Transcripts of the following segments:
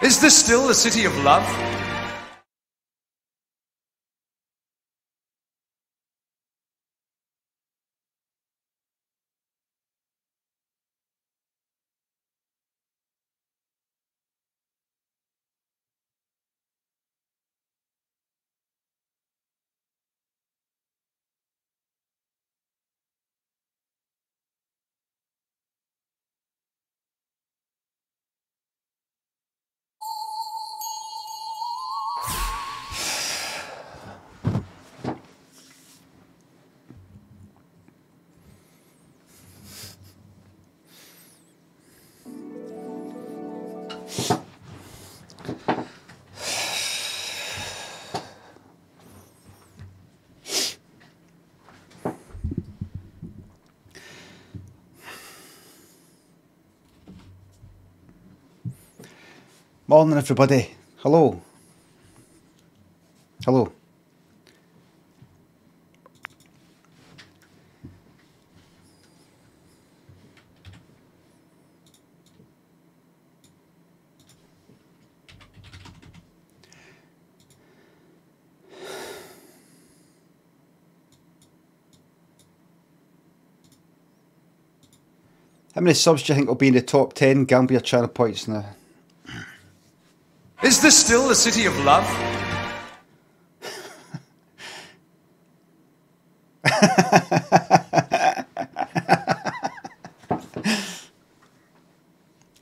Is this still the city of love? Morning everybody. Hello. Hello. How many subs do you think will be in the top 10 Gambia channel points now? Is this still the city of love?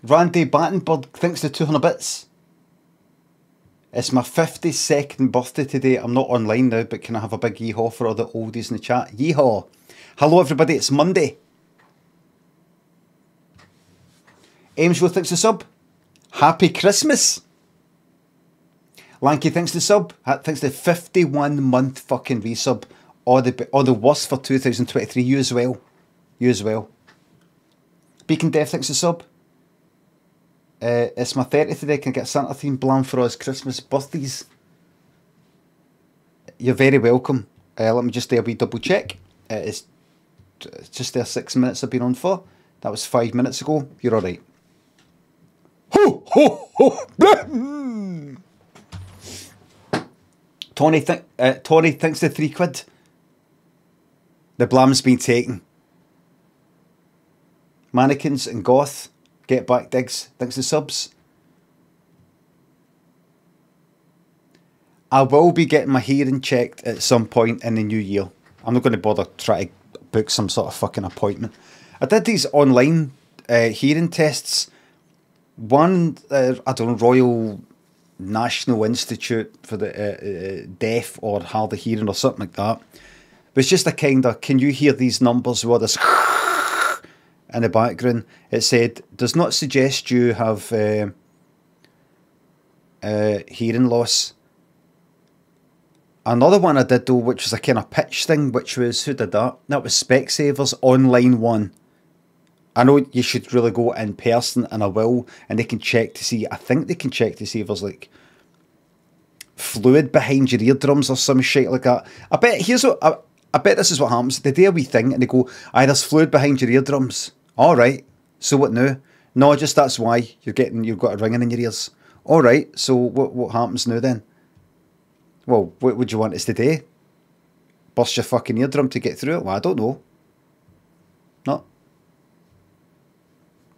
Randy Battenberg thinks the 200 bits. It's my 52nd birthday today. I'm not online now, but can I have a big yeehaw for all the oldies in the chat? Yeehaw. Hello everybody, it's Monday. Amesworth thinks the sub. Happy Christmas. Lanky thinks the sub. Thinks the 51-month fucking resub. Or the worst for 2023. You as well. You as well. Beacon Death thinks the sub. It's my 30th today. Can I get a Santa theme blam for us Christmas birthdays? You're very welcome. Let me just do a wee double check. It's just there 6 minutes I've been on for. That was 5 minutes ago. You're alright. Ho ho ho! Tony thinks the £3. The blam's been taken. Mannequins and Goth. Get back digs. Thanks the subs. I will be getting my hearing checked at some point in the new year. I'm not going to bother trying to book some sort of fucking appointment. I did these online hearing tests. One, I don't know, Royal National Institute for the Deaf or Hard of Hearing or something like that. But it's just a kind of, can you hear these numbers with this in the background? It said, does not suggest you have hearing loss. Another one I did though, which was a kind of pitch thing, which was, who did that? That was Specsavers online one. I know you should really go in person, and I will, and they can check to see, I think they can check to see if there's like fluid behind your eardrums or some shit like that. I bet, here's what, I bet this is what happens. They do a wee thing and they go, aye, there's fluid behind your eardrums. Alright, so what now? No, just that's why you've got a ringing in your ears. Alright, so what happens now then? Well, what would you want us to do? Burst your fucking eardrum to get through it? Well, I don't know. No.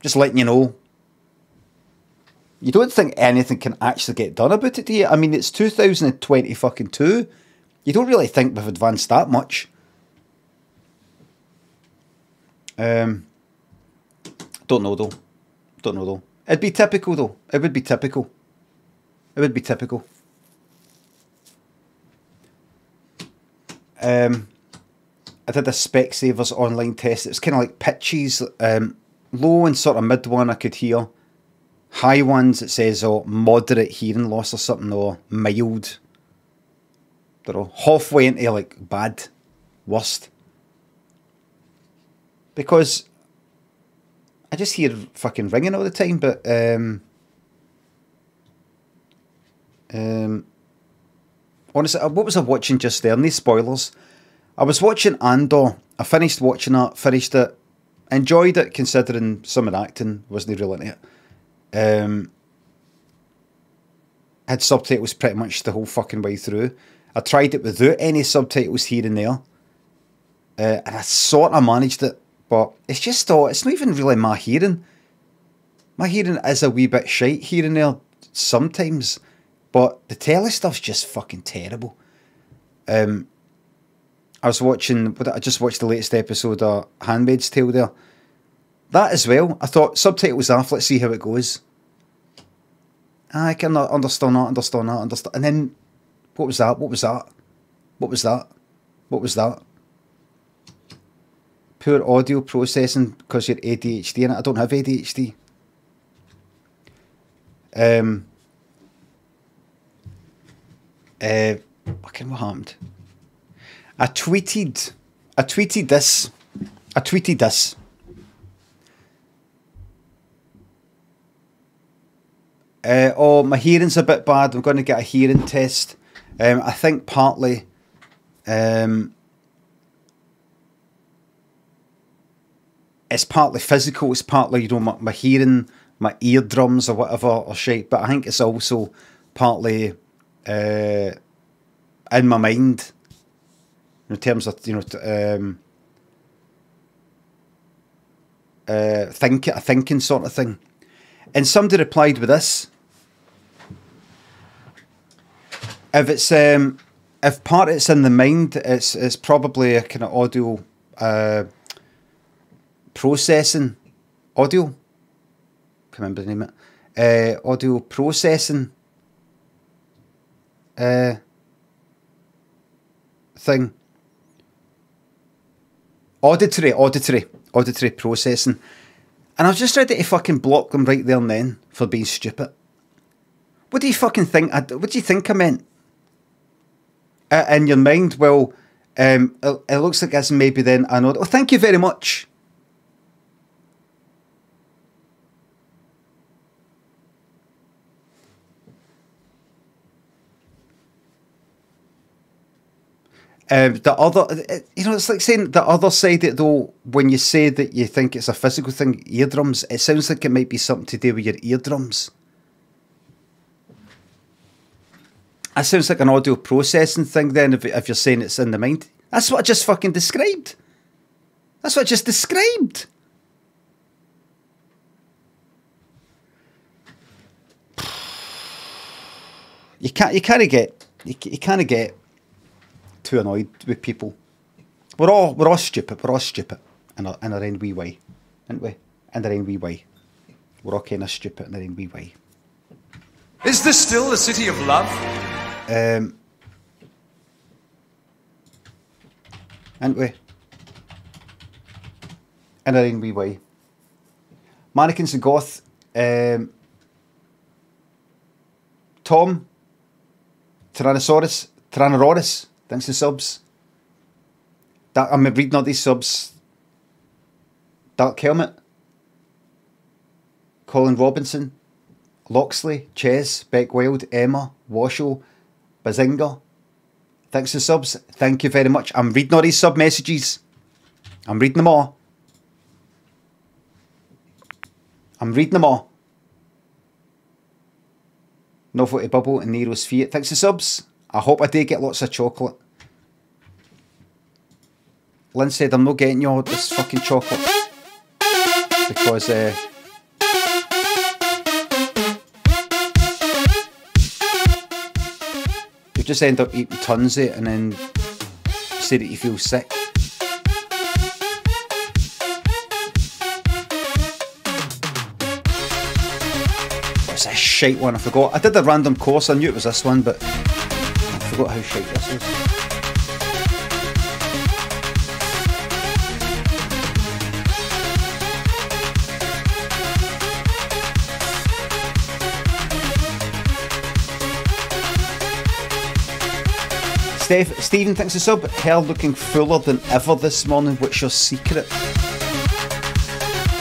Just letting you know. You don't think anything can actually get done about it, do you? I mean, it's 2022. You don't really think we've advanced that much. Don't know though. Don't know though. It'd be typical though. It would be typical. It would be typical. I did a Specsavers online test. It's kind of like pitches. Low and sort of mid one I could hear. High ones it says moderate hearing loss or something, or mild. I don't know, halfway into like bad, worst. Because I just hear fucking ringing all the time, but honestly, what was I watching just there? No spoilers. I was watching Andor. I finished watching that, finished it. Enjoyed it, considering some of the acting wasn't real into it. had subtitles pretty much the whole fucking way through. I tried it without any subtitles here and there. And I sort of managed it. But it's just, it's not even really my hearing. My hearing is a wee bit shite here and there sometimes. But the telly stuff's just fucking terrible. I just watched the latest episode of Handmaid's Tale there. That as well. I thought, subtitles off, let's see how it goes. I can understand that. And then, what was that? Poor audio processing because you're ADHD in it. I don't have ADHD. Fucking what happened? I tweeted this. Oh, my hearing's a bit bad. I'm going to get a hearing test. I think partly it's partly physical. It's partly, you know, my hearing, my eardrums or whatever or shit. But I think it's also partly in my mind in terms of, you know, thinking sort of thing. And somebody replied with this: if part of it's in the mind, it's probably a kind of audio processing. Audio? Can't remember the name of it. Audio processing thing. Auditory processing. And I was just ready to fucking block them right there and then for being stupid. What do you fucking think? What do you think I meant? In your mind, well, it looks like as maybe then I know. Oh, thank you very much. The other, you know, it's like saying the other side of it though, when you say that you think it's a physical thing, eardrums, it sounds like it might be something to do with your eardrums. That sounds like an audio processing thing then, if you're saying it's in the mind. That's what I just fucking described. That's what I just described. You can't get too annoyed with people. We're all stupid. We're all stupid in our own wee way, aren't we? In our own wee way. We're all kind of stupid in our own wee way. Is this still the city of love? Aren't we? In our own wee way. Mannequins and Goth. Tom. Tyrannosaurus. Thanks for subs. I'm reading all these subs. Dark Helmet. Colin Robinson. Loxley. Ches. Beck Wild. Emma. Washo. Bazinga. Thanks for subs. Thank you very much. I'm reading all these sub messages. I'm reading them all. Novel to Bubble and Nero's Fiat. Thanks for subs. I hope I do get lots of chocolate. Lynn said I'm not getting you all this fucking chocolate because you just end up eating tons of it and then say that you feel sick. What's this shite one? I forgot. I did a random course. I knew it was this one, but I forgot how shite this is. Stephen, thanks for sub. Hair looking fuller than ever this morning. What's your secret?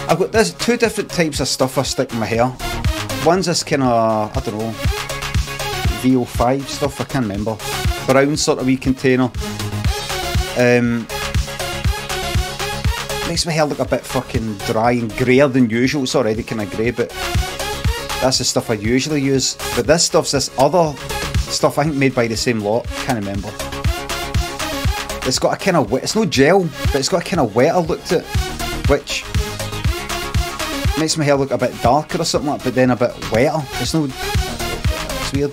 I've got two different types of stuff I stick in my hair. One's this kind of, I don't know, VO5 stuff, I can't remember. Brown sort of wee container. Makes my hair look a bit fucking dry and greyer than usual. It's already kind of grey, but That's the stuff I usually use. But this stuff's this other stuff I think made by the same lot. Can't remember. It's got a kind of wet, it's no gel, but it's got a kind of wetter look to it, which makes my hair look a bit darker or something like that, but then a bit wetter. It's no, it's weird.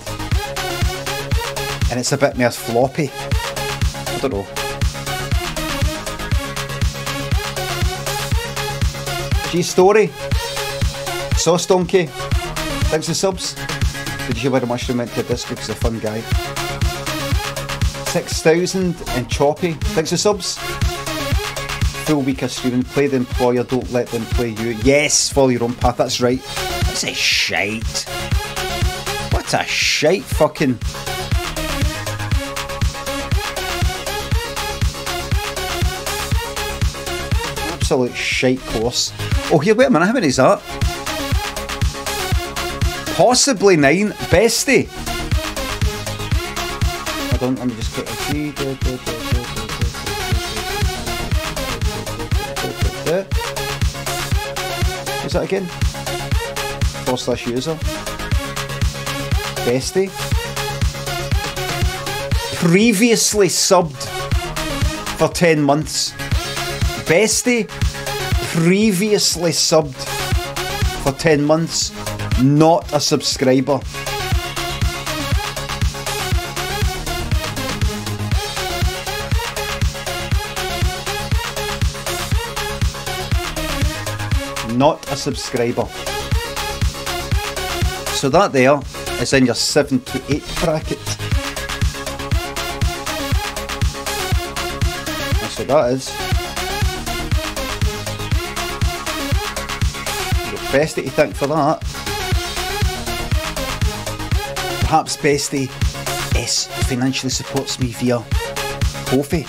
And it's a bit more floppy. I don't know. G-Story. Sauce Donkey. Thanks for subs. Did you hear where the mushroom went to a biscuit? He's a fun guy. 6,000 and Choppy. Thanks for subs. Full week of streaming. Play the employer, don't let them play you. Yes, follow your own path. That's right. That's a shite. What a shite fucking... Absolute shite course. Oh, here, wait a minute. How many is that? Possibly 9. Bestie. Hold on, let me just put a 3. What's that again? /user. Bestie. Previously subbed for 10 months. Bestie. Previously subbed for 10 months. Not a subscriber. Not a subscriber. So that there is in your 7 to 8 bracket. That's what that is. Bestie to thank for that. Perhaps Bestie S financially supports me via Ko-fi.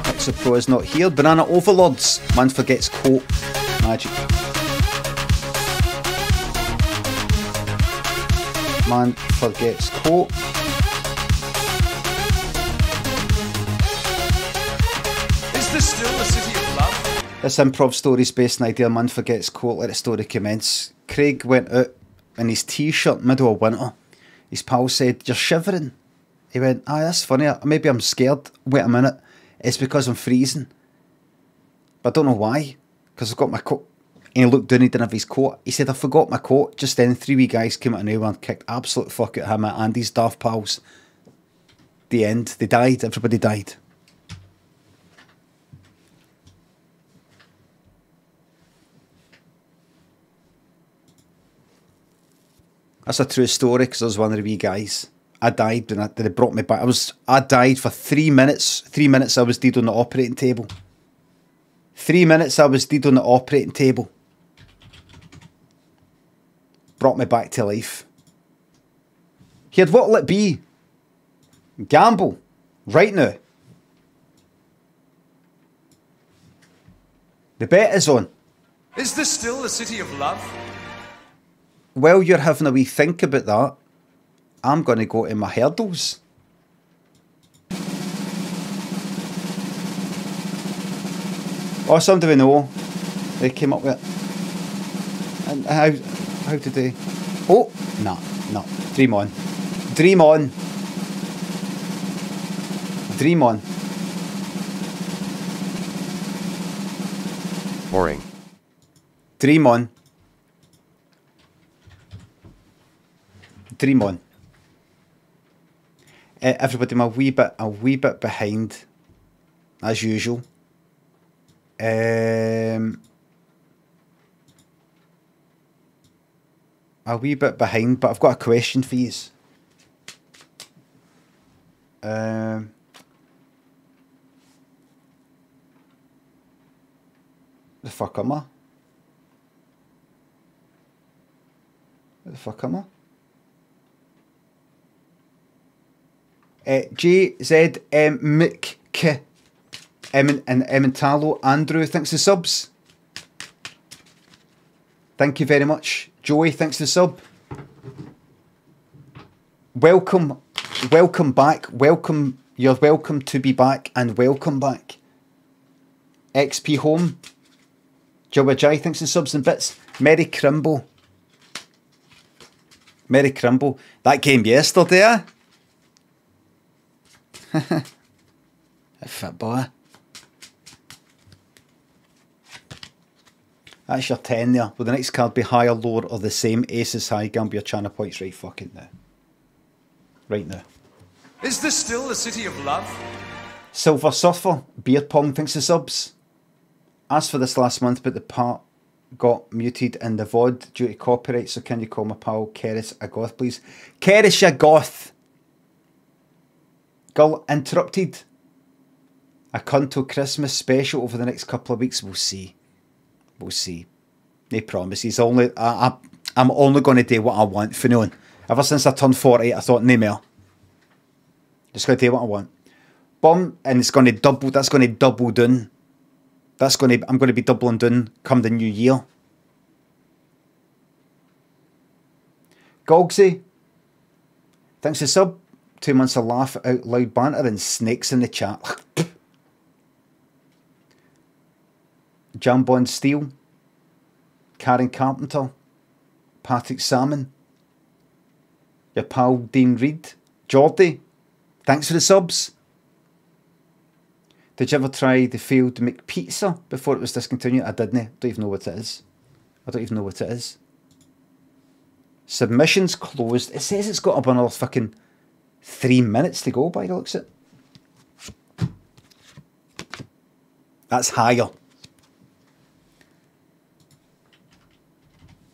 Exo Pro is not here. Banana Overlords. Man forgets coat. Magic. Man forgets coat. Still the city of love. This improv story's based on idea. Man forgets coat, let the story commence. Craig went out in his t-shirt middle of winter. His pal said, "You're shivering." He went, "Aye, that's funny. Maybe I'm scared." Wait a minute. It's because I'm freezing. But I don't know why. Because I've got my coat. And he looked down, he didn't have his coat. He said, "I forgot my coat." Just then, 3 wee guys came out of nowhere and kicked absolute fuck at him and his daft pals. The end. They died. Everybody died. That's a true story because I was one of the wee guys. I died and they brought me back. I died for 3 minutes. 3 minutes I was dead on the operating table. 3 minutes I was dead on the operating table. Brought me back to life. Here, what'll it be? Gamble. Right now. The bet is on. Is this still the city of love? While you're having a wee think about that, I'm going to go to my hurdles. Oh, somebody we know. They came up with it. And how did they... Oh, no. Dream on. Dream on. Dream on. Boring. Dream on. Dream on. Everybody, I'm a wee bit behind, as usual. A wee bit behind, but I've got a question for you. The fuck am I? Where the fuck am I? JZM Mick and Emmentalo Andrew, thanks for subs. Thank you very much. Joey, thanks for sub. Welcome back. You're welcome to be back and welcome back. XP Home. Jawajai thinks in subs and bits. Mary Crimble. Mary Crimble. That game yesterday, eh? A fit boy. That's your 10 there. Will the next card be higher, lower, or the same? Aces high, gamble your channel points right fucking now. Right now. Is this still the city of love? Silver Surfer. Beer Pong thinks the subs. Asked for this last month, but the part got muted in the VOD due to copyright, so can you call my pal Keris a goth, please? Keris, ya goth! Girl interrupted. A Cunto Christmas special over the next couple of weeks. We'll see. We'll see. No promises. I'm only going to do what I want for now. Ever since I turned 40, I thought, no more. Just going to do what I want. Bomb, and it's going to double. That's going to double down. I'm going to be doubling down come the new year. Gogsy. Thanks for sub. 2 months of laugh out loud banter and snakes in the chat. Jambon Steele. Karen Carpenter. Patrick Salmon. Your pal Dean Reed. Geordie. Thanks for the subs. Did you ever try the failed McPizza before it was discontinued? I didn't. I don't even know what it is. Submissions closed. It says it's got up another fucking 3 minutes to go by the looks of it. That's higher.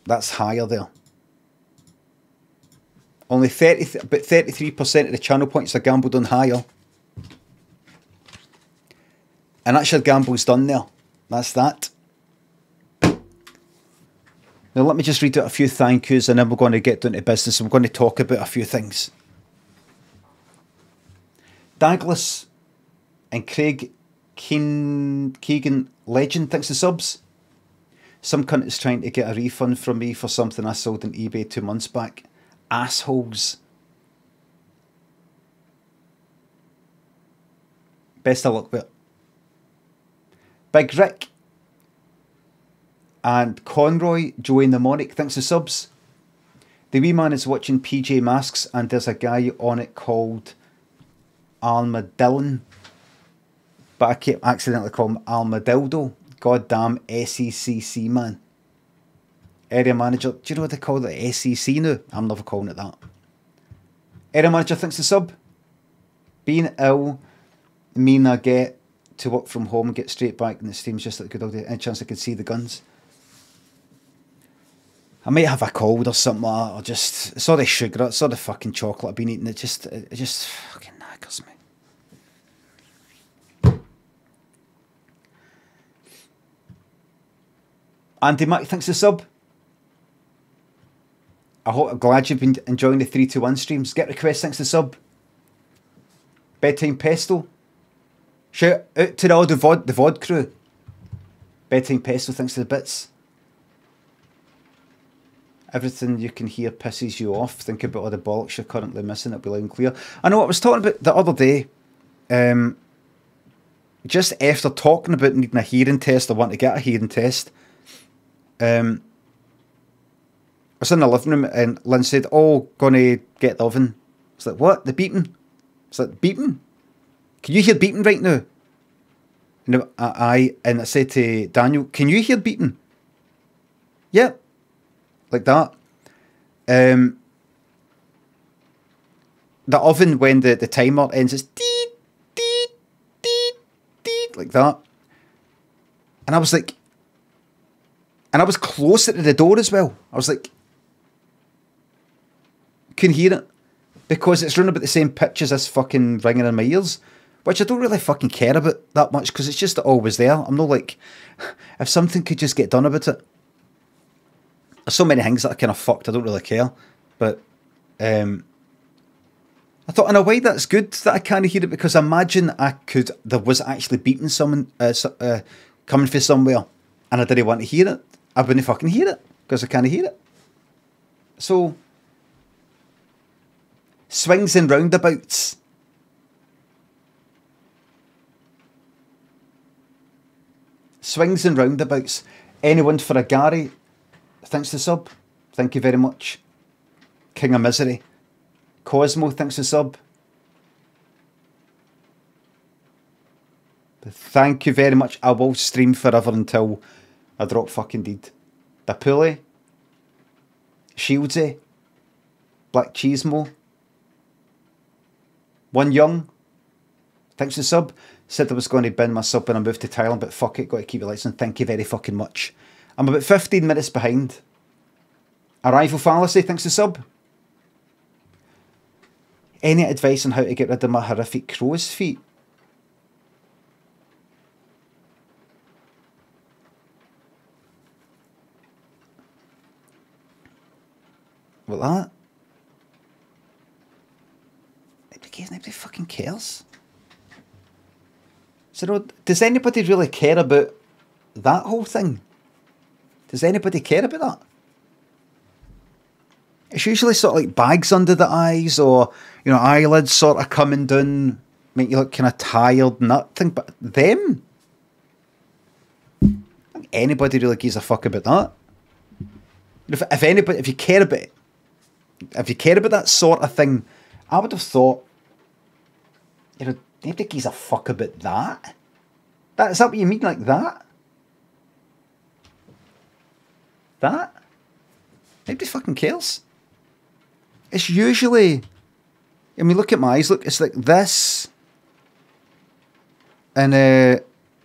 That's higher there. Only about 33% of the channel points are gambled on higher. And that's your gambles done there. That's that. Now let me just read out a few thank yous and then we're going to get down to business. We're going to talk about a few things. Douglas and Craig Keegan Legend, thanks for subs. Some cunt is trying to get a refund from me for something I sold on eBay 2 months back. Assholes. Best of luck with it. Big Rick and Conroy, Joey Mnemonic, thanks for subs. The wee man is watching PJ Masks and there's a guy on it called Armadillon, but I kept accidentally calling him Armadildo. Goddamn SECC man. Area manager, do you know what they call it? SEC now? I'm never calling it that. Area manager thinks the sub. Being ill mean I get to work from home and get straight back in the streams just like good old day. Any chance I could see the guns? I might have a cold or something like that, or just, it's all the sugar, it's all the fucking chocolate I've been eating, it just fucking knackers me. Andy Mac thanks the sub. I'm glad you've been enjoying the 321 streams. Get requests thanks the sub. Bedtime Pesto. Shout out to all the VOD crew. Bedtime Pesto thanks to the bits. Everything you can hear pisses you off. Think about all the bollocks you're currently missing. It'll be loud and clear. I know what I was talking about the other day. Just after talking about needing a hearing test, I want to get a hearing test. I was in the living room and Lynn said, "Oh, gonna get the oven." It's like, what? The beeping? It's like, beeping? Can you hear beeping right now? And I said to Daniel, "Can you hear beeping?" Yeah. Like that. The oven, when the timer ends, it's deet, deet, deet, deet, like that. And I was like, and I was closer to the door as well. I was like, couldn't hear it. Because it's running about the same pitch as this fucking ringing in my ears. Which I don't really fucking care about that much, because it's just always there. I'm not like, if something could just get done about it. There's so many things that are kind of fucked, I don't really care. But I thought in a way that's good that I can't hear it, because imagine there was actually beating someone coming from somewhere and I didn't want to hear it. I wouldn't fucking hear it because I can't hear it. So, swings and roundabouts. Swings and roundabouts. Anyone for a Gary? Thanks to sub. Thank you very much. King of Misery. Cosmo, thanks to sub. Thank you very much. I will stream forever until I drop fucking deed. Da Pulley. Shieldsy. Black Cheesemo. One Young. Thanks to sub. Said I was going to bin my sub when I moved to Thailand, but fuck it, got to keep it lights on. Thank you very fucking much. I'm about 15 minutes behind. Arrival Fallacy, thanks to sub. Any advice on how to get rid of my horrific crow's feet? What that? Nobody fucking cares. So, does anybody really care about that whole thing? Does anybody care about that? It's usually sort of like bags under the eyes, or, you know, eyelids sort of coming down, make you look kind of tired and that thing. But them? I don't think anybody really gives a fuck about that. If anybody, if you care about that sort of thing, I would have thought, you know, nobody gives a fuck about that. Is that what you mean, like that? That? Nobody fucking cares. It's usually, I mean, look at my eyes. Look, it's like this, and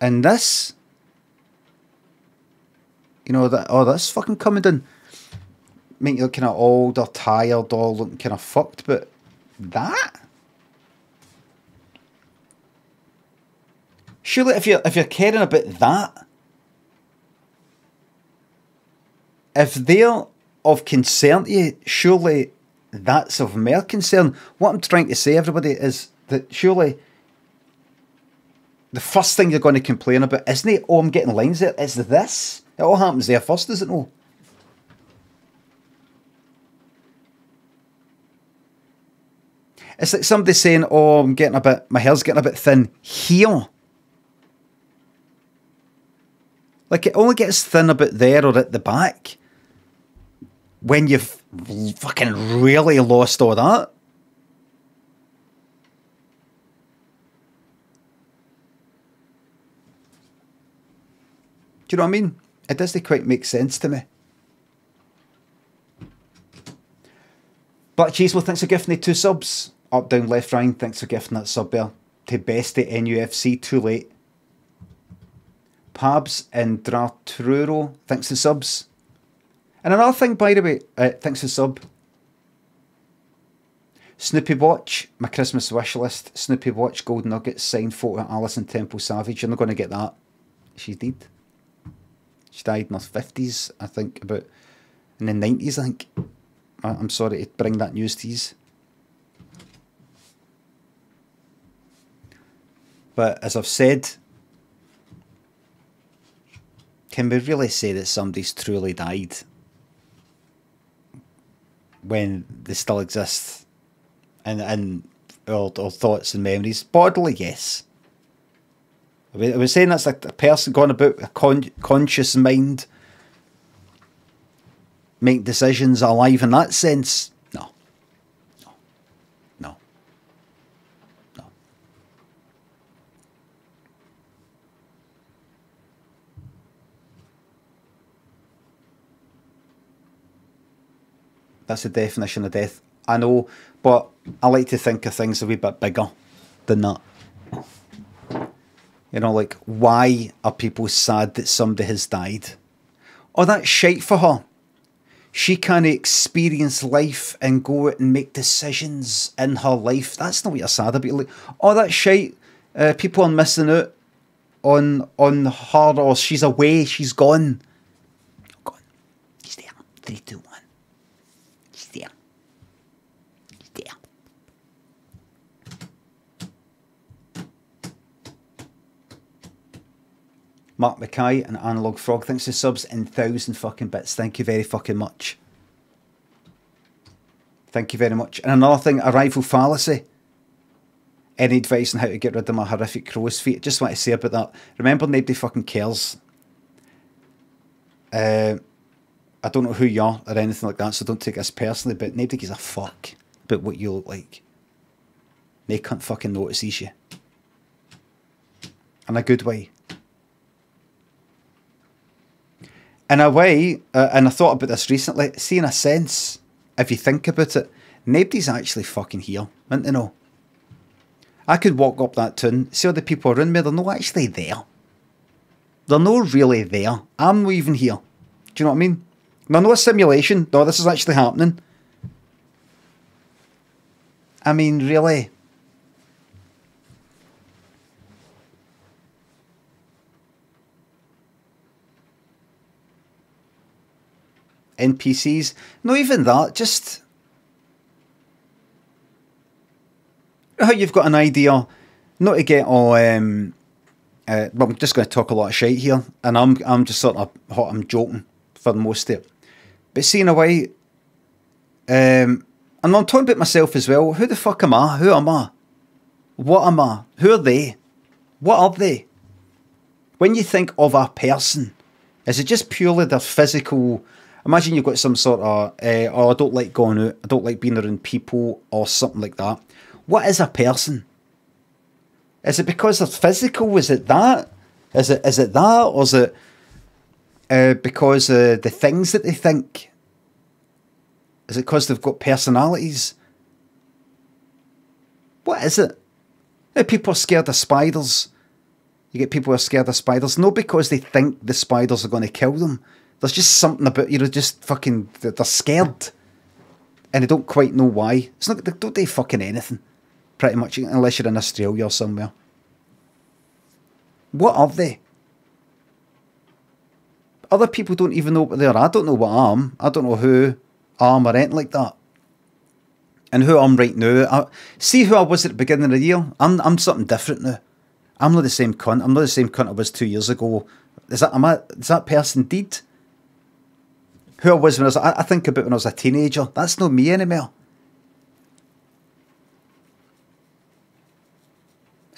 this. You know that? Oh, that's fucking coming down. Make you look kind of old or tired or looking kind of fucked. But that. Surely, if you're caring about that, if they're of concern to you, surely that's of more concern. What I'm trying to say, everybody, is that surely the first thing you're going to complain about isn't it? Oh, I'm getting lines there. It's this. It all happens there first, doesn't it? No. It's like somebody saying, "Oh, my hair's getting a bit thin here." Like, it only gets thin about there or at the back when you've fucking really lost all that. Do you know what I mean? It doesn't quite make sense to me. Black Cheese, well, thanks for gifting the 2 subs. Up, down, left, right, thanks for gifting that sub there. To Bestie NUFC, too late. Pabs and Dratruro, thanks for subs. And another thing, by the way, thanks for sub. Snoopy Watch, my Christmas wish list. Snoopy Watch, Gold Nuggets, signed photo of Alison Temple Savage. You're not going to get that. She did. She died in her 50s, I think, about in the 90s, I think. I'm sorry to bring that news to you. But as I've said, can we really say that somebody's truly died when they still exist and our thoughts and memories? Bodily, yes. Are we saying that's like a person going about a conscious mind, make decisions alive in that sense? No. No. No. No. That's the definition of death. I know, but I like to think of things a wee bit bigger than that. You know, like, why are people sad that somebody has died? Oh, that's shite for her. She can't experience life and go out and make decisions in her life. That's not what you're sad about. Like, oh, that's shite. People are missing out on her, or she's away, she's gone. Gone. She's there. 3, 2, 1. She's there. She's there. Mark Mackay and Analog Frog, thanks for subs in 1,000 fucking bits. Thank you very fucking much. Thank you very much. And another thing, Arrival Fallacy. Any advice on how to get rid of my horrific crow's feet? Just want to say about that. Remember, nobody fucking cares. I don't know who you are or anything like that, so don't take this personally, but nobody gives a fuck about what you look like. They can't fucking notices you. In a good way. In a way, and I thought about this recently, see, in a sense, if you think about it, nobody's actually fucking here, isn't they, no? I could walk up that town, see all the people around me, they're not actually there. They're not really there. I'm not even here. Do you know what I mean? No, not a simulation. No, this is actually happening. I mean, really. NPCs. Not even that. Just how you've got an idea, not to get all. Well, I'm just going to talk a lot of shit here, and I'm just sort of I'm joking for the most of it. But see, in a way, and I'm talking about myself as well. Who the fuck am I? Who am I? What am I? Who are they? What are they? When you think of a person, is it just purely their physical? Imagine you've got some sort of, oh, I don't like going out, I don't like being around people, or something like that. What is a person? Is it because they're physical? Is it that? Is it that? Or is it because the things that they think? Is it because they've got personalities? What is it? People are scared of spiders. You get people who are scared of spiders, not because they think the spiders are going to kill them. There's just something about, just fucking, they're scared. And they don't quite know why. It's not, they don't do fucking anything. Pretty much, unless you're in Australia or somewhere. What are they? Other people don't even know what they are. I don't know what I am. I don't know who I am or anything like that. And who I am right now. See who I was at the beginning of the year? I'm something different now. I'm not the same cunt. I'm not the same cunt I was 2 years ago. Is that person dead? Who I was when I think about when I was a teenager. That's not me anymore.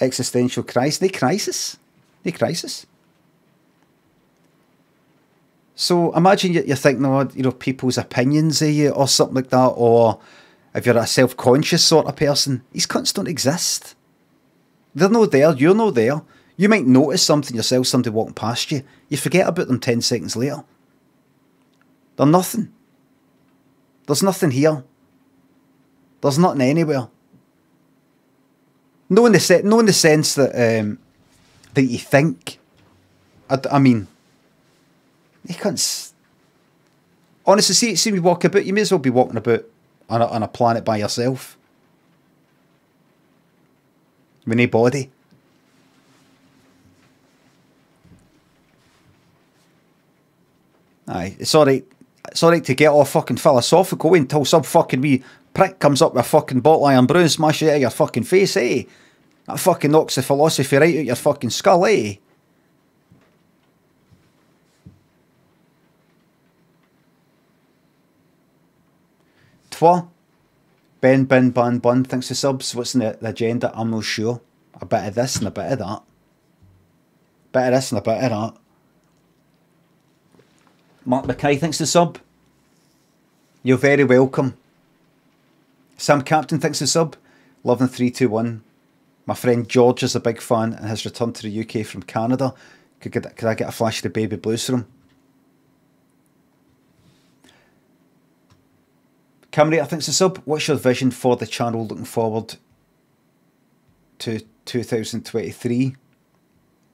Existential crisis. No crisis. No crisis. So imagine you're thinking of, people's opinions of you or something like that, or if you're a self-conscious sort of person, these cunts don't exist. They're not there. You're not there. You might notice something yourself, somebody walking past you. You forget about them 10 seconds later. They're nothing. There's nothing here. There's nothing anywhere. No in the sense that that you think. I mean, you can't. Honestly, see me walk about. You may as well be walking about on a planet by yourself. With no body. Aye, it's alright. It's alright to get all fucking philosophical until some fucking wee prick comes up with a fucking bottle of iron brew and smash it out of your fucking face, eh? That fucking knocks the philosophy right out your fucking skull, eh? Twa. Ben, bin, ban, bun. Thanks for subs. What's in the agenda? I'm not sure. A bit of this and a bit of that. Bit of this and a bit of that. Mark Mackay, thanks for sub. You're very welcome. Sam Captain, thanks for sub. Loving 321. My friend George is a big fan and has returned to the UK from Canada. Could I get a flash of the baby blues from him? Camry, thanks for sub. What's your vision for the channel looking forward to 2023?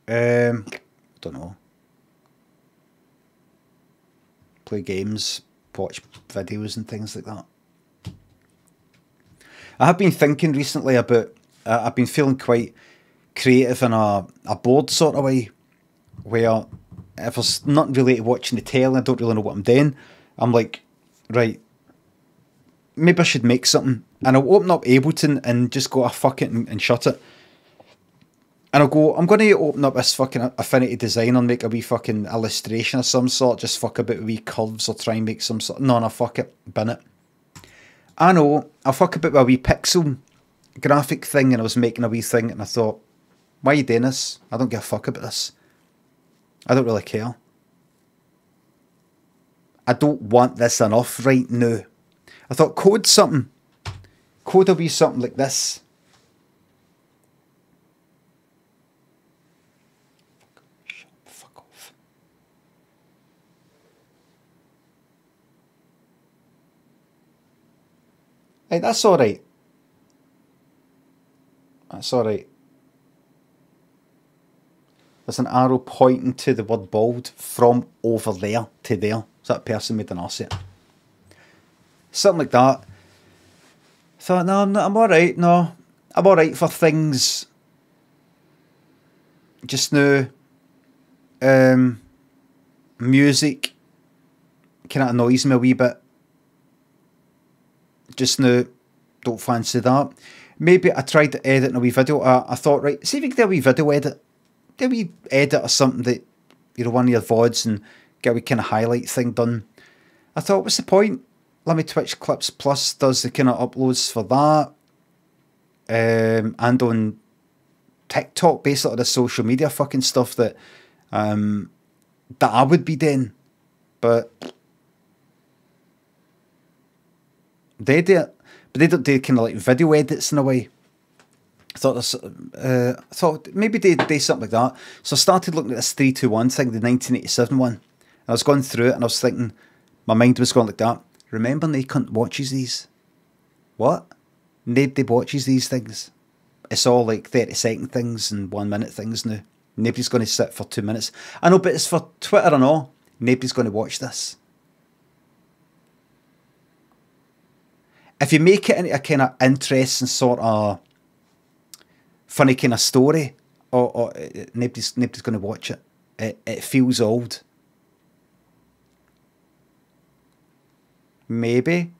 Don't know. Play games, watch videos and things like that. I have been thinking recently about, I've been feeling quite creative in a bored sort of way, where if there's nothing really to watching the telly, I don't really know what I'm doing, I'm like, right, maybe I should make something, and I'll open up Ableton and just go, fuck it, and shut it. And I'll go, I'm going to open up this fucking Affinity Design and make a wee fucking illustration of some sort, just fuck about with wee curves or try and make some sort. No, fuck it, bin it. I know, I'll fuck about with a wee pixel graphic thing, and I was making a wee thing, and I thought, why are you doing this? I don't give a fuck about this. I don't really care. I don't want this enough right now. I thought, code something. Code will be something like this. Fuck off. Hey, that's alright. That's alright. There's an arrow pointing to the word bald from over there to there. So that person made an arse of it. Something like that. Thought, no, I'm alright. No, I'm alright for things just now. Music kind of annoys me a wee bit. Just now, don't fancy that. Maybe I tried to edit a wee video. I thought, right, see if you can do a wee video edit. Do a wee edit or something that, you know, one of your VODs and get a wee kind of highlight thing done. I thought, what's the point? Let me Twitch Clips Plus does the kind of uploads for that. And on TikTok, basically the social media fucking stuff that that I would be doing. But they do it. But they don't do kind of like video edits in a way. I thought maybe they do something like that. So I started looking at this 321 thing, the 1987 one. And I was going through it and I was thinking, my mind was going like that. Remember, no cunt watches these. What? Nobody watches these things. It's all like 30-second things and 1 minute things now. Nobody's going to sit for 2 minutes. I know, but it's for Twitter and all. Nobody's going to watch this. If you make it into a kind of interesting sort of funny kind of story, or nobody's going to watch it. It feels old. Maybe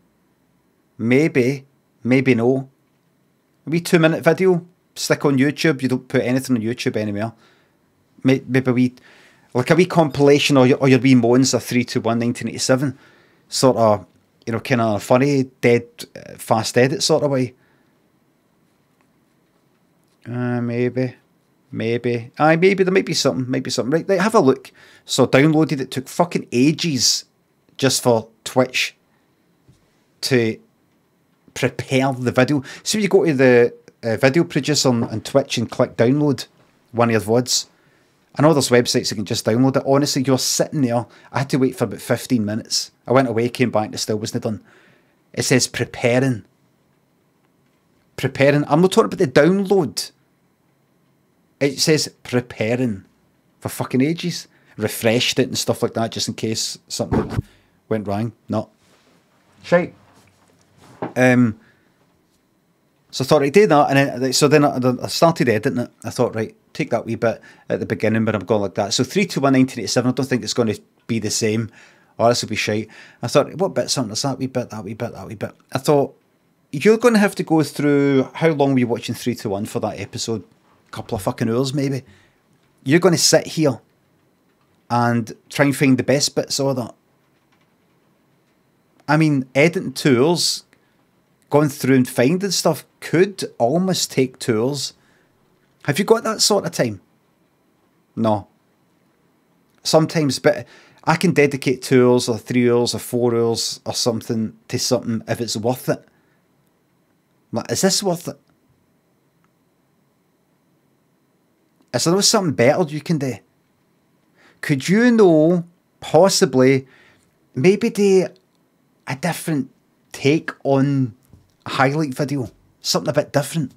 no. A wee 2 minute video, stick on YouTube. You don't put anything on YouTube anymore. Maybe a wee compilation or your wee moans of 321 1987, sort of, you know, kind of funny, dead, fast edit sort of way. Maybe there might be something. Right, have a look. So downloaded it. Took fucking ages just for Twitch to prepare the video. So you go to the video producer on Twitch and click download one of your VODs. I know there's websites you can just download it. Honestly, you're sitting there. I had to wait for about 15 minutes. I went away, came back, and it still wasn't done. It says preparing. I'm not talking about the download. It says preparing for fucking ages. Refreshed it and stuff like that just in case something went wrong. No. Shite. So I thought I'd do that, and then I started editing it. I thought, right, take that wee bit at the beginning, but I'm going like that. So 321 1987, I don't think it's going to be the same, or this will be shite. I thought, what bit something is that wee bit, that wee bit, that wee bit. I thought, you're going to have to go through, how long were you watching 321 for that episode? A couple of fucking hours maybe. You're going to sit here and try and find the best bits of that. I mean, editing 2 hours, going through and finding stuff could almost take 2 hours. Have you got that sort of time? No. Sometimes, but I can dedicate 2 hours or 3 hours or 4 hours or something to something if it's worth it. Like, is this worth it? Is there something better you can do? Could you know, possibly, maybe do a different take on a highlight video? Something a bit different.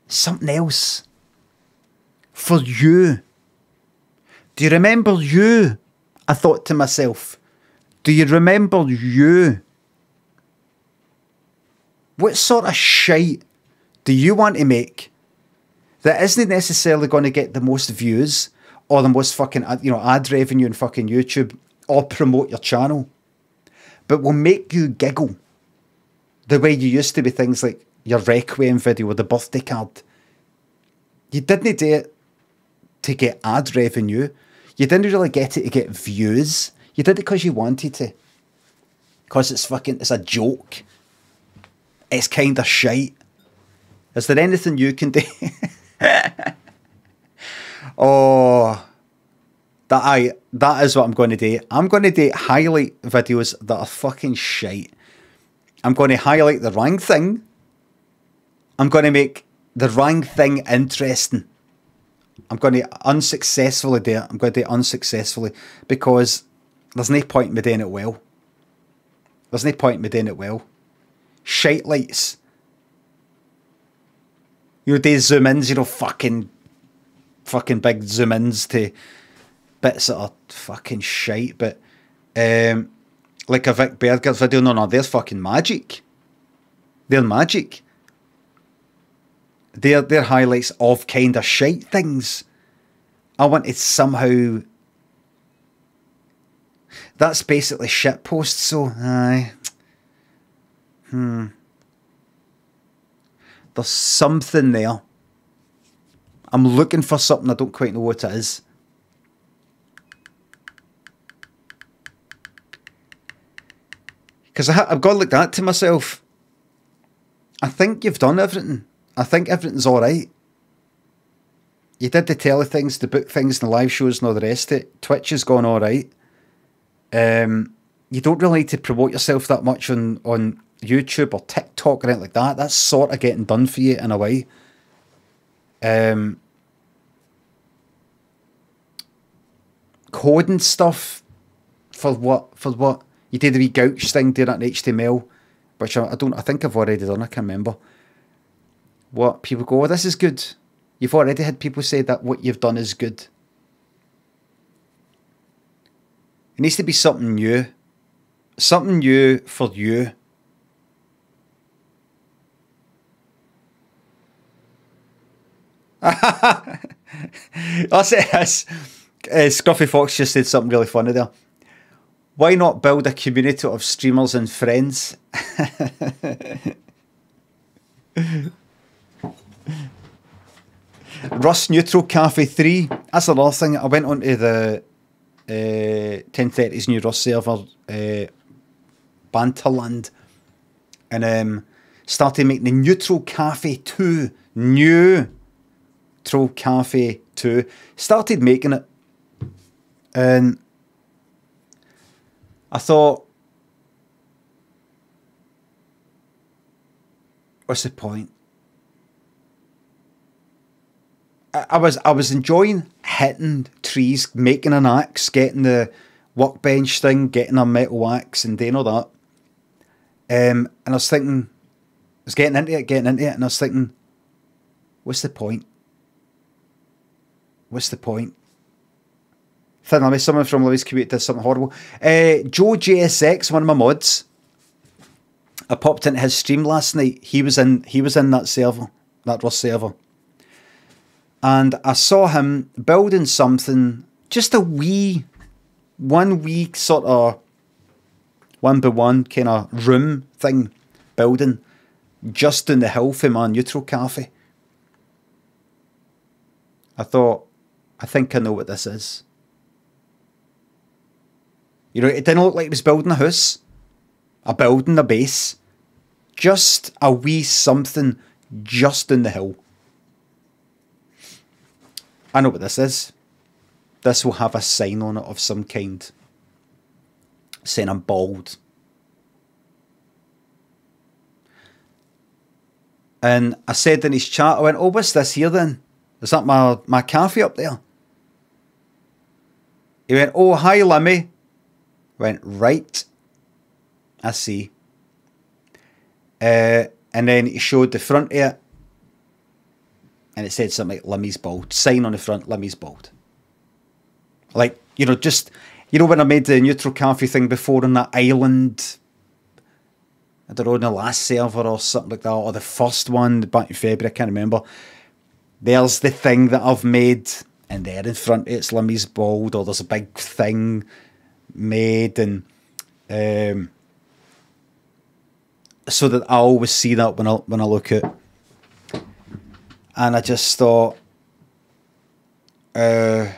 Something else. For you. Do you remember you? I thought to myself, do you remember you? What sort of shite do you want to make that isn't necessarily going to get the most views or the most fucking, you know, ad revenue on fucking YouTube or promote your channel, but will make you giggle the way you used to be things like your Requiem video or the birthday card? You didn't do it to get ad revenue. You didn't really get it to get views. You did it because you wanted to. Because it's a joke. It's kind of shite. Is there anything you can do? Oh, That is what I'm going to do. I'm going to do highlight videos that are fucking shite. I'm going to highlight the wrong thing. I'm going to make the wrong thing interesting. I'm going to unsuccessfully do it. I'm going to do it unsuccessfully because there's no point in me doing it well. There's no point in me doing it well. Shite lights. You know, they zoom ins, you know, fucking big zoom ins to bits that are fucking shite, but like a Vic Berger's video, no, they're fucking magic. They're magic. They're highlights of kind of shite things. I wanted somehow. That's basically shit posts, so aye. There's something there. I'm looking for something, I don't quite know what it is. Because I've got to look that to myself. I think you've done everything. I think everything's alright. You did the telly things, the book things, the live shows and all the rest of it. Twitch has gone alright. You don't really need to promote yourself that much on YouTube or TikTok or anything like that. That's sort of getting done for you in a way. Coding stuff for what? You did the wee gouch thing, did that in HTML, which I think I've already done, I can't remember. What people go, oh, this is good. You've already had people say that what you've done is good. It needs to be something new. Something new for you. That's it. Scruffy Fox just said something really funny there. Why not build a community of streamers and friends? Russ Neutral Cafe 3. That's another thing. I went onto the 1030's new Russ server, Banterland, and started making the Neutral Cafe 2. Neutral Cafe 2. Started making it. And I thought, what's the point? I was enjoying hitting trees, making an axe, getting the workbench thing, getting a metal axe and doing all that. And I was thinking, I was getting into it, and I was thinking, what's the point? What's the point? Finally, someone from Louis Community did something horrible. Joe JSX, one of my mods, I popped into his stream last night. He was in that server, that Rust server. And I saw him building something, just one wee sort of 1x1 kind of room thing building just in the hill for my Neutral Cafe. I thought, I think I know what this is. You know, it didn't look like it was building a house, a building, a base. Just a wee something just in the hill. I know what this is. This will have a sign on it of some kind saying I'm bald. And I said in his chat, I went, oh, what's this here then? Is that my cafe up there? He went, oh, hi, Lemmy. I went, right. I see. And then he showed the front of it. And it said something like Lemmy's bald. Sign on the front, Lemmy's bald. Like, you know, just, you know, when I made the Neutral Cafe thing before on that island, I don't know, in the last server or something like that, or the first one back in February, I can't remember. There's the thing that I've made, and there in front of it's Lemmy's bald, or there's a big thing made, and so that I always see that when I look at. And I just thought, yeah.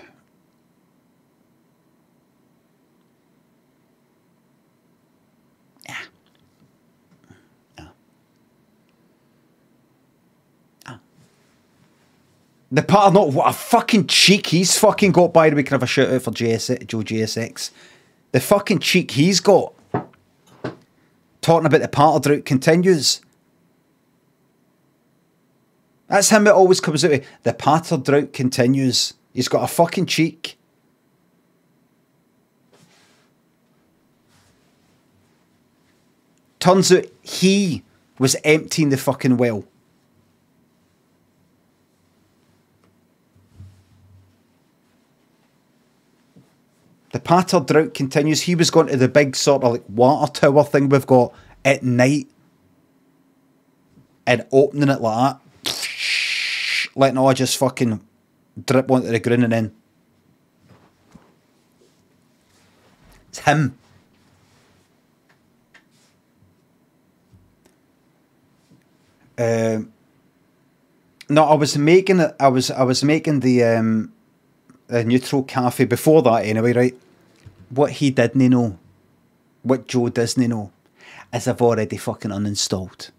The part, not what a fucking cheek he's fucking got, by the way. Can I have a shout out for Joe JSX? The fucking cheek he's got. Talking about the patter drought continues. That's him, it always comes out with. The patter drought continues. He's got a fucking cheek. Turns out he was emptying the fucking well. The patter drought continues. He was going to the big sort of like water tower thing we've got at night and opening it like that, letting all just fucking drip onto the ground, and then it's him. No, I was making it. I was making the neutral cafe before that anyway, right? What he didn't know, what Joe doesn't know, is I've already fucking uninstalled.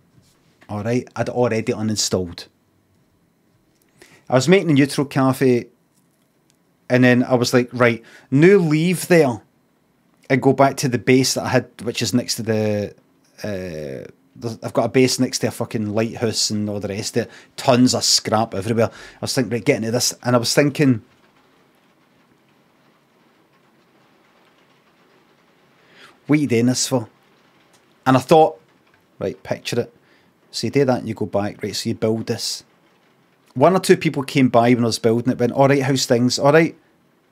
All right, I'd already uninstalled. I was making a neutral cafe, and then I was like, right, now leave there and go back to the base that I had, which is next to the. I've got a base next to a fucking lighthouse and all the rest of it. Tons of scrap everywhere. I was thinking, right, get into this, and I was thinking, what are you doing this for? And I thought, right, picture it. So you do that and you go back, right, so you build this. One or two people came by when I was building it, went, all right, how's things? All right,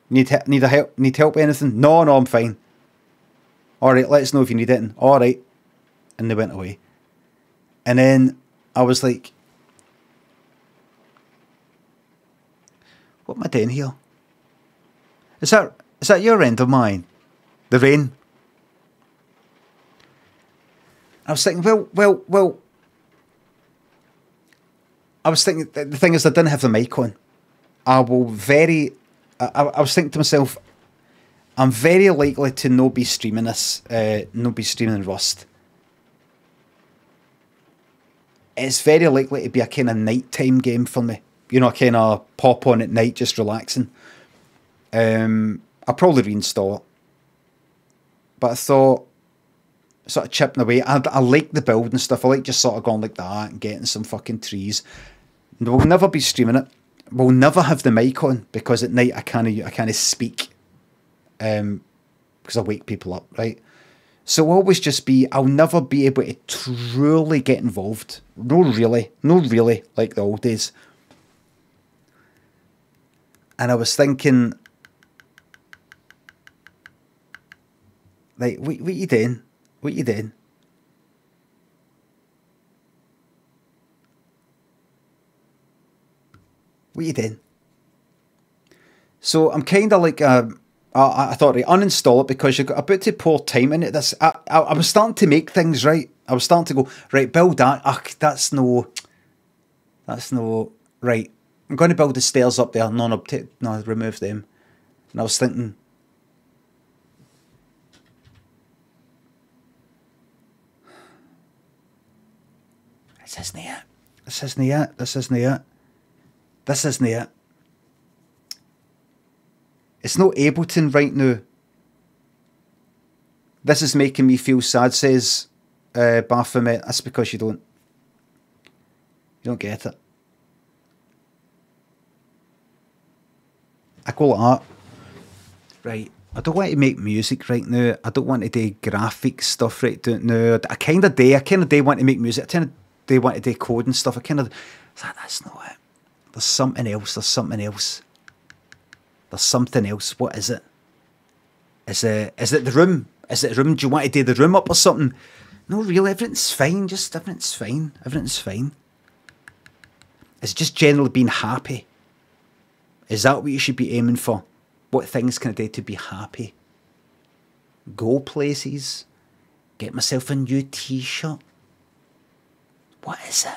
need help with anything? No, I'm fine. All right, let us know if you need it. All right. And they went away. And then I was like, what am I doing here? Is that your end or mine? The rain? I was thinking, well. I was thinking, the thing is, I didn't have the mic on. I was thinking to myself, I'm very likely to not be streaming this, not be streaming Rust. It's very likely to be a kind of nighttime game for me. You know, a kind of pop on at night, just relaxing. I'll probably reinstall it. But I thought, sort of chipping away. I like the build and stuff. I like just sort of going like that and getting some fucking trees. We'll never be streaming it. We'll never have the mic on because at night I can't speak. Because I wake people up, right? So it'll always just be, I'll never be able to truly get involved. No really, like the old days. And I was thinking, like, what you doing? What you doing? What you doing? So I'm kind of like, I thought, right, uninstall it because you've got about to pour time into this. I was starting to make things right. I was starting to go, right, build that. That's no, right. I'm going to build the stairs up there. No, remove them. And I was thinking, this isn't it. This isn't it. This isn't it. This isn't it. It's not Ableton right now. This is making me feel sad, says Baphomet. That's because you don't get it. I go like that. Right. I don't want to make music right now. I don't want to do graphic stuff right now. I kind of do want to make music. I kind of do want to do code and stuff. That's not it. There's something else. There's something else. What is it? Is it the room? Is it the room? Do you want to do the room up or something? No, really, everything's fine. Just everything's fine. Everything's fine. It's just generally being happy. Is that what you should be aiming for? What things can I do to be happy? Go places. Get myself a new t-shirt. What is it?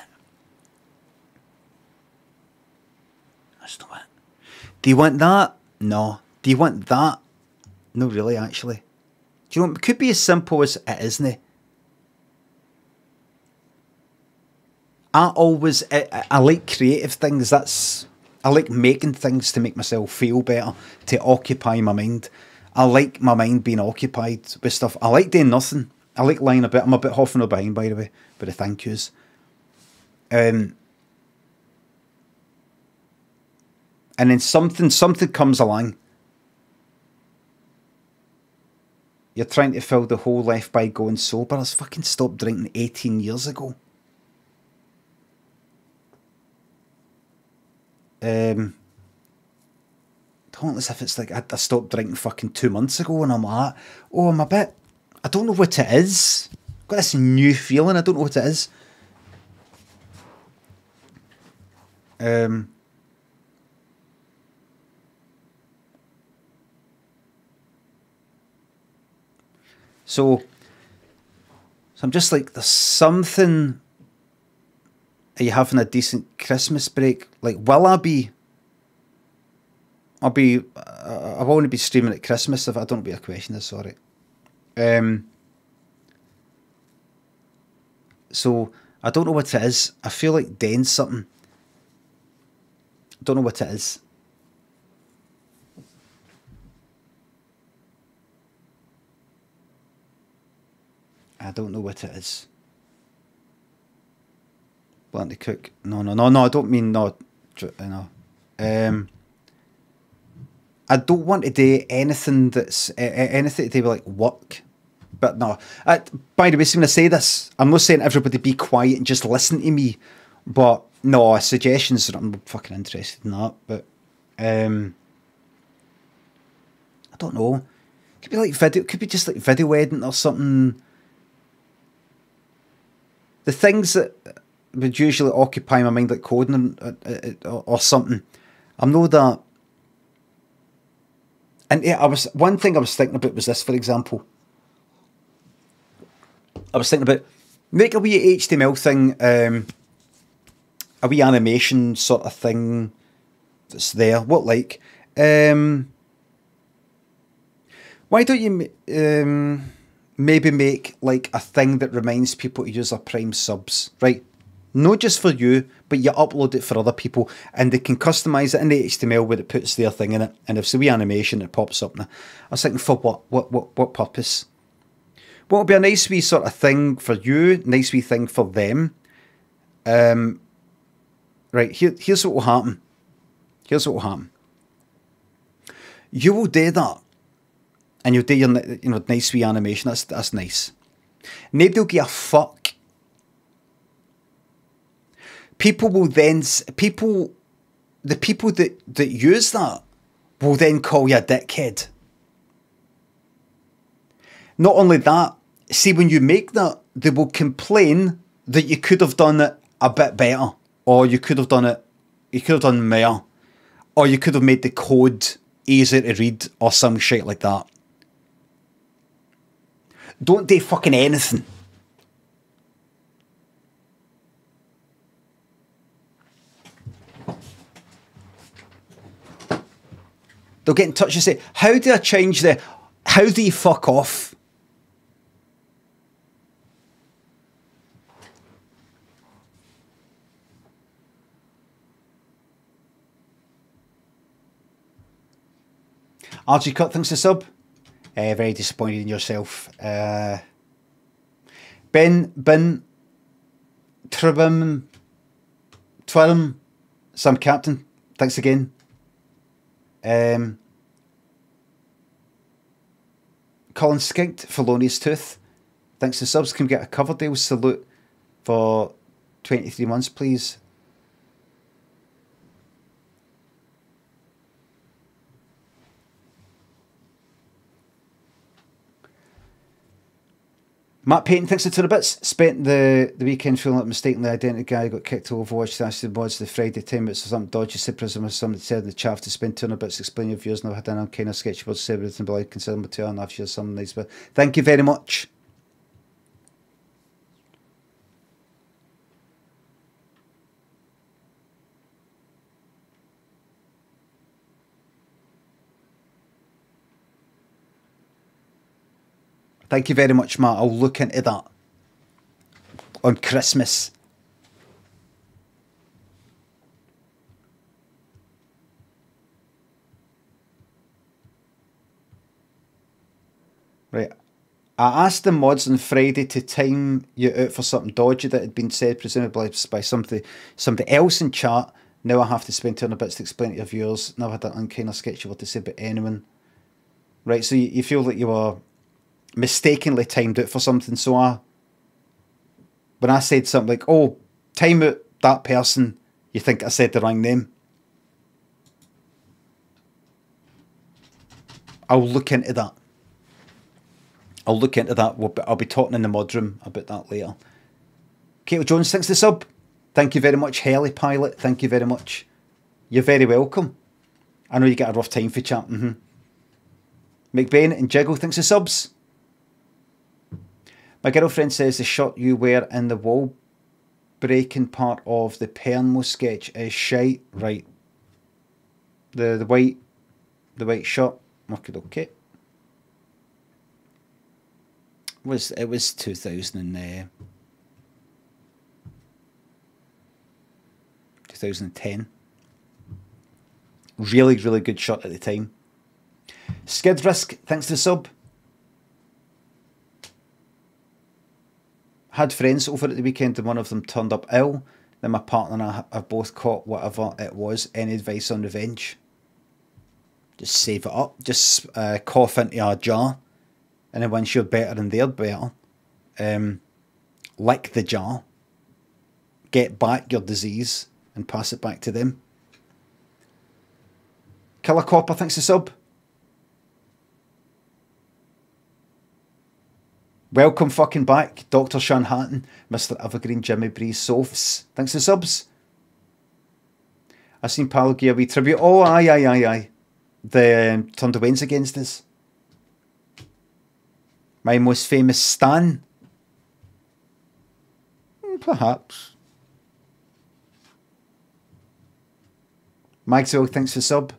That's not it. Do you want that? No. Do you want that? No, really, actually. Do you know, it could be as simple as it isn't it? I like creative things. That's I like making things to make myself feel better, to occupy my mind. I like my mind being occupied with stuff. I like doing nothing. I like lying a bit. I'm a bit half an hour behind, by the way, but the thank yous. And then something comes along. You're trying to fill the hole left by going sober. I was fucking stopped drinking 18 years ago. Don't as if it's like I stopped drinking fucking 2 months ago, and I'm like, oh, I'm a bit, I don't know what it is. I've got this new feeling, I don't know what it is. So I'm just like, there's something. Are you having a decent Christmas break? Like, will I be? I want to be streaming at Christmas. If I don't be a question, sorry. So I don't know what it is. I feel like doing something. I don't know what it is. I don't know what it is. Learn to cook. No. I don't mean no. I don't want to do anything that's anything to do with like work. But no. By the way, when I say this, I'm not saying everybody be quiet and just listen to me. But no, suggestions. I'm fucking interested in that. But I don't know. Could be like video. Could be just like video editing or something. The things that would usually occupy my mind, like coding or something. I'm no that. And yeah, one thing I was thinking about was this, for example. I was thinking about make a wee HTML thing, a wee animation sort of thing that's there. What like? Why don't you maybe make like a thing that reminds people to use their Prime subs, right? Not just for you, but you upload it for other people, and they can customize it in the HTML where it puts their thing in it. And if it's a wee animation, it pops up. Now, I was thinking, for what? What purpose? What would be a nice wee sort of thing for you? Nice wee thing for them. Right. Here's what will happen. Here's what will happen. You will do that, and you'll do your nice wee animation. That's nice. Nobody will give a fuck. People will then, the people that use that will then call you a dickhead. Not only that, see, when you make that, they will complain that you could have done it a bit better, or you could have done more, or you could have made the code easier to read, or some shit like that. Don't do fucking anything. They'll get in touch and say, how do I change how do you fuck off? RG Cut, thanks to sub. Very disappointed in yourself. Ben, Twirm, Sam Captain, thanks again. Colin Skinked, Felonious Tooth, thanks to subs. Can we get a Coverdale salute for 23 months, please? Matt Payton, thanks to the bits. Spent the weekend feeling like mistakenly identity guy got kicked to Overwatch. Thanks to the mods the Friday time. It's some dodgy cyprism or somebody said in the chat to spend 200 bits explain your views. Now I had an kind of sketchy about everything, but I consider them 2.5 years something nice. But thank you very much. Thank you very much, Matt. I'll look into that on Christmas. Right. I asked the mods on Friday to time you out for something dodgy that had been said, presumably by somebody else in chat. Now I have to spend 200 bits to explain to your viewers. Never had that unkind or sketchy word to say about anyone. Right, so you feel that you were mistakenly timed out for something. So when I said something like, oh, time out that person, you think I said the wrong name. I'll look into that. I'll look into that. I'll be talking in the mod room about that later. Kato Jones, thanks for the sub. Thank you very much. Heli Pilot, thank you very much. You're very welcome. I know you get a rough time for chat. McBain and Jiggle, thanks for subs. My girlfriend says the shirt you wear in the wall breaking part of the Pernmo sketch is shite. Right. The white shirt. Okay. It was 2010. Really, really good shirt at the time. Skid Risk, thanks to the sub. Had friends over at the weekend and one of them turned up ill. Then my partner and I have both caught whatever it was. Any advice on revenge? Just save it up. Just cough into a jar. And then once you're better and they're better, lick the jar. Get back your disease and pass it back to them. Killer Copper, thanks to sub. Welcome fucking back, Dr. Sean Hatton, Mr. Evergreen, Jimmy Breeze, Sophs. Thanks to subs. I seen Pal give a wee tribute. Oh, aye. The turned the winds against us. My most famous stan. Perhaps. Maxwell, thanks for sub.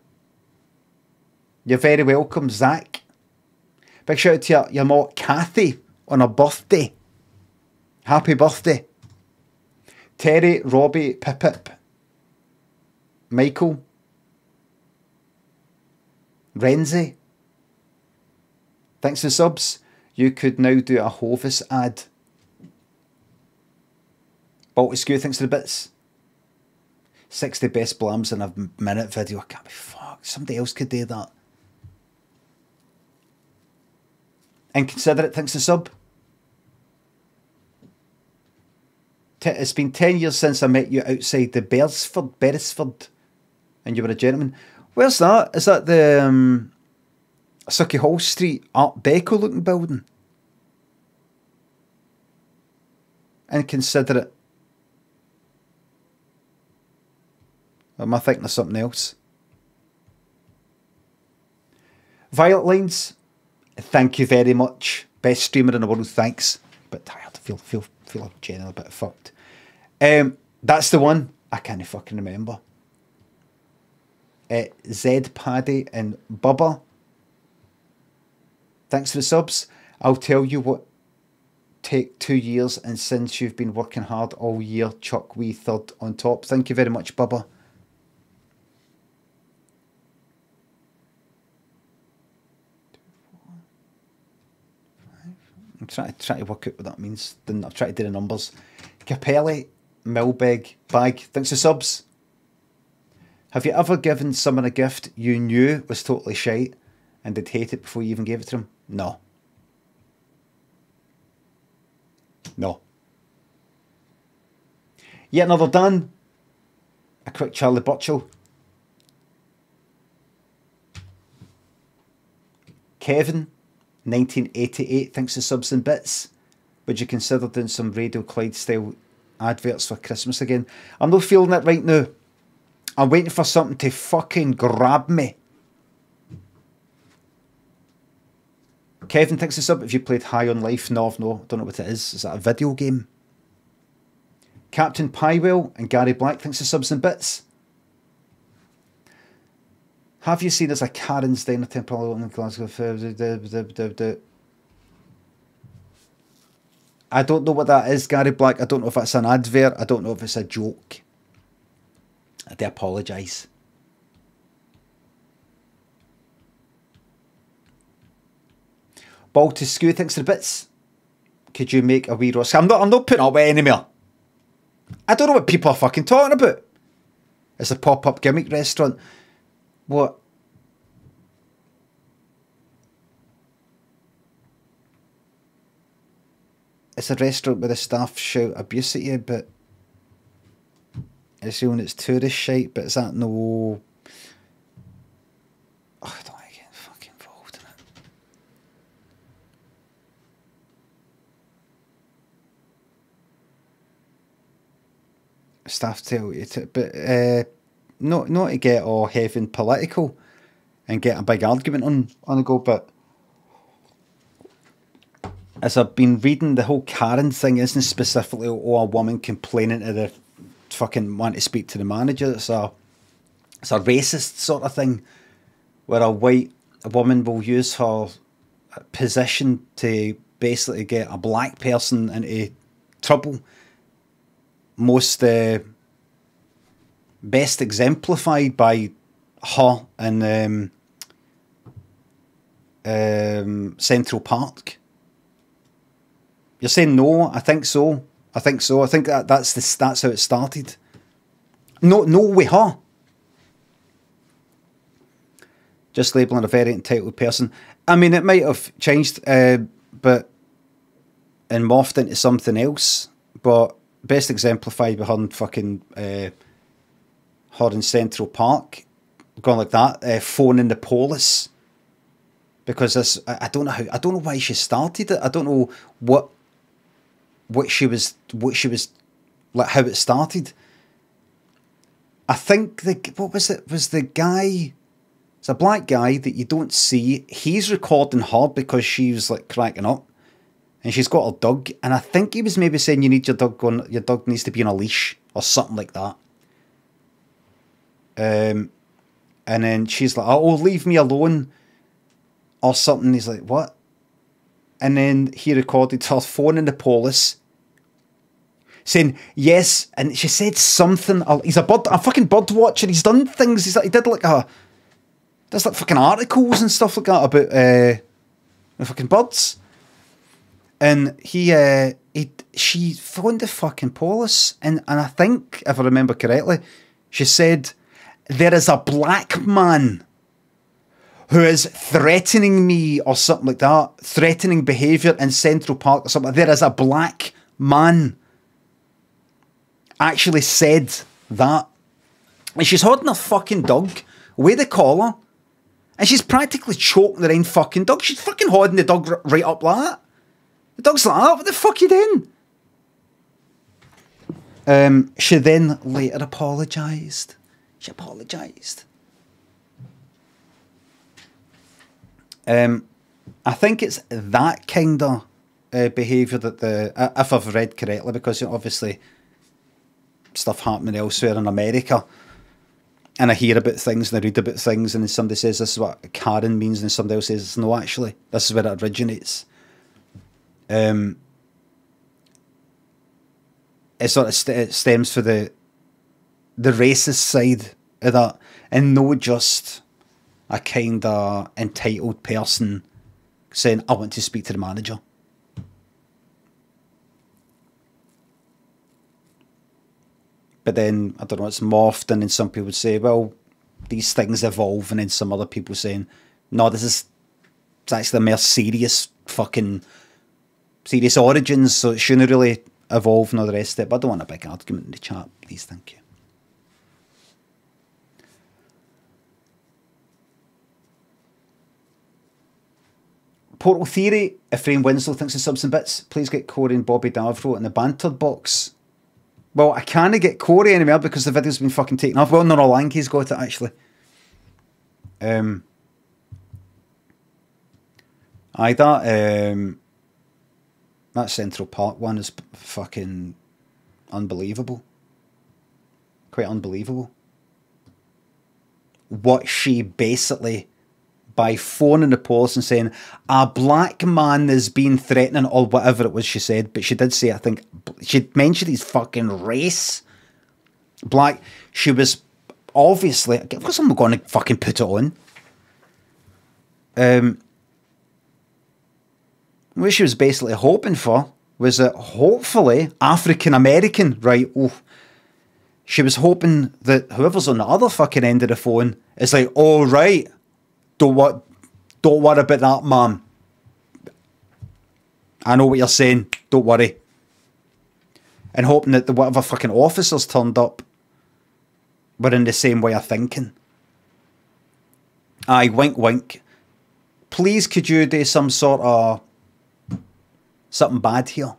You're very welcome, Zach. Big shout out to your mom, Kathy, on her birthday. Happy birthday. Terry, Robbie, Pip, Michael, Renzi. Thanks for subs. You could now do a Hovis ad. Balti Skew, thanks for the bits. 60 best blams in a minute video. I can't be fucked. Somebody else could do that. Inconsiderate, thanks for sub. It's been 10 years since I met you outside the Beresford, and you were a gentleman. Where's that? Is that the Sucky Hall Street Art Deco looking building? Inconsiderate. Or am I thinking of something else? Violet Lines, thank you very much. Best streamer in the world, thanks. Bit tired, feel generally a bit fucked. That's the one. I can't fucking remember. Zed Paddy and Bubba, thanks for the subs. I'll tell you what, take 2 years, and since you've been working hard all year, Chuck wee third on top. Thank you very much, Bubba. I'm trying to work out what that means. Then I've tried to do the numbers. Capelli, Milbeg, Bag, thanks for subs. Have you ever given someone a gift you knew was totally shite and they'd hate it before you even gave it to them? No. No. Yet another done. A quick Charlie Burchill. Kevin, 1988, thanks to subs and bits. Would you consider doing some Radio Clyde style adverts for Christmas again? I'm not feeling it right now. I'm waiting for something to fucking grab me. Kevin, thanks to sub. If you played High on Life, no, don't know what it is. Is that a video game? Captain Pywell and Gary Black, thanks to subs and bits. Have you seen as a Karen's Diner Temple in Glasgow? I don't know what that is, Gary Black. I don't know if it's an advert. I don't know if it's a joke. I do apologise. Ball to Skew, thanks for the bits. Could you make a wee roast? I'm not putting up with anymore. I don't know what people are fucking talking about. It's a pop-up gimmick restaurant. What? It's a restaurant where the staff shout abuse at you, but it's when it's tourist shite, but is that no... Oh, I don't want to get fucking involved in it. Staff tell you to, but not to get all heavy and political and get a big argument on the go, but as I've been reading, the whole Karen thing isn't specifically a woman complaining to the fucking want to speak to the manager. It's a racist sort of thing where a woman will use her position to basically get a black person into trouble. Most best exemplified by her in Central Park. You're saying no? I think so. I think that's how it started. No, with her. Just labelling a very entitled person. I mean, it might have changed, but and morphed into something else. But best exemplified by her in fucking her in Central Park, going like that, phoning the police. Because this, I don't know why she started it. I don't know what she was like, how it started. I think what was it? Was the guy? It's a black guy that you don't see. He's recording her because she was like cracking up, and she's got her dog. And I think he was maybe saying, "You need your dog going. Your dog needs to be on a leash or something like that." And then she's like, "Oh, leave me alone," or something. He's like, "What?" And then he recorded her phoning the police, saying yes, and she said something. He's a fucking bird watcher. He's done things. He did like does like fucking articles and stuff like that about the fucking birds. And she phoned the fucking police, and I think, if I remember correctly, she said, "There is a black man who is threatening me," or something like that, threatening behaviour in Central Park or something. There is a black man. Actually said that. And she's holding her fucking dog with the collar, and she's practically choking her own fucking dog. She's fucking holding the dog right up like that. The dog's like that. What the fuck are you doing? She then later apologised. She apologised. I think it's that kind of behaviour that if I've read correctly, because obviously stuff happening elsewhere in America, and I hear about things and I read about things, and then somebody says this is what Karen means, and somebody else says no, actually this is where it originates. It sort of stems for the racist side of that, and no just a kind of entitled person saying, "I want to speak to the manager." But then, I don't know, it's morphed, and then some people would say, well, these things evolve, and then some other people saying, no, it's actually a more serious origins, so it shouldn't really evolve and all the rest of it. But I don't want a big argument in the chat, please, thank you. Portal Theory, Ephraim Winslow thinks of subs and bits. Please get Corey and Bobby Davro in the banter box. Well, I can't get Corey anymore because the video's been fucking taken off. Well, no, Lanky's got it, actually. That Central Park one is fucking unbelievable. Quite unbelievable. What she basically, by phoning the police and saying, a black man is being threatening, or whatever it was she said, but she did say, I think, she mentioned his fucking race. Black. She was obviously, of course I'm going to fucking put it on. What she was basically hoping for was that hopefully African American, right? Oh, she was hoping that whoever's on the other fucking end of the phone is like, all right, don't worry about that, ma'am. I know what you're saying. Don't worry. And hoping that the whatever fucking officers turned up were in the same way of thinking. Aye, wink, wink. Please, could you do some sort of something bad here?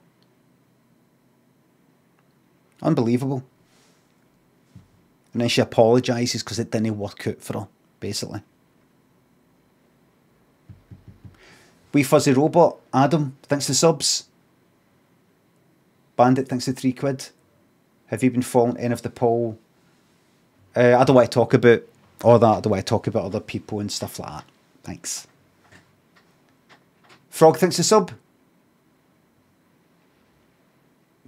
Unbelievable. And then she apologises because it didn't work out for her, basically. Wee Fuzzy Robot, Adam, thanks for the subs. Bandit, thanks for £3. Have you been following any of the poll? I don't want to talk about all that. I don't want to talk about other people and stuff like that. Thanks. Frog, thanks for the sub.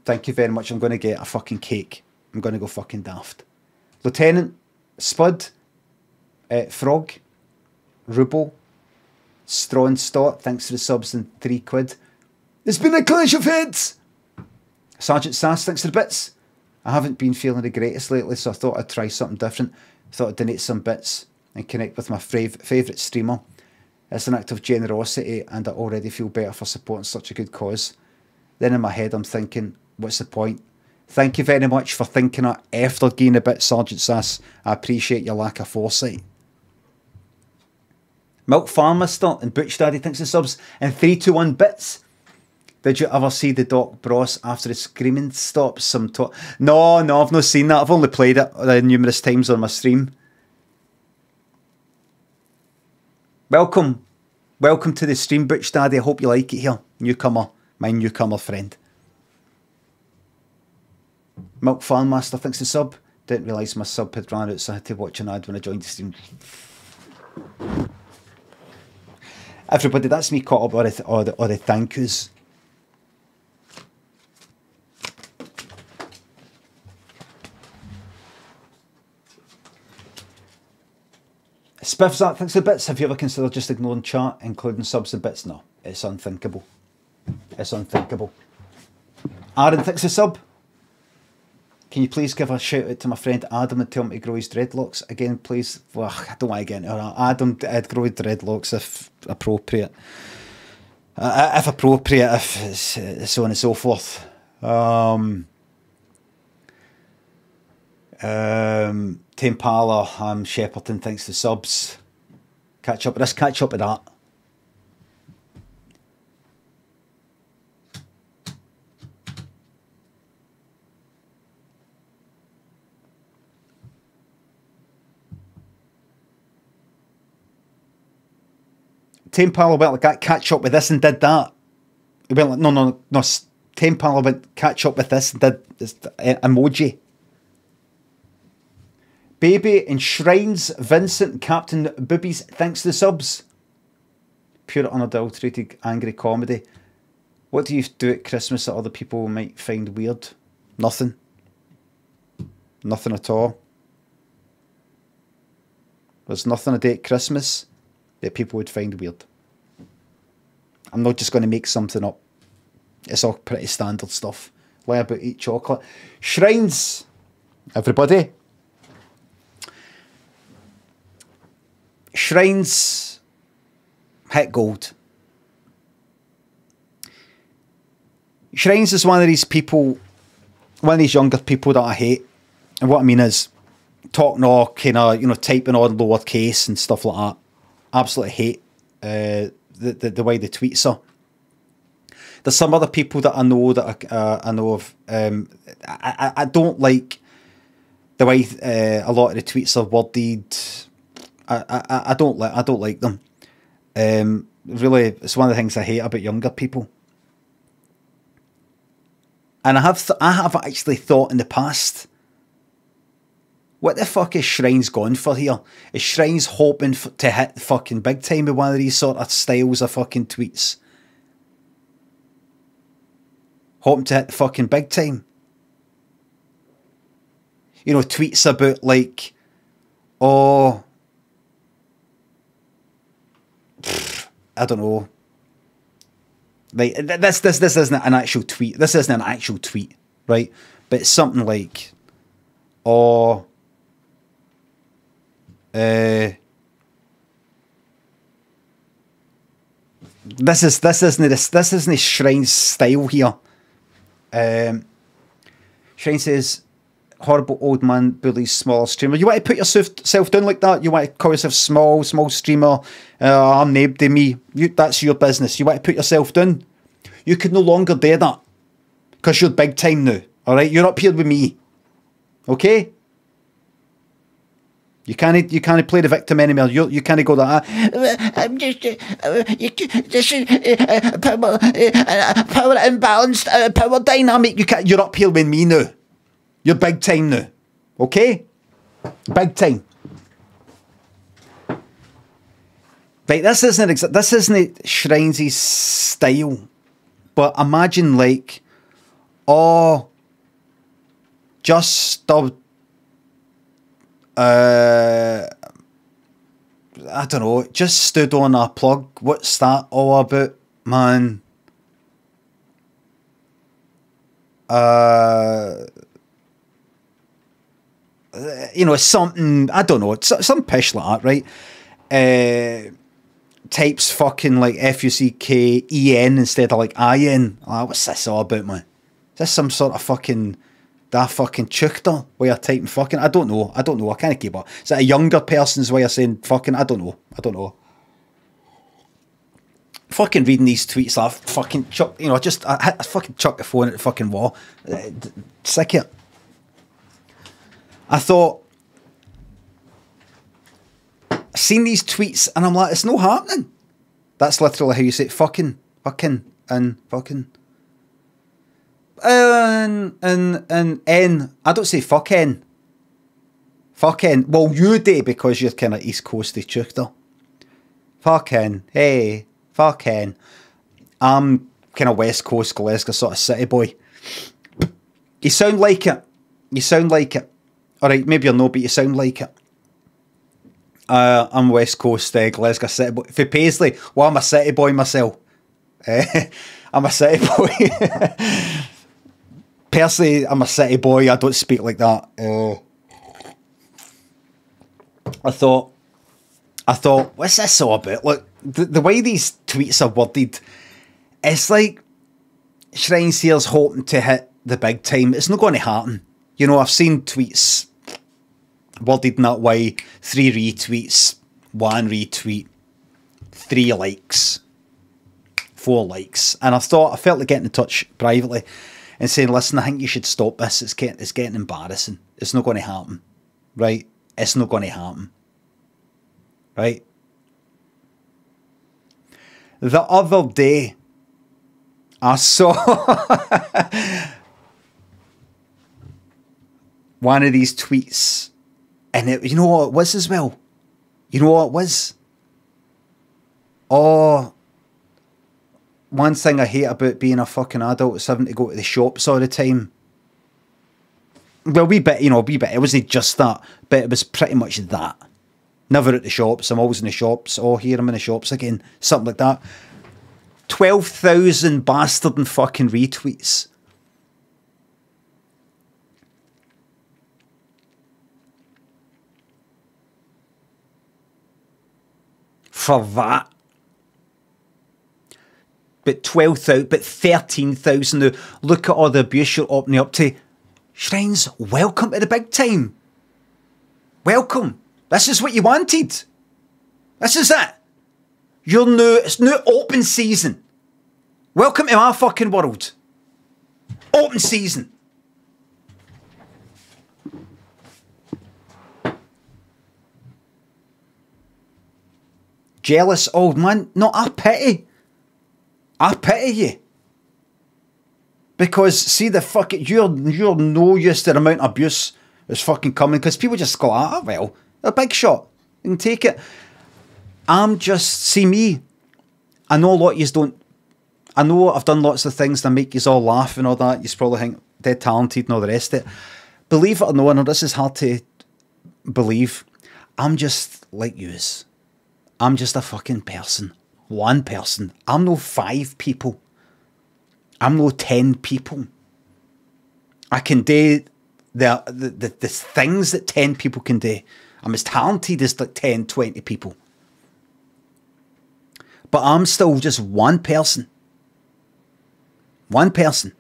Thank you very much. I'm going to get a fucking cake. I'm going to go fucking daft. Lieutenant, Spud, Frog, Rubo, Strawn Stott, thanks for the subs and £3. It's been a clash of heads! Sergeant Sass, thanks for the bits. I haven't been feeling the greatest lately, so I thought I'd try something different. Thought I'd donate some bits and connect with my favourite streamer. It's an act of generosity and I already feel better for supporting such a good cause. Then in my head I'm thinking, what's the point? Thank you very much for thinking it after getting a bit, Sergeant Sass. I appreciate your lack of foresight. Milk Farmister and Butch Daddy, thanks for the subs. And 321 bits. Did you ever see the Doc Bros after the screaming stops? No, I've not seen that. I've only played it numerous times on my stream. Welcome to the stream, Butch Daddy. I hope you like it here. Newcomer, my newcomer friend. Milk Farmmaster, thanks for the sub. Didn't realise my sub had ran out, so I had to watch an ad when I joined the stream. Everybody, that's me caught up on the thank yous. Spiffzat, thanks for the bits. Have you ever considered just ignoring chat, including subs and bits? No, it's unthinkable. It's unthinkable. Aaron, thanks for the sub. Can you please give a shout out to my friend Adam and tell him to grow his dreadlocks again, please? Well, I don't want to get into that. Adam, I'd grow his dreadlocks if appropriate. If so on and so forth. Timpala, Shepperton, thanks for subs. Catch up with this, catch up with that. Timpala went like that, catch up with this and did that. He went like, no. Timpala went, catch up with this and did this emoji. Baby Enshrines, Vincent, Captain Boobies, thanks for the subs. Pure unadulterated angry comedy. What do you do at Christmas that other people might find weird? Nothing. Nothing at all. There's nothing I do at Christmas that people would find weird. I'm not just going to make something up. It's all pretty standard stuff. Lie about eat chocolate. Shrines, everybody. Shrines hit gold. Shrines is one of these people, one of these younger people that I hate. And what I mean is talking all kind of, typing on lowercase and stuff like that. Absolutely hate the way the tweets are. There's some other people that I know that I know of. I don't like the way a lot of the tweets are worded. I don't like them. Really, it's one of the things I hate about younger people. And I have actually thought in the past, what the fuck is Shrines gone for here? Is Shrines hoping to hit fucking big time with one of these sort of styles of fucking tweets? Hoping to hit the fucking big time? Tweets about like, oh, I don't know. Like, this isn't an actual tweet. This isn't an actual tweet, right? But it's something like, oh, this isn't Shrine's style here. Shrine says, horrible old man bullies smaller streamer. You want to put yourself down like that? You want to call yourself small streamer? I'm nobody me. That's your business. You want to put yourself down? You could no longer do that because you're big time now. All right, you're up here with me. Okay. You can't play the victim anymore. You can't go that. I'm just power imbalanced, power dynamic. You're up here with me now. You're big time now. Okay? Big time. Right, this isn't Shrine's style. But imagine like, oh, just stop. I don't know, just stood on a plug. What's that all about, man? You know, something, I don't know, some pish like that, right? Types fucking like F-U-C-K-E-N instead of like I-N. Oh, what's this all about, man? Is this some sort of fucking, that fucking chuchter way of typing fucking? I don't know. I can't keep up. Is that a younger person's way of saying fucking? I don't know. Fucking reading these tweets, I fucking chuck, you know, I fucking chuck the phone at the fucking wall. Sick it. I thought, I seen these tweets and I'm like, it's no happening. That's literally how you say it. Fucking, and fucking. And N. I don't say fucking. Fucking. Well, you do because you're kind of East Coasty chuchter. Fucking. Hey. Fucking. I'm kind of West Coast Glasgow sort of city boy. You sound like it. Alright, maybe you're not, but you sound like it. I'm West Coast Glasgow city boy. For Paisley, well, I'm a city boy myself. I'm a city boy. Personally, I'm a city boy. I don't speak like that. I thought, what's this all about? Look, the way these tweets are worded, it's like Shrine's here's hoping to hit the big time. It's not going to happen. You know, I've seen tweets worded in that way. 3 retweets, 1 retweet, 3 likes, 4 likes. And I felt like getting in touch privately and saying, listen, I think you should stop this. It's getting embarrassing. It's not going to happen. Right? It's not going to happen. Right? The other day, I saw one of these tweets, and you know what it was as well? You know what it was? Oh, one thing I hate about being a fucking adult is having to go to the shops all the time. Well, it wasn't just that, but it was pretty much that. Never at the shops, I'm always in the shops. Oh, here I'm in the shops again. Something like that. 12,000 bastard and fucking retweets. For that. But 12,000, but 13,000 now. Look at all the abuse you're opening up to. Shrines, welcome to the big time. Welcome. This is what you wanted. This is it. It's new open season. Welcome to my fucking world. Open season. Jealous old man. No, I pity you. Because see the fucking you're no use to the amount of abuse that's fucking coming because people just go, well, a big shot. You can take it. See me. I know a lot of yous don't. I know I've done lots of things that make yous all laugh and all that. Yous probably think they're talented and all the rest of it. Believe it or not, and this is hard to believe, I'm just like yous. I'm just a fucking person. One person. I'm no 5 people. I'm no 10 people. I can do the things that 10 people can do. I'm as talented as like 10, 20 people. But I'm still just one person. One person.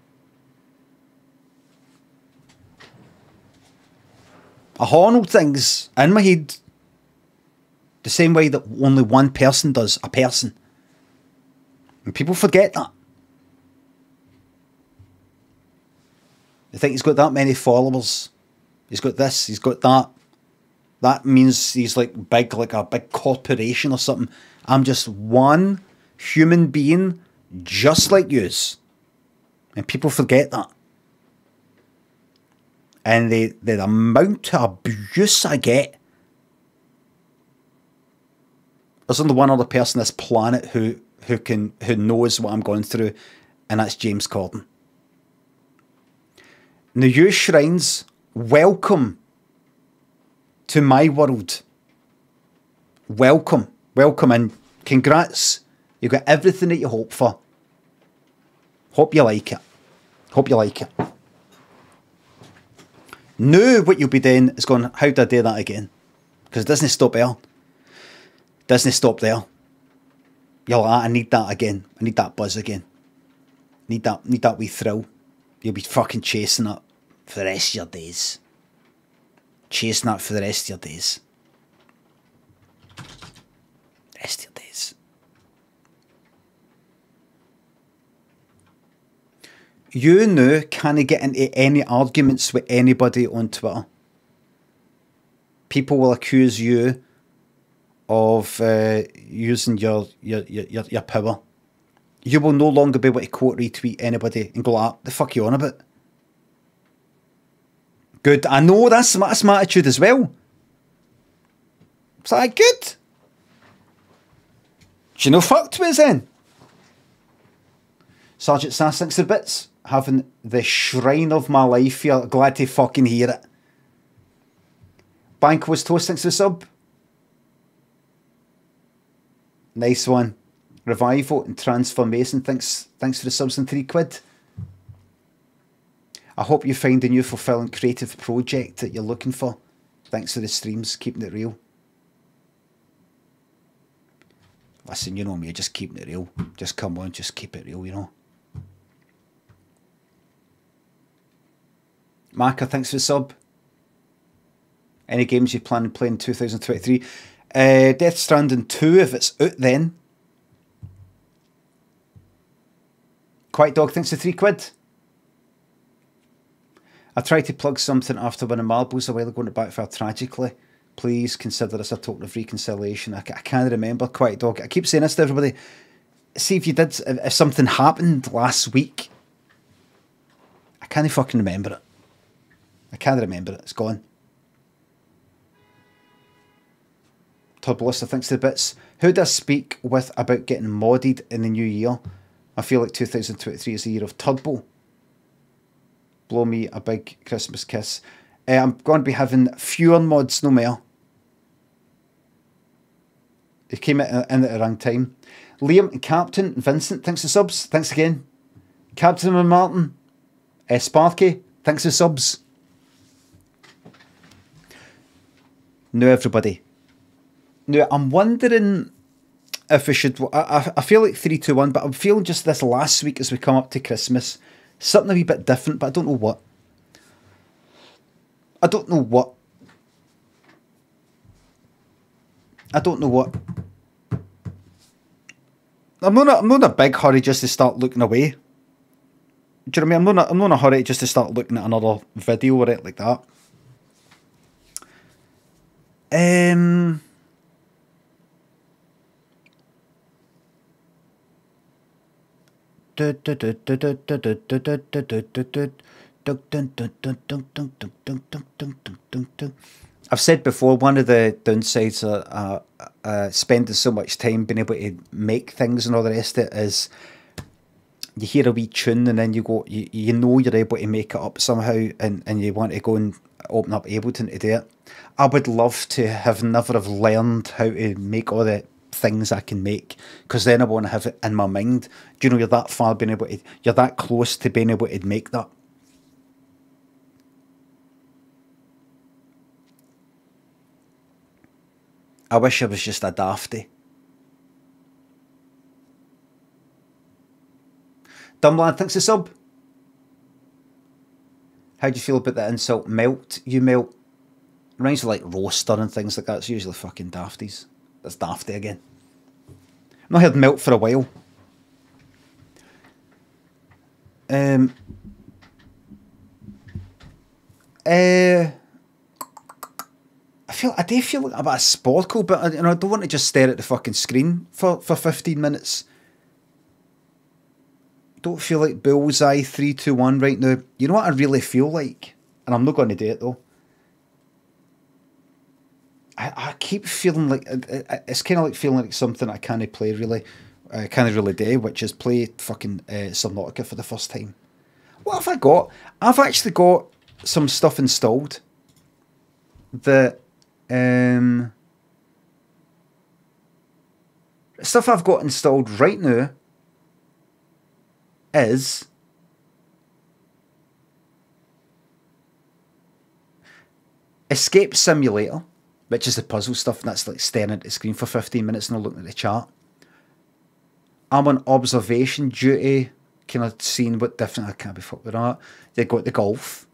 I handle things in my head the same way that only one person does, a person. And people forget that. They think he's got that many followers. He's got this, he's got that. That means he's like big, like a big corporation or something. I'm just one human being just like yous. And people forget that. And the amount of abuse I get. There's only one other person on this planet who knows what I'm going through, and that's James Corden. Now, you Shrines, welcome to my world. Welcome. Welcome, and congrats. You've got everything that you hope for. Hope you like it. Hope you like it. Now what you'll be doing is going, how do I do that again? Because it doesn't stop there. Doesn't stop there. You're like, I need that again. I need that buzz again. Need that wee thrill. You'll be fucking chasing it for the rest of your days. Chasing that for the rest of your days. Rest of your days. You now can't get into any arguments with anybody on Twitter. People will accuse you of using your power. You will no longer be able to quote retweet anybody and go like, the fuck you on about? Good. I know that's my attitude as well. It's like, good. Do you know fucked with us then? Sergeant Sass, thanks for bits. Having the shrine of my life here. Glad to fucking hear it. Bank was toast, thanks for the sub. Nice one. Revival and Transformation, thanks for the subs and £3. I hope you find a new fulfilling creative project that you're looking for. Thanks for the streams, keeping it real. Listen, you know me, just keeping it real. Just come on, just keep it real, you know. Maka, thanks for the sub. Any games you plan on playing in 2023? Death Stranding 2, if it's out then. Quiet Dog, thanks for £3. I tried to plug something after winning marbles a while ago and it backfired tragically. Please consider this a token of reconciliation. I can't remember, Quiet Dog. I keep saying this to everybody. See if you did, if something happened last week. I can't fucking remember it. I can't remember it. It's gone. Turbolista, thanks for the bits. Who do I speak with about getting modded in the new year? I feel like 2023 is the year of Turbo. Blow me a big Christmas kiss. I'm going to be having fewer mods, no more. They came in at the wrong time. Liam and Captain, Vincent, thanks for subs. Thanks again. Captain and Martin. Sparky, thanks for subs. Now everybody. Now I'm wondering if we should... I feel like 3, 2, 1, but I'm feeling just this last week as we come up to Christmas. Something a wee bit different, but I don't know what. I don't know what. I don't know what. I'm not in a big hurry just to start looking away. Do you know what I mean? I'm not in a hurry just to start looking at another video or it like that. I've said before, one of the downsides of spending so much time being able to make things and all the rest of it is you hear a wee tune and then you go, you know you're able to make it up somehow and you want to go and open up Ableton to do it. I would love to have never have learned how to make all the things I can make, because then I want to have it in my mind. Do you know, you're that far being able to, you're that close to being able to make that. I wish I was just a dafty. Dumb lad thinks a sub. How do you feel about the insult melt? You melt. Reminds me of like roaster and things like that. It's usually fucking dafties. That's dafty again. I've not heard melt for a while. I do feel like a bit of Sporcle, but I don't want to just stare at the fucking screen for 15 minutes. Don't feel like bullseye 3, 2, 1 right now. You know what I really feel like? And I'm not going to do it though. I keep feeling like it's kind of like feeling like something I can't play really. I can't really do, which is play fucking Subnautica for the first time. What have I got? I've actually got some stuff installed that stuff I've got installed right now is Escape Simulator, which is the puzzle stuff, and that's like staring at the screen for 15 minutes and not looking at the chat. I'm on observation duty, kind of seeing what different, I can't be fucked with that. They got the golf.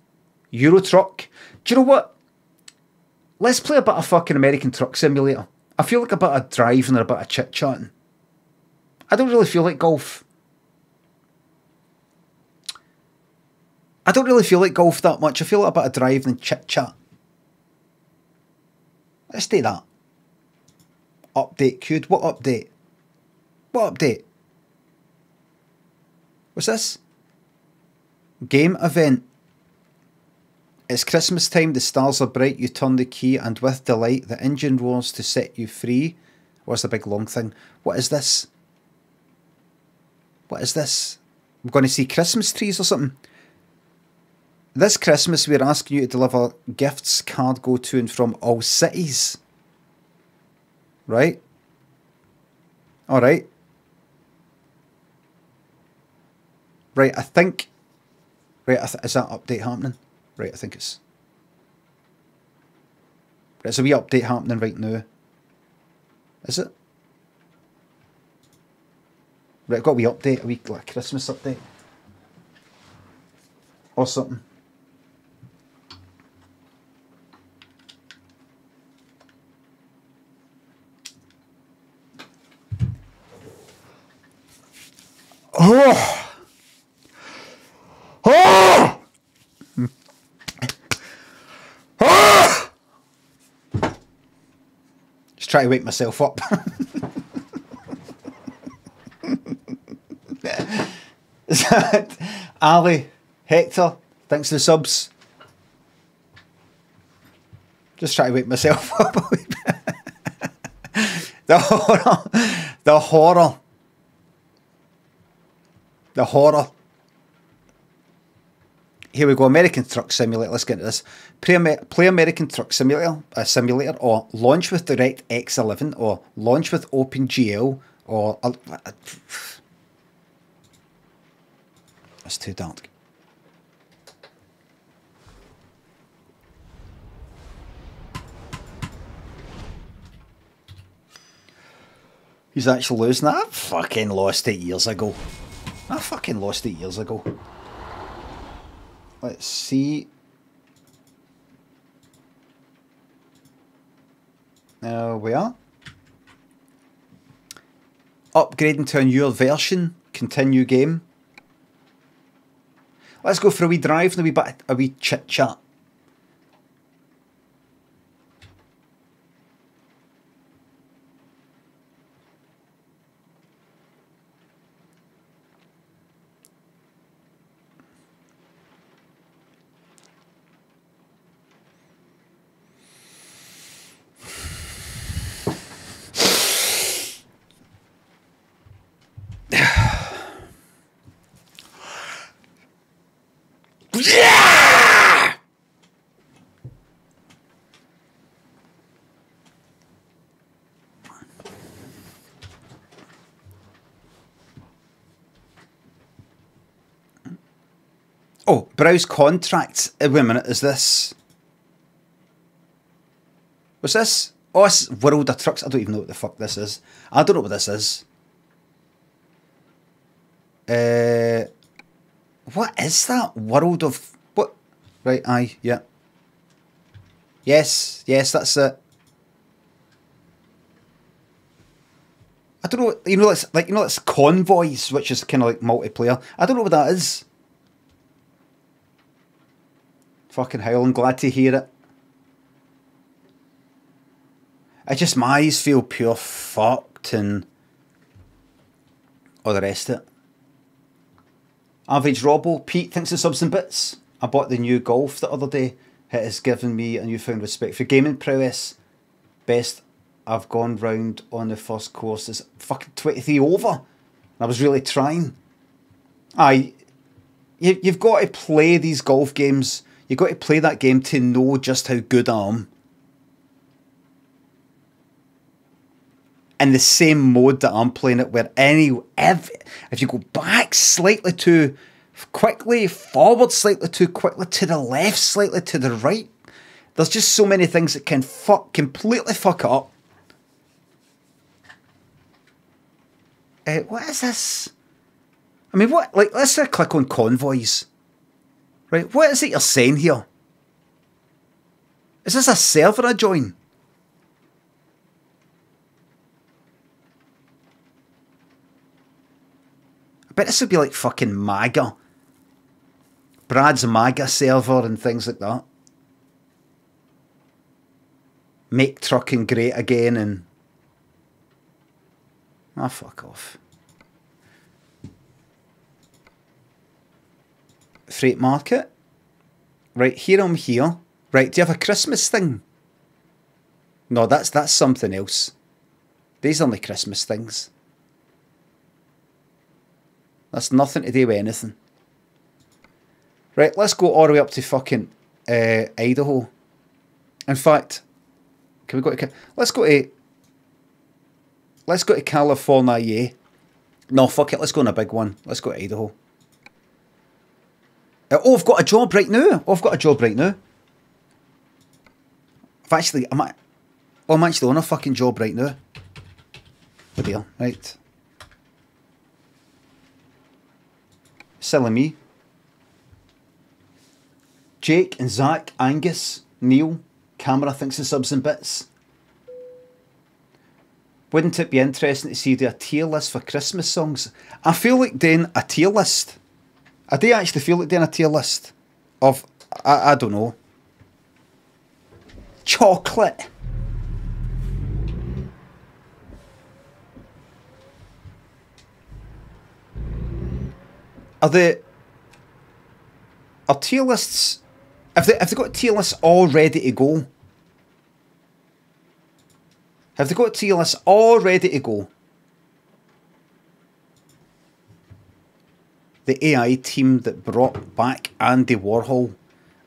Euro Truck. Do you know what? Let's play a bit of fucking American Truck Simulator. I feel like a bit of driving or a bit of chit-chatting. I don't really feel like golf. I don't really feel like golf that much. I feel like a bit of driving and chit-chat. Let's do that. Update queued. What update? What update? What's this? Game event. It's Christmas time, the stars are bright, you turn the key, and with delight, the engine roars to set you free. What's the big long thing? What is this? What is this? We're going to see Christmas trees or something. This Christmas, we're asking you to deliver gifts, cargo to and from all cities. Right? Alright. Right, I think... Right, is that update happening? Right, I think it's... Right, there's a wee update happening right now. Is it? Right, I've got a wee update, a wee like, Christmas update. Or something. Oh! Oh! Oh! Just try to wake myself up. Is that Ali, Hector? Thanks for the subs. Just try to wake myself up. The horror. The horror. The horror. Here we go. American Truck Simulator. Let's get into this. Play American Truck Simulator, or launch with DirectX 11, or launch with OpenGL, or that's too dark. He's actually losing that. I fucking lost it years ago. Let's see. We are. Upgrading to a newer version. Continue game. Let's go for a wee drive and a wee chit-chat. Yeah! Oh, browse contracts. Wait a minute, is this... What's this? Oh, it's World of Trucks. I don't even know what the fuck this is. I don't know what this is. What is that? World of... What? Right, aye, yeah. Yes, that's it. I don't know, you know, it's like, you know, it's Convoys, which is kind of like multiplayer. I don't know what that is. Fucking hell, I'm glad to hear it. My eyes feel pure fucked and all the rest of it. Average Robbo, Pete thinks of subs and bits. I bought the new Golf the other day. It has given me a newfound respect for gaming prowess. Best I've gone round on the first course is fucking 23 over. I was really trying. Aye, you've got to play these golf games. You've got to play that game to know just how good I am. In the same mode that I'm playing it, where if you go back slightly too quickly, forward slightly too quickly, to the left slightly, to the right, there's just so many things that can completely fuck it up. What is this? I mean, what? Like, let's click on Convoys. Right, what is it you're saying here? Is this a server I join? I bet this would be like fucking MAGA. Brad's MAGA server and things like that. Make trucking great again and... Ah, fuck off. Freight market. Right, here I'm here. Right, do you have a Christmas thing? No, that's something else. These are only Christmas things. That's nothing to do with anything. Right, let's go all the way up to fucking Idaho. In fact, can we go to... Let's go to California, yeah. No, fuck it, let's go on a big one. Let's go to Idaho. Oh, I've got a job right now. I'm actually on a fucking job right now. Oh dear, right. Silly me. Jake and Zach, Angus, Neil, Camera thinks of subs and bits. Wouldn't it be interesting to see a tier list for Christmas songs? I feel like doing a tier list. I do actually feel like doing a tier list of, I don't know, chocolate. Are tier lists, have they got tier lists all ready to go? Have they got tier lists all ready to go? The AI team that brought back Andy Warhol,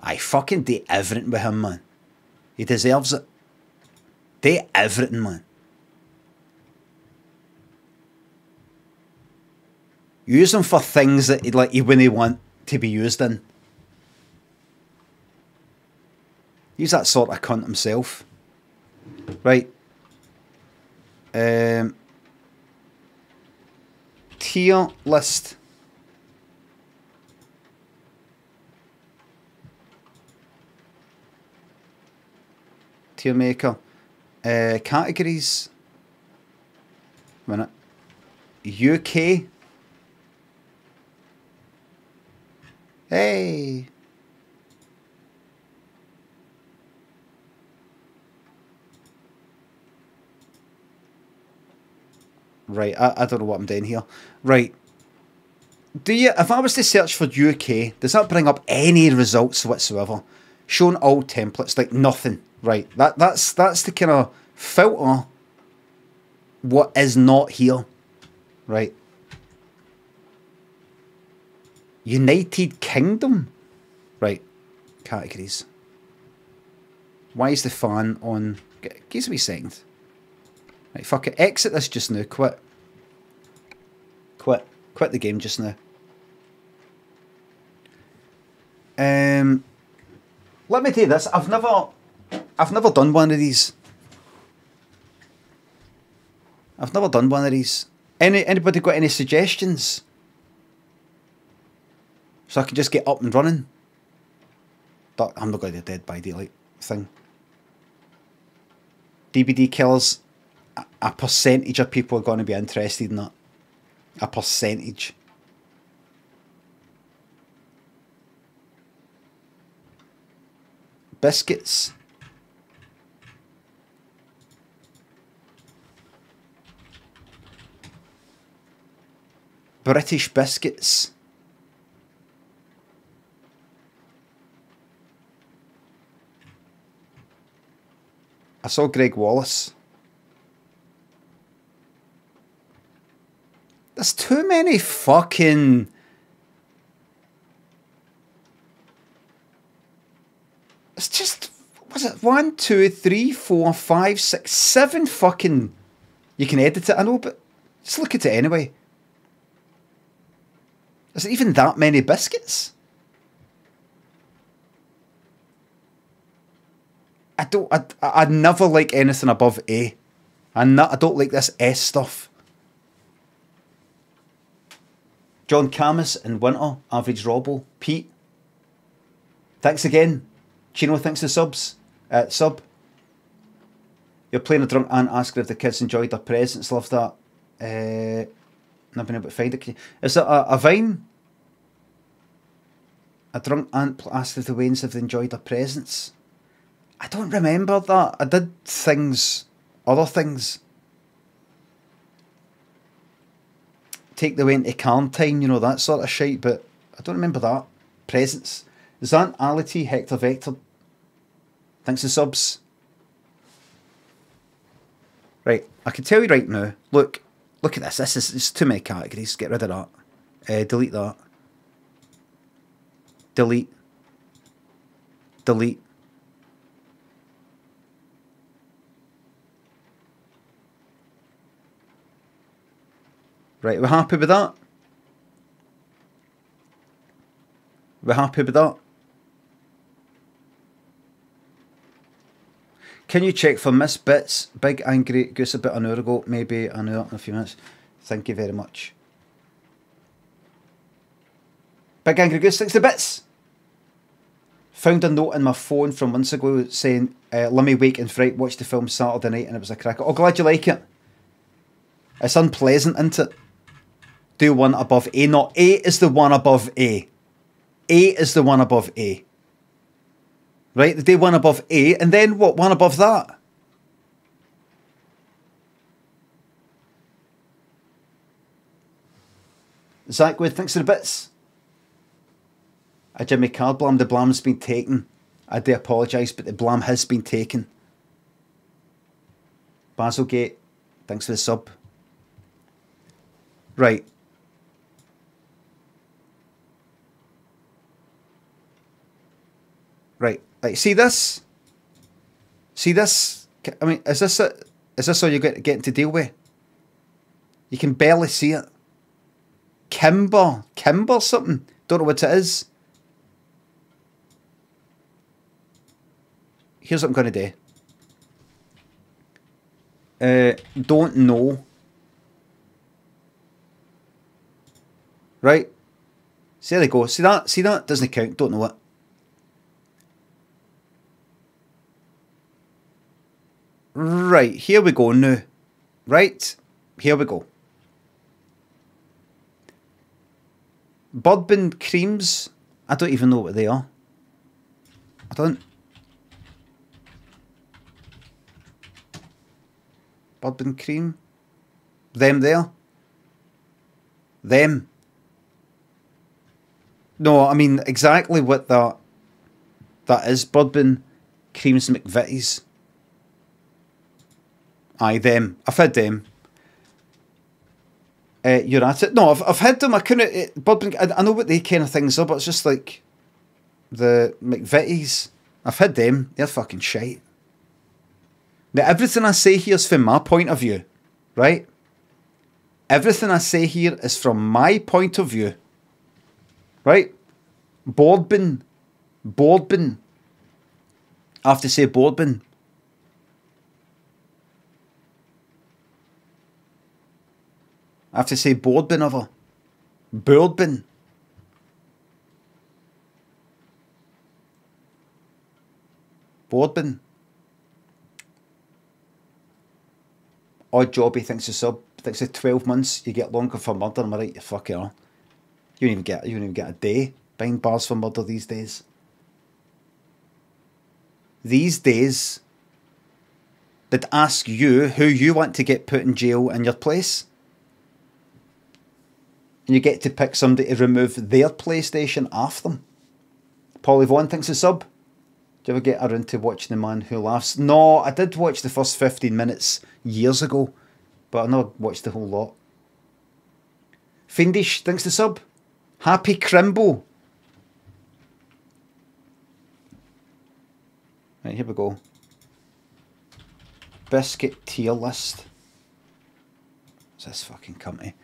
I fucking do everything with him, man. He deserves it. Do everything, man. Use him for things that he wouldn't want to be used in. He's that sort of cunt himself. Right. Tier list. Tier maker. Categories. A minute. UK. Hey. Right, I don't know what I'm doing here. Right. If I was to search for UK, does that bring up any results whatsoever? Showing all templates, like nothing. Right, that's the kind of filter what is not here. Right. United Kingdom. Right. Categories. Why is the fan on? Give me a second. Right, fuck it. Exit this just now. Quit the game just now. Let me tell you this. I've never done one of these. I've never done one of these. Anybody got any suggestions? So I can just get up and running. I'm not going to do Dead by Daylight thing. DVD killers. A percentage of people are going to be interested in that. A percentage. Biscuits. British Biscuits. I saw Greg Wallace. There's too many fucking... It's just... Was it 1, 2, 3, 4, 5, 6, 7 fucking... You can edit it, I know, but just look at it anyway. Is it even that many biscuits? I never like anything above A. I don't like this S stuff. John Camus in Winter, Average Robbo, Pete. Thanks again. Chino, thanks for subs. Sub. You're playing a drunk aunt asking if the kids enjoyed their presents. Love that. Not been able to find it. Is it a Vine? A drunk aunt asked if the Waynes have enjoyed their presents. I don't remember that. I did things, other things. Take the Wayne to Carntine, you know, that sort of shite, but I don't remember that. Presents. Zant, Ality, Hector Vector. Thanks for subs. Right, I can tell you right now. Look at this. It's too many categories. Get rid of that. Delete that. Delete. Delete. Right, we're happy with that? We're happy with that? Can you check for Miss Bits? Big Angry Goose about an hour ago, maybe an hour in a few minutes. Thank you very much. Big Angry Goose, thanks to Bits. Found a note in my phone from months ago saying, let me wake and fright, watch the film Saturday night, and it was a cracker. Oh, glad you like it. It's unpleasant, isn't it? Do one above A. Not A is the one above A. A is the one above A. Right? They do one above A, and then what? One above that. Zach Wood, thanks for the bits. A Jimmy Card blam. The blam's been taken. I do apologise, but the blam has been taken. Basilgate, thanks for the sub. Right. Right. Like, see this? See this? I mean, is this all you're getting to deal with? You can barely see it. Kimber something. Don't know what it is. Here's what I'm going to do. Don't know. Right. So there they go. See that? See that? Doesn't count. Don't know it. Right. Here we go now. Right. Here we go. Bourbon creams. I don't even know what they are. I don't. Bourbon cream. Them there. Them. No, I mean exactly what that is. Bourbon creams McVitie's. Aye, them. I've had them. You're at it. No, I've had them. I couldn't. Bourbon. I know what they kind of things are, but it's just like the McVitie's. I've had them. They're fucking shite. Now, everything I say here is from my point of view, right? Everything I say here is from my point of view, right? Bourbon Boardbin. I have to say boardbin. I have to say boardbin of her. Boardbin. Boardbin. Odd Jobby thinks a sub. Thinks of 12 months you get longer for murder. Am I right? You fucking are. You don't even get a day behind bars for murder these days. These days, they'd ask you who you want to get put in jail in your place. And you get to pick somebody to remove their PlayStation off them. Polly Vaughan thinks a sub. Do you ever get around to watching The Man Who Laughs? No, I did watch the first 15 minutes years ago, but I never watched the whole lot. Fiendish thinks the sub. Happy Crimbo. Right, here we go. Biscuit tier list. What's this fucking company?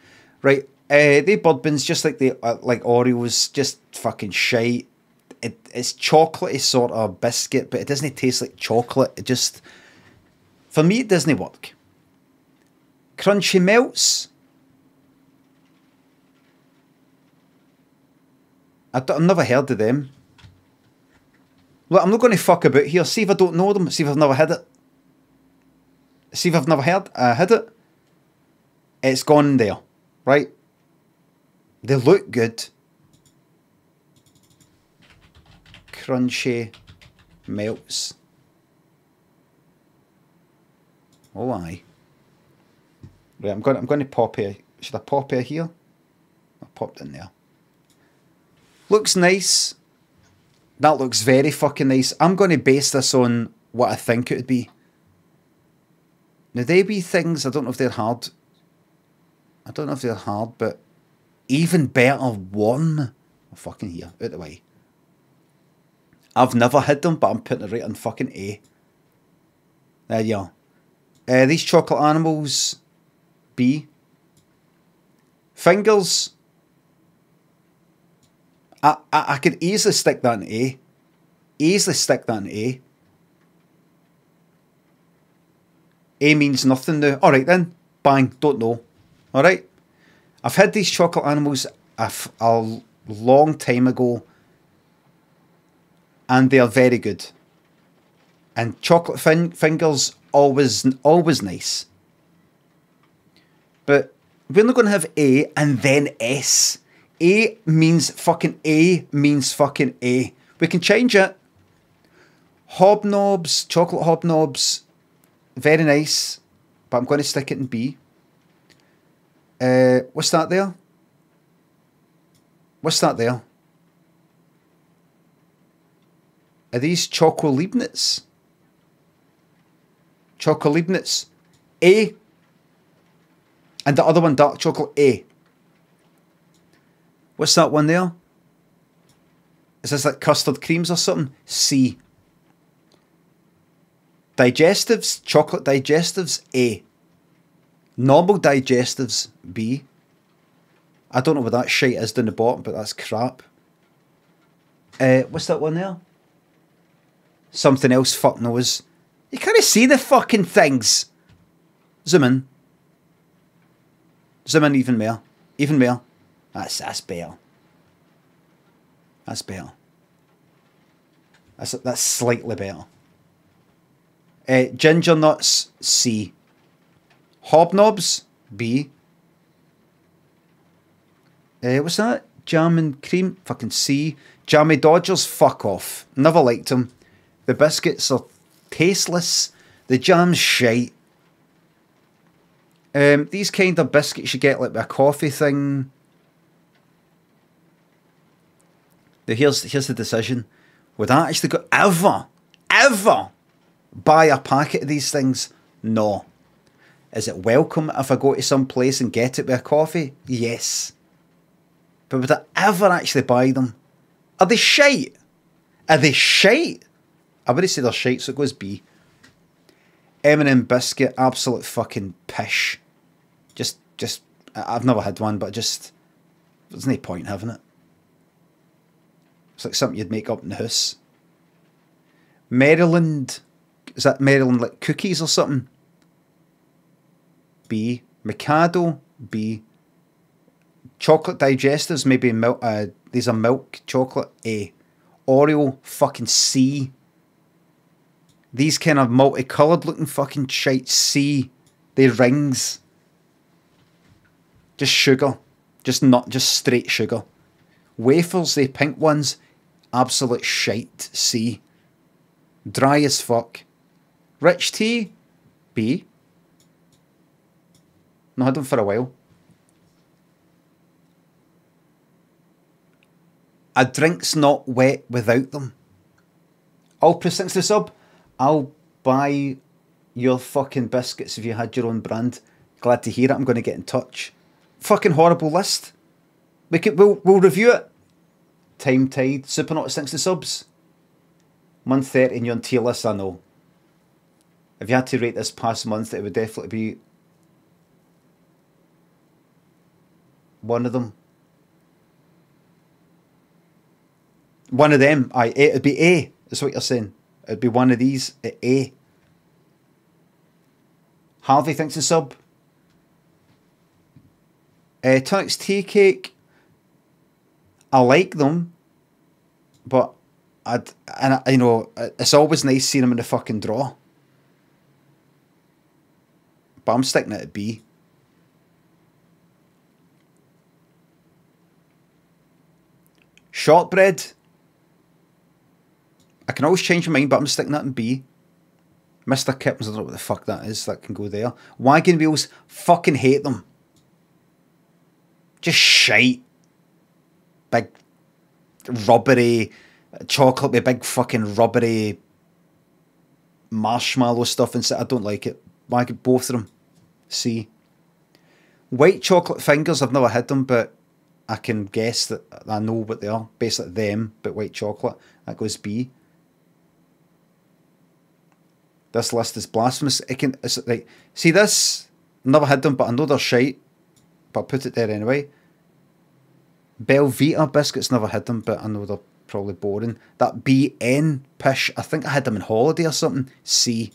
Right, they Budbins, just like the like Oreos, just fucking shite. It's chocolatey sort of biscuit, but it doesn't taste like chocolate. It just, for me, it doesn't work. Crunchy Melts. I've never heard of them. Look, I'm not going to fuck about here. See if I don't know them. See if I've never had it. See if I've never had it. It's gone there, right? They look good. Crunchy Melts. Oh aye. Right, I'm going to pop here. Should I pop here here? I popped in there. Looks nice. That looks very fucking nice. I'm going to base this on what I think it would be. Now they be things, I don't know if they're hard. I don't know if they're hard, but even better warm. Oh, fucking here, out the way. I've never had them, but I'm putting it right on fucking A. There you are. These chocolate animals, B. Fingers. I could easily stick that in A. Easily stick that in A. A means nothing now. Alright then. Bang. Don't know. Alright. I've had these chocolate animals a long time ago. And they are very good. And chocolate fingers, always nice. But we're not going to have A and then S. A means fucking A means fucking A. We can change it. Hobnobs, chocolate hobnobs, very nice. But I'm going to stick it in B. What's that there? What's that there? Are these Choco-Leibniz? Choco-Leibniz. A. And the other one, dark chocolate, A. What's that one there? Is this like custard creams or something? C. Digestives, chocolate digestives, A. Normal digestives, B. I don't know what that shite is down the bottom, but that's crap. What's that one there? Something else, fuck knows. You can't see the fucking things. Zoom in. Zoom in even more. Even more. That's better. That's better. That's slightly better. Ginger nuts, C. Hobnobs, B. What's that? Jam and cream, fucking C. Jammy Dodgers, fuck off. Never liked them. The biscuits are tasteless. The jam's shite. These kind of biscuits you get like a coffee thing. Now here's the decision. Would I actually go ever buy a packet of these things? No. Is it welcome if I go to some place and get it with a coffee? Yes. But would I ever actually buy them? Are they shite? Are they shite? I would say they're shite, so it goes B. M&M biscuit, absolute fucking pish. Just, I've never had one, but just, there's no point having it. It's like something you'd make up in the house. Maryland, is that Maryland like cookies or something? B. Mikado, B. Chocolate digestives, maybe milk. These are milk chocolate. A. Oreo, fucking C. These kind of multicoloured looking fucking shite. C. They rings. Just sugar. Just straight sugar. Wafers, they pink ones. Absolute shite. C. Dry as fuck. Rich tea. B. Not had them for a while. A drink's not wet without them. I'll press the sub. I'll buy your fucking biscuits if you had your own brand. Glad to hear it. I'm going to get in touch. Fucking horrible list. We'll review it. Time Tide. Supernaught 60 subs. 130 and you're on tier list, I know. If you had to rate this past month, it would definitely be one of them. One of them. It'd be A. That's what you're saying. It'd be one of these at A. Harvey thinks a sub. Tunnocks tea cake. I like them, but it's always nice seeing them in the fucking draw. But I'm sticking it at B. Shortbread. I can always change my mind, but I'm sticking that in B. Mr. Kippens, I don't know what the fuck that is. That can go there. Wagon wheels, fucking hate them. Just shite. Big rubbery chocolate with big fucking rubbery marshmallow stuff inside. I don't like it. Wagon, both of them. C. White chocolate fingers, I've never had them, but I can guess that I know what they are. Basically them, but white chocolate. That goes B. This list is blasphemous. It's like, see this? Never had them, but I know they're shite. But I'll put it there anyway. Belvita biscuits, never had them, but I know they're probably boring. That BN pish, I think I had them in holiday or something. C.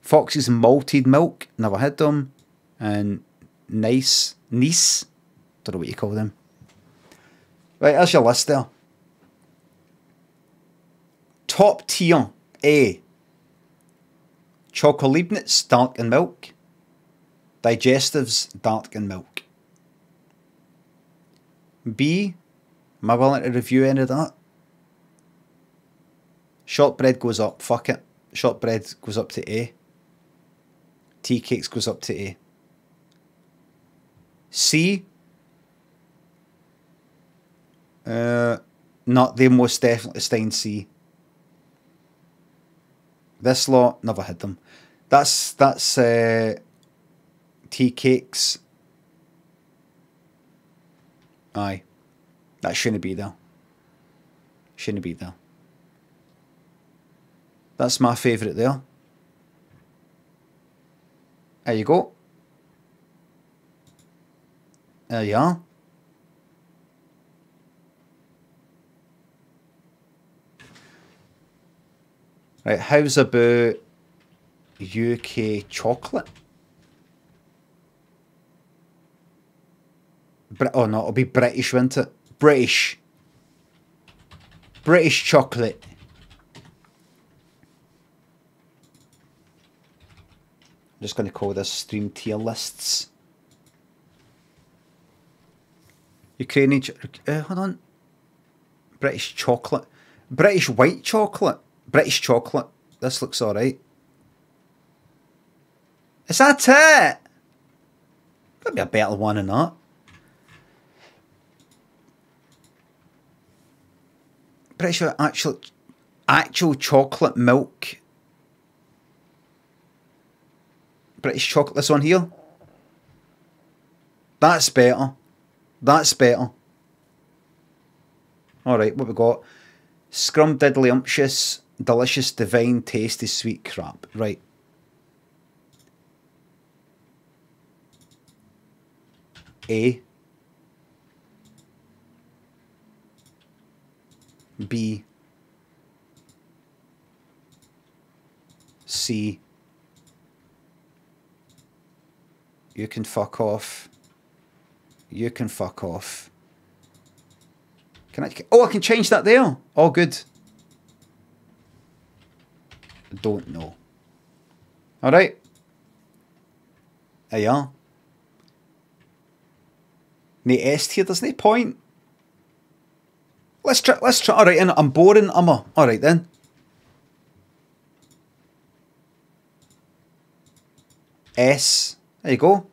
Foxy's malted milk, never had them. And nice, don't know what you call them. Right, there's your list there. Top tier A. Chocolibnits, dark in milk. Digestives, dark in milk. B. Am I willing to review any of that? Shortbread goes up, fuck it. Shortbread goes up to A. Tea cakes goes up to A. C. Not they most definitely stay in C. This lot, never had them. That's tea cakes. Aye. That shouldn't be there. Shouldn't be there. That's my favourite there. There you go. There you are. Right, how's about UK chocolate? Oh no, it'll be British, won't it? British chocolate. I'm just going to call this stream tier lists. Ukrainian, hold on. British chocolate. British white chocolate. British chocolate. This looks alright. Is that it? Could be a better one than that. British actual chocolate milk. British chocolate. This one here. That's better. That's better. Alright, what we got? Scrum diddly umptious, delicious, divine, tasty, sweet crap. Right. A. B, C. You can fuck off. You can fuck off. Can I? Oh, I can change that there. Oh, good. Don't know. All right. There you are. No S here. There's no point. Let's try. Let's try. All right, and I'm boring. All right then. S. There you go.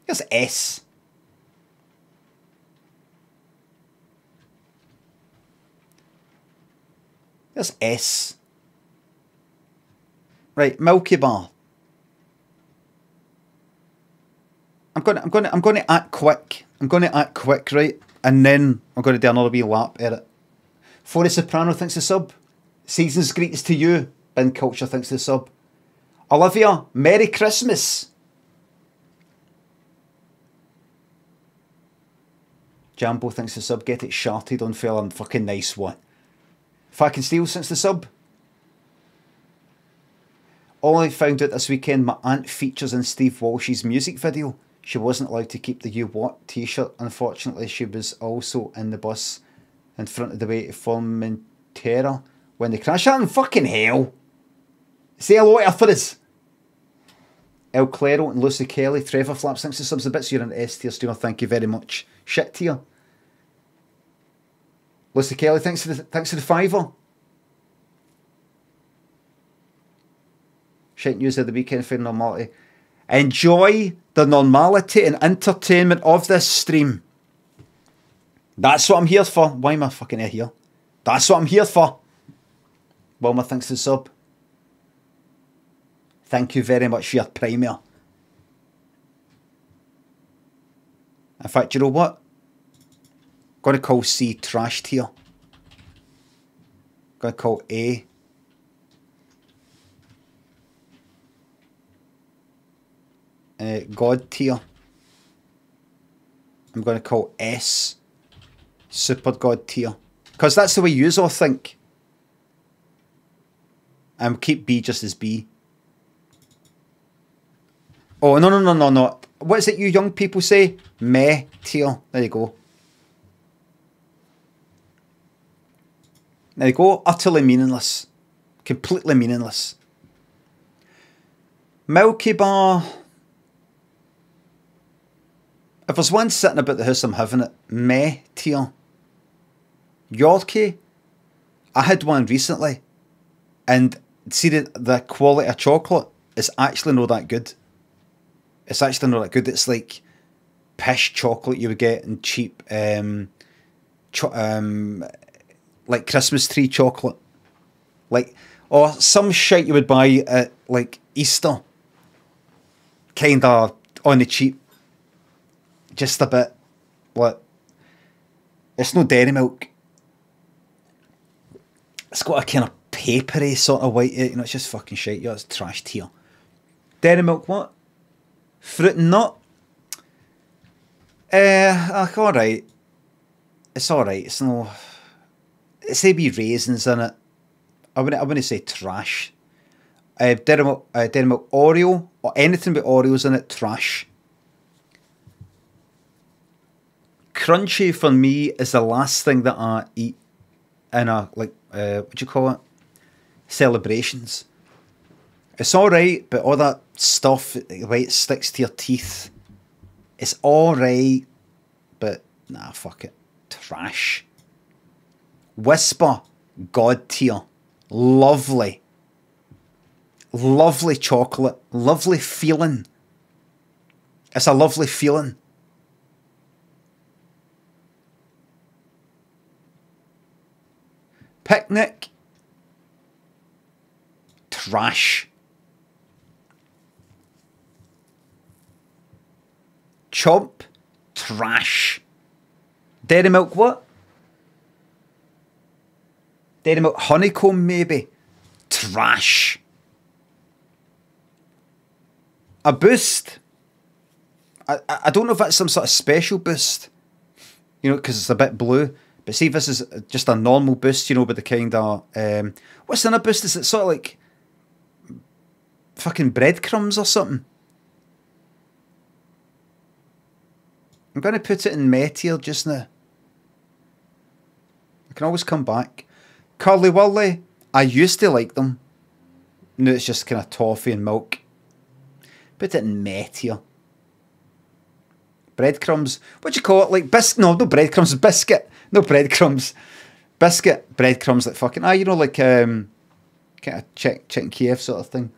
Here's S. There's S. Right, Milky Bar. I'm gonna act quick. I'm gonna act quick, right? And then I'm gonna do another wee lap at it. Forey Soprano thinks the sub. Season's greetings to you. Bin Culture thinks the sub. Olivia, Merry Christmas. Jambo thinks the sub. Get it sharted on fella. Fucking nice one. Fucking Steel thinks the sub. All I found out this weekend, my aunt features in Steve Walsh's music video. She wasn't allowed to keep the You What t-shirt. Unfortunately, she was also in the bus in front of the way to Formentera when they crashed. In fucking hell. Say hello to her for us. El Clero and Lucy Kelly. Trevor Flaps thinks the subs a bit, so you're an S tier streamer. Thank you very much. Shit tier. Lucy Kelly, thanks for the $5. Shit news of the weekend for normality. Enjoy the normality and entertainment of this stream. That's what I'm here for. Why am I fucking here? That's what I'm here for. Wilma thanks the sub. Thank you very much for your primer. In fact, you know what? I'm going to call C trash tier. I'm going to call A God tier. I'm going to call S Super God tier. Because that's the way you all think. Keep B just as B. Oh, no. What is it you young people say? Meh tier. There you go. There you go. Utterly meaningless. Completely meaningless. Milky Bar. If there's one sitting about the house, I'm having it. Meh tier. Yorkie. I had one recently. And see the quality of chocolate is actually not that good. It's actually not that good. It's like pish chocolate you would get in cheap like Christmas tree chocolate. Like, or some shit you would buy at like Easter. Kinda on the cheap. Just a bit. What? It's no dairy milk. It's got a kind of papery sort of white, you know, it's just fucking shit. Yeah, it's trash tier. Dairy milk what? Fruit and nut? Alright. It's alright. It's no... It's maybe raisins in it. I wouldn't say trash. Dairy milk Oreo, or anything with Oreos in it, trash. Crunchy for me is the last thing that I eat in a, like, what do you call it? Celebrations. It's alright, but all that stuff, it sticks to your teeth. It's alright, but nah, fuck it. Trash. Whisper, God tier. Lovely. Lovely chocolate. Lovely feeling. It's a lovely feeling. Picnic. Trash. Chomp. Trash. Dairy milk what? Dairy milk honeycomb maybe. Trash. A boost. I don't know if that's some sort of special boost. You know, because it's a bit blue. But see, this is just a normal boost, you know, with the kind of... what's in a boost? Is it sort of like fucking breadcrumbs or something? I'm going to put it in Metier just now. I can always come back. Curly Wurly, I used to like them. Now it's just kind of toffee and milk. Put it in Metier. Breadcrumbs. What do you call it? Like no breadcrumbs. Biscuit. No breadcrumbs. Biscuit. Breadcrumbs like fucking... you know, like kind of chicken Kiev sort of thing.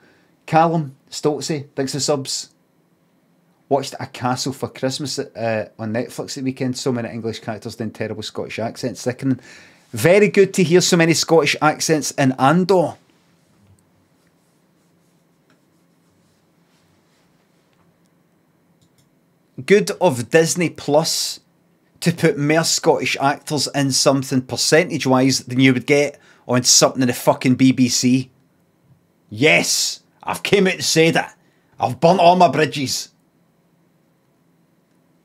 Callum Stoltzy, thanks for subs. Watched A Castle for Christmas on Netflix the weekend. So many English characters doing terrible Scottish accents. Sickening. Very good to hear so many Scottish accents in Andor. Good of Disney Plus to put more Scottish actors in something percentage-wise than you would get on something in the fucking BBC. Yes, I've came out and said it. I've burnt all my bridges.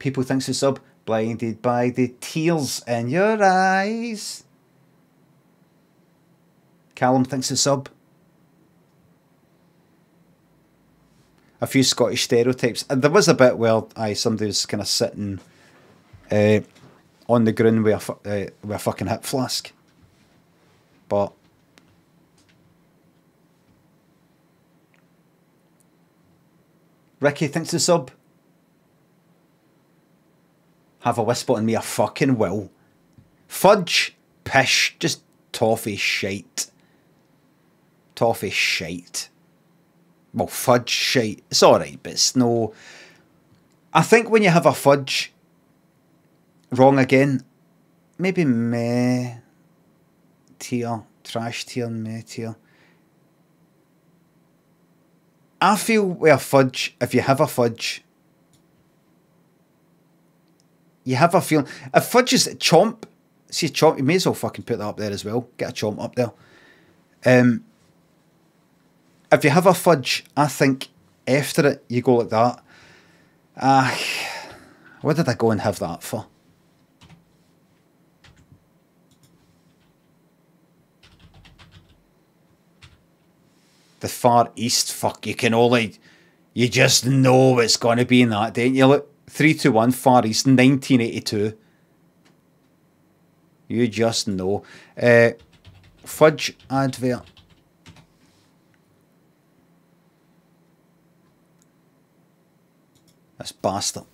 People thinks it's sub. Blinded by the tears in your eyes. Callum thinks it's sub. A few Scottish stereotypes. And there was a bit where somebody was kind of sitting on the ground with a fucking hip flask. But Ricky thinks it's sub. Have a whisper on me, I fucking will. Fudge, pish, just toffee shite. Toffee shite. Well, fudge shite. It's alright, but it's no... I think when you have a fudge, wrong again, maybe meh tier, trash tier, meh tier. I feel with a fudge, if you have a fudge, you have a feeling. If fudge is chomp, see chomp, you may as well fucking put that up there as well. Get a chomp up there. If you have a fudge, I think after it, you go like that. What did I go and have that for? The Far East, fuck, you can only... You just know it's going to be in that, don't you? Look, 3, 2, 1, Far East, 1982. You just know. Fudge advert. This bastard.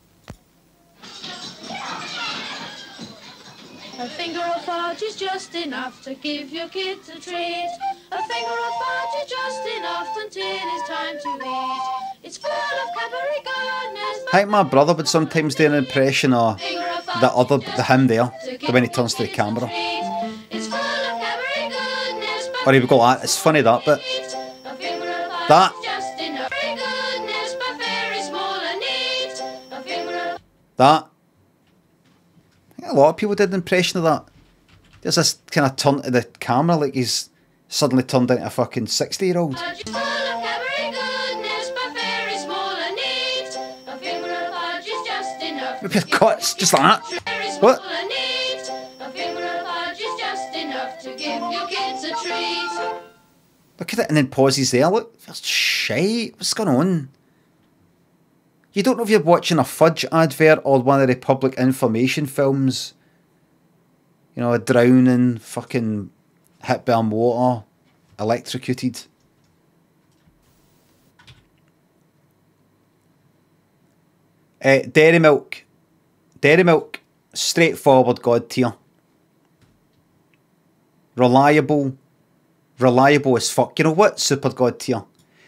A finger of fudge is just enough to give your kids a treat. A finger of fudge is just enough until it's time to eat. It's full of Cadbury goodness. I think my brother would sometimes do an impression of the him there, when he turns to the camera. Or he would go like that. It's funny that bit. That. That. I think a lot of people did an impression of that. There's this kind of turn to the camera like he's suddenly turned into a fucking 60-year-old. With your cuts, just like that. What? Look at it and then pauses there. Look, there's shite. What's going on? You don't know if you're watching a fudge advert or one of the public information films. You know, a drowning, fucking hit by water, electrocuted. Dairy milk. Dairy milk, straightforward God tier. Reliable. Reliable as fuck. You know what? Super God tier.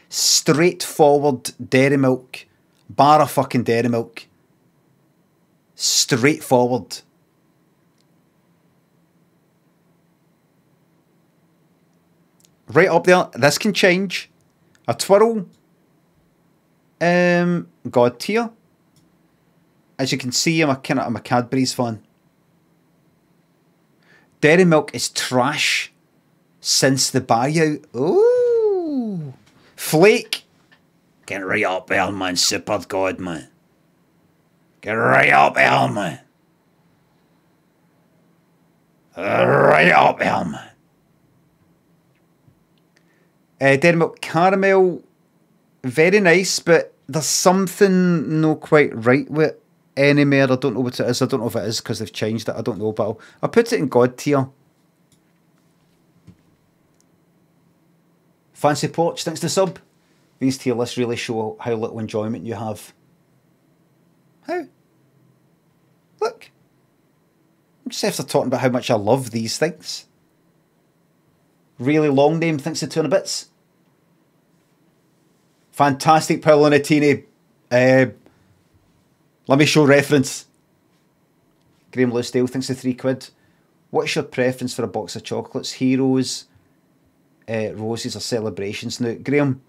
Straightforward dairy milk. Bar of fucking dairy milk. Straightforward. Right up there. This can change. A twirl. God tier. As you can see, I'm a Cadbury's fan. Dairy milk is trash since the buyout. Ooh. Flake. Get right up there, man. Super God, man. Get right up there, man. Right up him. Dairy Milk Caramel, very nice, but there's something not quite right with it anymore. I don't know what it is. I don't know if it is because they've changed it. I don't know, but I'll put it in God tier. Fancy Porch, thanks to sub. These tier lists really show how little enjoyment you have. How? Look. I'm just after talking about how much I love these things. Really long name, thanks to 200 bits. Fantastic Paolonatini. Let me show reference. Graham Lewsdale, thanks to £3. What's your preference for a box of chocolates? Heroes, roses or celebrations? Now, Graham,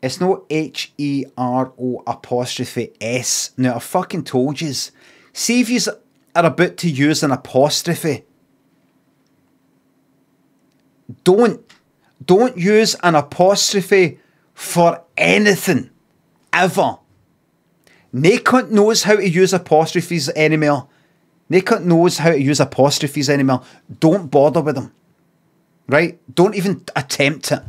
it's not HERO apostrophe S. Now, I fucking told yous. See if yous are about to use an apostrophe. Don't use an apostrophe for anything. Ever. No cunt knows how to use apostrophes anymore. No cunt knows how to use apostrophes anymore. Don't bother with them. Right? Don't even attempt it.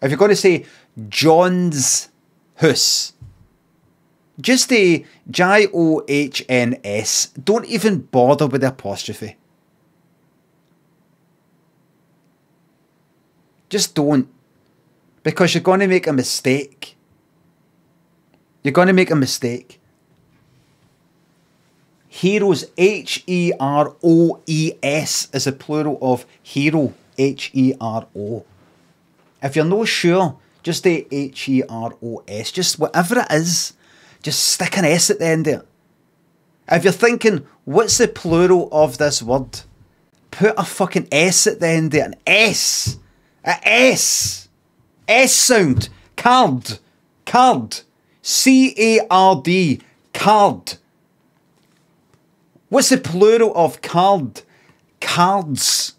If you're going to say John's house, just a JOHNS. Don't even bother with the apostrophe. Just don't. Because you're going to make a mistake. You're going to make a mistake. Heroes, HEROES is a plural of hero, HERO. If you're not sure, just say HEROS. Just whatever it is, just stick an S at the end of it. If you're thinking, what's the plural of this word? Put a fucking S at the end of it. An S. A S. S sound. Card. Card. CARD. Card. What's the plural of card? Cards.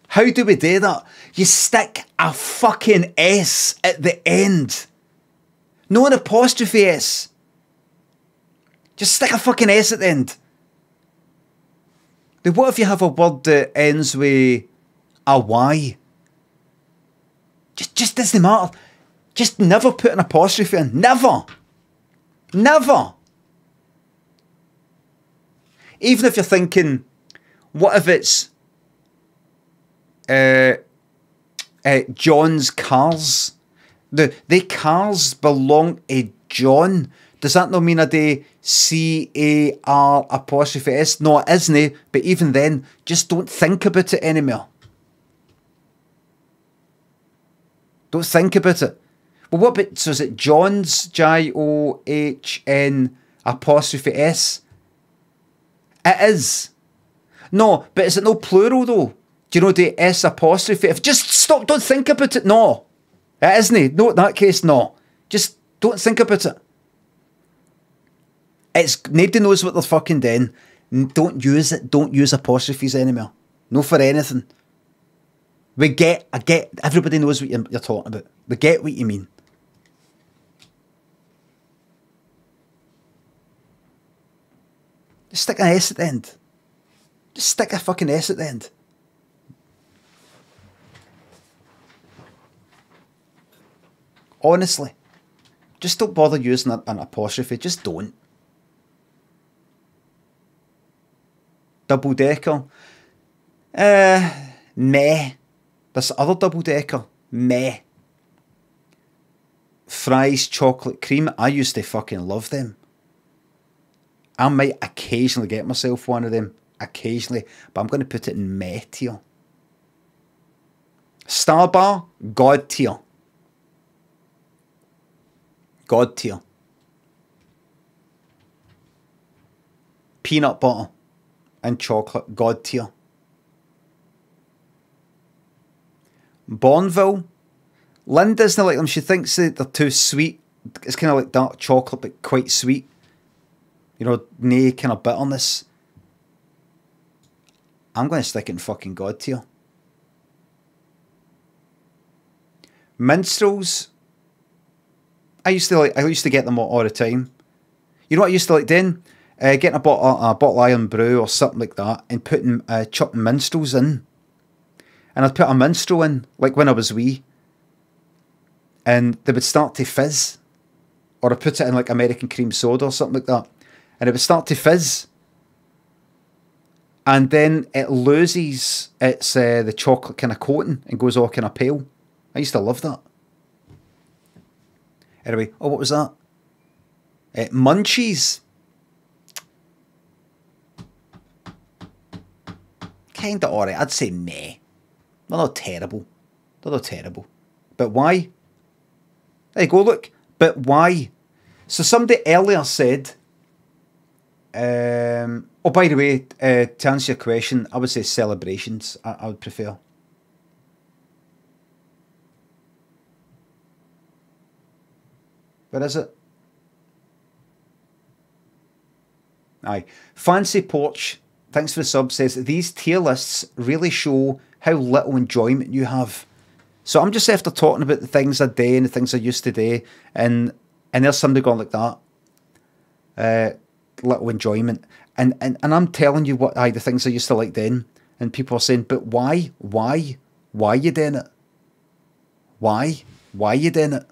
How do we do that? You stick a fucking S at the end. No an apostrophe S. Just stick a fucking S at the end. Then what if you have a word that ends with a Y? Just doesn't matter. Just never put an apostrophe in. Never. Never. Even if you're thinking, what if it's John's cars? The cars belong to John. Does that not mean a day CAR apostrophe S? No, it isn't. But even then, just don't think about it anymore. Don't think about it. Well, what about, so is it John's, JOHN apostrophe S? It is. No, but is it no plural though? Do you know the S apostrophe? If just stop, don't think about it. No, it isn't. No, in that case, no. Just don't think about it. It's nobody knows what they're fucking doing. Don't use it. Don't use apostrophes anymore. No for anything. I get. Everybody knows what you're talking about. We get what you mean. Just stick an S at the end. Just stick a fucking S at the end. Honestly. Just don't bother using an apostrophe. Just don't. Double decker. Meh. This other double decker. Meh. Fries, chocolate cream. I used to fucking love them. I might occasionally get myself one of them. Occasionally. But I'm going to put it in meh tier. Star Bar. God tier. God tier. Peanut butter and chocolate. God tier. Bourneville. Lynn doesn't like them. She thinks that they're too sweet. It's kind of like dark chocolate, but quite sweet. You know, no kind of bitterness. I'm going to stick it in fucking God tier. Minstrels. I used to get them all the time. You know what I used to like doing? Getting a bottle iron brew or something like that and putting chucking minstrels in. And I'd put a minstrel in, like when I was wee. And they would start to fizz. Or I put it in like American cream soda or something like that. And it would start to fizz. And then it loses its the chocolate kind of coating and goes all kind of pale. I used to love that. Anyway, oh, what was that? Munchies. Kind of alright. I'd say meh. They're not terrible. They're not terrible. But why? There you go, look. But why? So somebody earlier said, oh, by the way, to answer your question, I would say celebrations. I would prefer. Where is it? Aye. Fancy Porch, thanks for the sub, says, these tier lists really show how little enjoyment you have. So I'm just after talking about the things I do and the things I used to do, and there's somebody going like that. Little enjoyment. And I'm telling you what the things I used to like then, and people are saying, but why? Why? Why are you doing it? Why? Why are you doing it?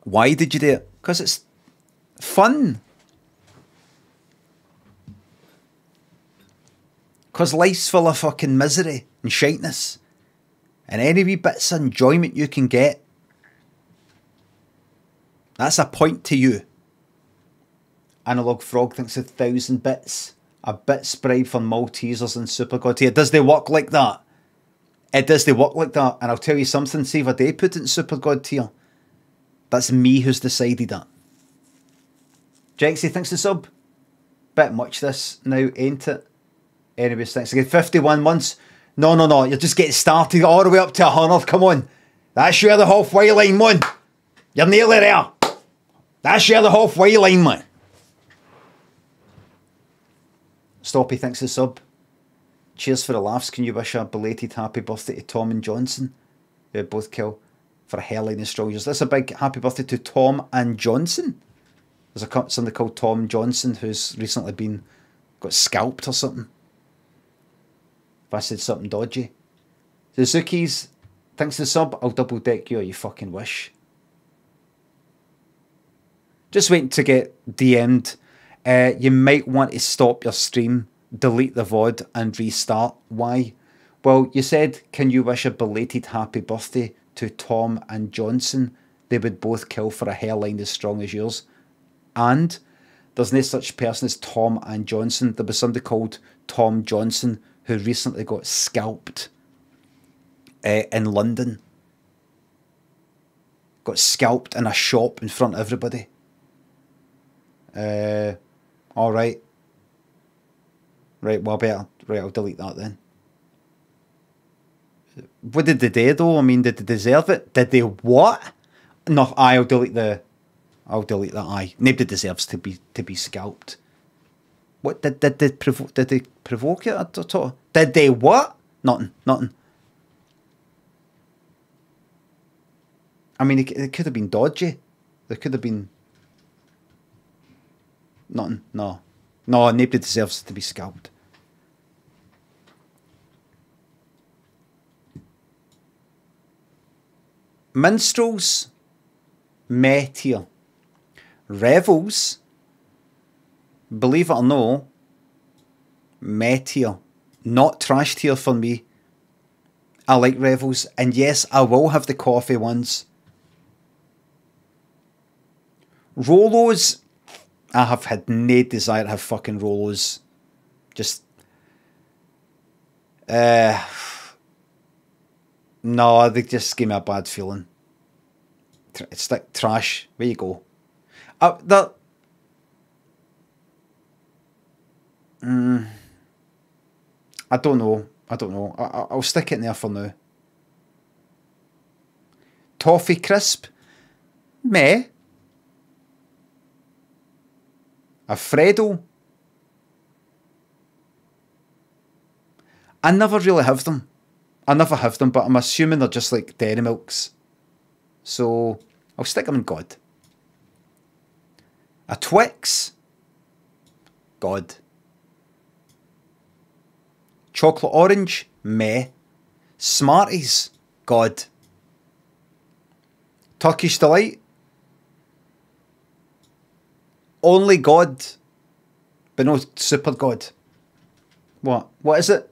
Why did you do it? Because it's fun. Because life's full of fucking misery and shiteness. And any wee bits of enjoyment you can get, that's a point to you. Analog Frog thinks 1,000 bits. A bit sprayed for Maltesers and Supergod here. Does they work like that? It does they work like that. And I'll tell you something, save a day, put it in Supergod tier. That's me who's decided that. Jexy thinks the sub. Bit much this now, ain't it? Anyways, thanks again. 51 months. No. You're just getting started all the way up to 100. Come on. That's you the halfway line, man. You're nearly there. That's you the halfway line, man. Stoppy thinks the sub. Cheers for the laughs. Can you wish a belated happy birthday to Tom and Johnson? They both kill for a hairline and strong years. That's a big happy birthday to Tom and Johnson. There's somebody called Tom Johnson who's recently got scalped or something. If I said something dodgy. Suzuki's thanks to the sub. I'll double deck you or you fucking wish. Just waiting to get DM'd. You might want to stop your stream, delete the VOD and restart. Why? Well, you said, can you wish a belated happy birthday to Tom and Johnson? They would both kill for a hairline as strong as yours. And there's no such person as Tom and Johnson. There was somebody called Tom Johnson who recently got scalped in London. Got scalped in a shop in front of everybody. Alright. Right, well, I'll delete that then. What did they do though? I mean, did they deserve it? Did they what? No, I'll delete that. Aye, nobody deserves to be scalped. What did they provoke it? I don't know. Did they what? Nothing. I mean, it could have been dodgy. There could have been nothing. No, nobody deserves to be scalped. Minstrels, meh tier. Revels, believe it or no, meh tier. Not trash tier for me. I like revels, and yes, I will have the coffee ones. Rolos, I have had no desire to have fucking Rolos. Just no, they just give me a bad feeling. It's like trash. Where you go? I don't know. I'll stick it in there for now. Toffee crisp, meh. Alfredo, I never really have them. But I'm assuming they're just like dairy milks. So I'll stick them in God. A Twix? God. Chocolate orange? Meh. Smarties? God. Turkish Delight? Only God. But no super God. What? What is it?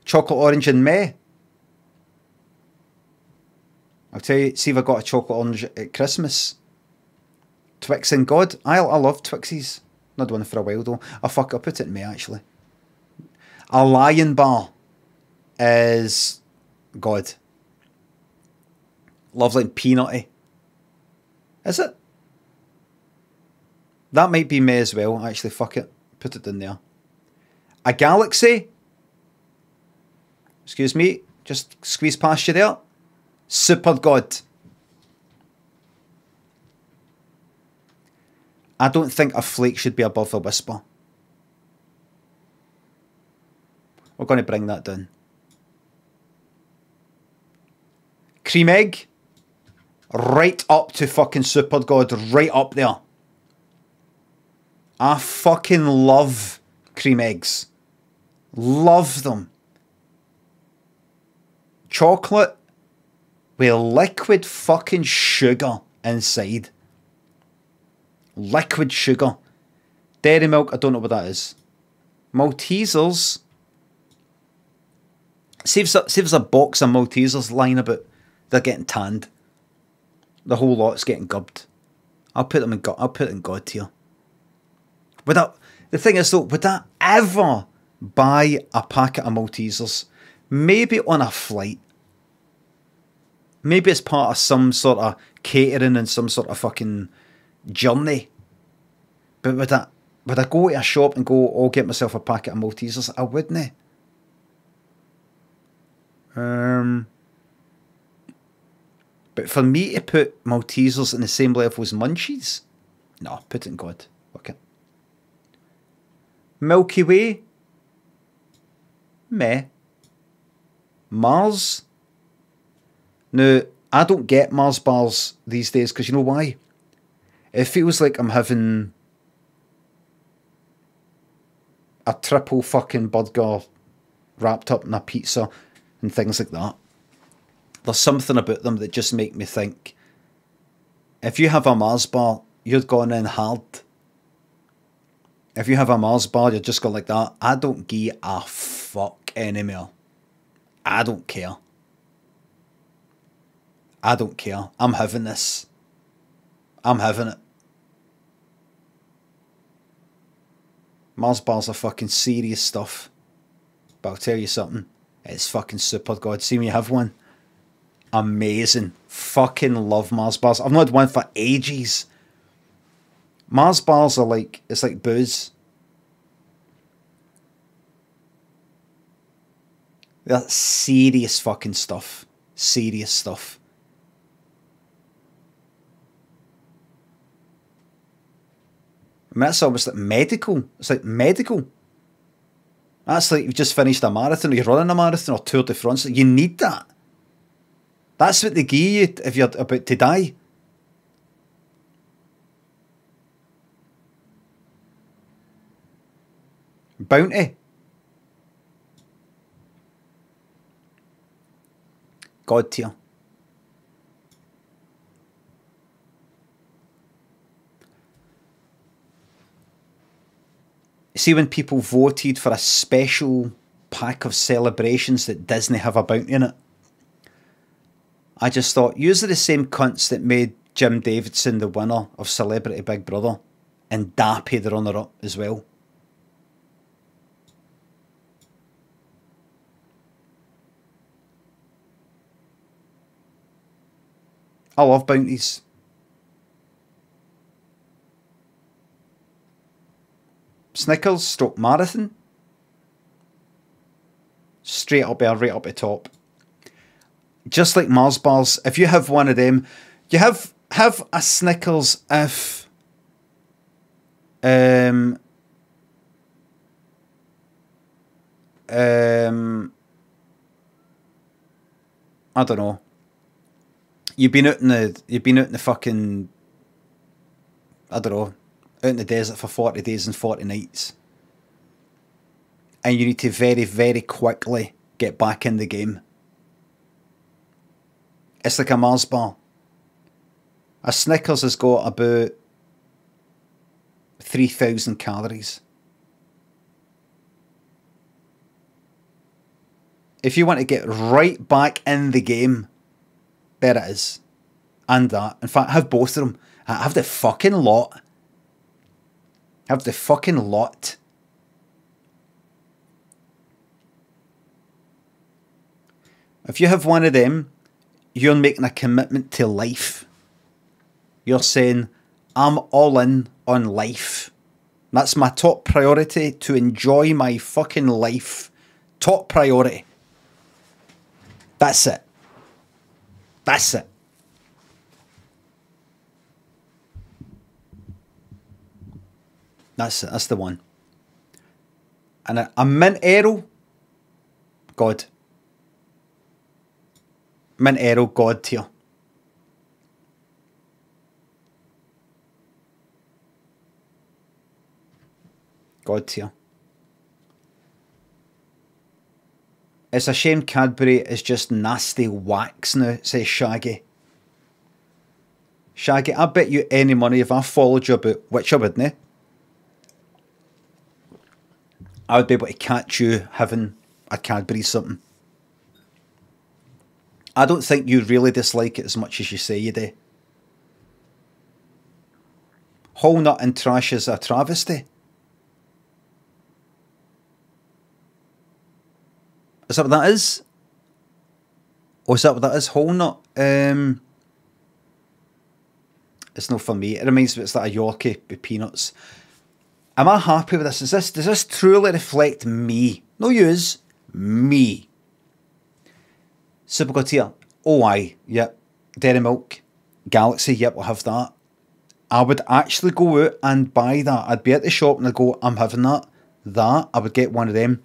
Chocolate orange and meh? I'll tell you, see if I got a chocolate orange at Christmas. Twix and God. I love Twixies. Not one for a while though. Oh fuck, I'll put it in May actually. A Lion Bar is God. Lovely and peanutty. Is it? That might be May as well. Actually, fuck it. Put it in there. A Galaxy. Excuse me. Just squeeze past you there. Super God. I don't think a flake should be above a whisper. We're going to bring that down. Cream egg. Right up to fucking Super God. Right up there. I fucking love cream eggs. Love them. Chocolate with liquid fucking sugar inside. Liquid sugar. Dairy milk, I don't know what that is. Maltesers. See if there's a box of Maltesers lying about. They're getting tanned. The whole lot's getting gubbed. I'll put them in God tier. The thing is though, would I ever buy a packet of Maltesers? Maybe on a flight. Maybe it's part of some sort of catering and some sort of fucking journey. But would I go to a shop and go, I'll get myself a packet of Maltesers? I wouldn't. But for me to put Maltesers in the same level as Munchies? No, put it in God. Okay. Milky Way? Meh. Mars? Now, I don't get Mars bars these days because you know why? It feels like I'm having a triple fucking burger wrapped up in a pizza and things like that. There's something about them that just make me think, if you have a Mars bar, you're going in hard. If you have a Mars bar, you're just going like that. I don't give a fuck anymore. I don't care. I don't care. I'm having this. I'm having it. Mars bars are fucking serious stuff. But I'll tell you something. It's fucking super God. See me have one. Amazing. Fucking love Mars bars. I've not had one for ages. Mars bars are like, it's like booze. They're serious fucking stuff. Serious stuff. I mean, that's almost like medical. It's like medical. That's like you've just finished a marathon, or you're running a marathon, or Tour de France. You need that. That's what they give you if you're about to die. Bounty. God tier. See when people voted for a special pack of celebrations that Disney have a bounty in it? I just thought, use the same cunts that made Jim Davidson the winner of Celebrity Big Brother and Dappy the runner-up as well. I love bounties. Snickers stroke marathon. Straight up there, right up the top. Just like Mars bars, if you have one of them, you have a Snickers if I don't know. You've been out in the fucking I don't know, out in the desert for 40 days and 40 nights. And you need to very, very quickly get back in the game. It's like a Mars bar. A Snickers has got about 3,000 calories. If you want to get right back in the game, there it is. And that. In fact, have both of them. Have the fucking lot. Have the fucking lot. If you have one of them, you're making a commitment to life. You're saying, I'm all in on life. That's my top priority, to enjoy my fucking life. Top priority. That's it. That's it. That's it. That's the one. And a mint arrow, God. Mint arrow, God tier. God tier. It's a shame Cadbury is just nasty wax now, says Shaggy. Shaggy, I bet you any money if I followed you about, which I wouldn't, I would be able to catch you having a Cadbury something. I don't think you really dislike it as much as you say you do. Whole nut and trash is a travesty. Is that what that is? Oh, is that what that is? Whole nut? It's not for me. It reminds me it's like a Yorkie with peanuts. Am I happy with this? Does this truly reflect me? No yous. Me. Super here. Oh aye, yep. Dairy Milk. Galaxy, yep, we'll have that. I would actually go out and buy that. I'd be at the shop and I'd go, I'm having that. That, I would get one of them.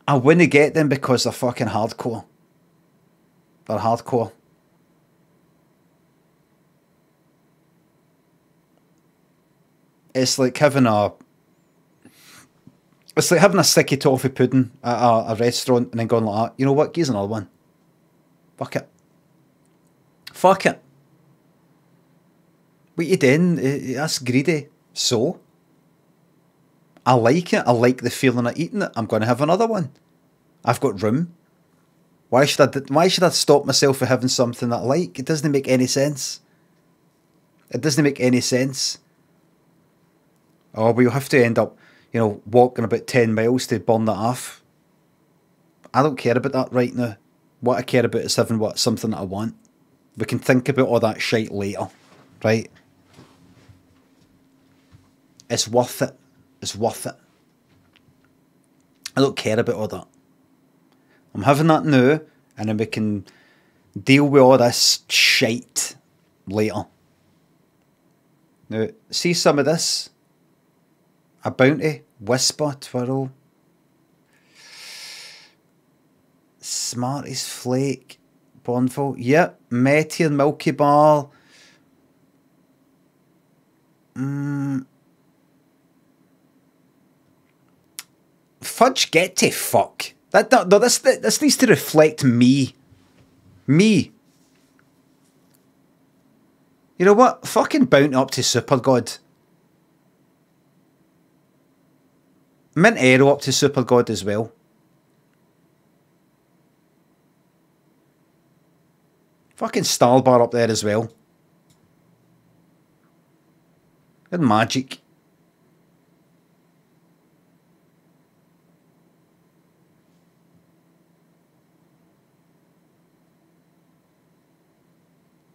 I wouldn't get them because they're fucking hardcore. They're hardcore. It's like having a... It's like having a sticky toffee pudding at a restaurant and then going like that. You know what? Give us another one. Fuck it. Fuck it. What you doing? That's greedy. So? I like it. I like the feeling of eating it. I'm going to have another one. I've got room. Why should I stop myself from having something that I like? It doesn't make any sense. It doesn't make any sense. Oh, but you'll have to end up, you know, walking about 10 miles to burn that off. I don't care about that right now. What I care about is having something that I want. We can think about all that shite later, right? It's worth it. It's worth it. I don't care about all that. I'm having that now, and then we can deal with all this shite later. Now, see some of this. A Bounty, Whisper, Twirl. Smarties, Flake, Bonful. Yep, Meteor, Milky Bar. Fudge, get to fuck. This needs to reflect me. Me. You know what? Fucking Bounty up to Super God. Mint Aero up to Super God as well. Fucking Starbar up there as well. And Magic.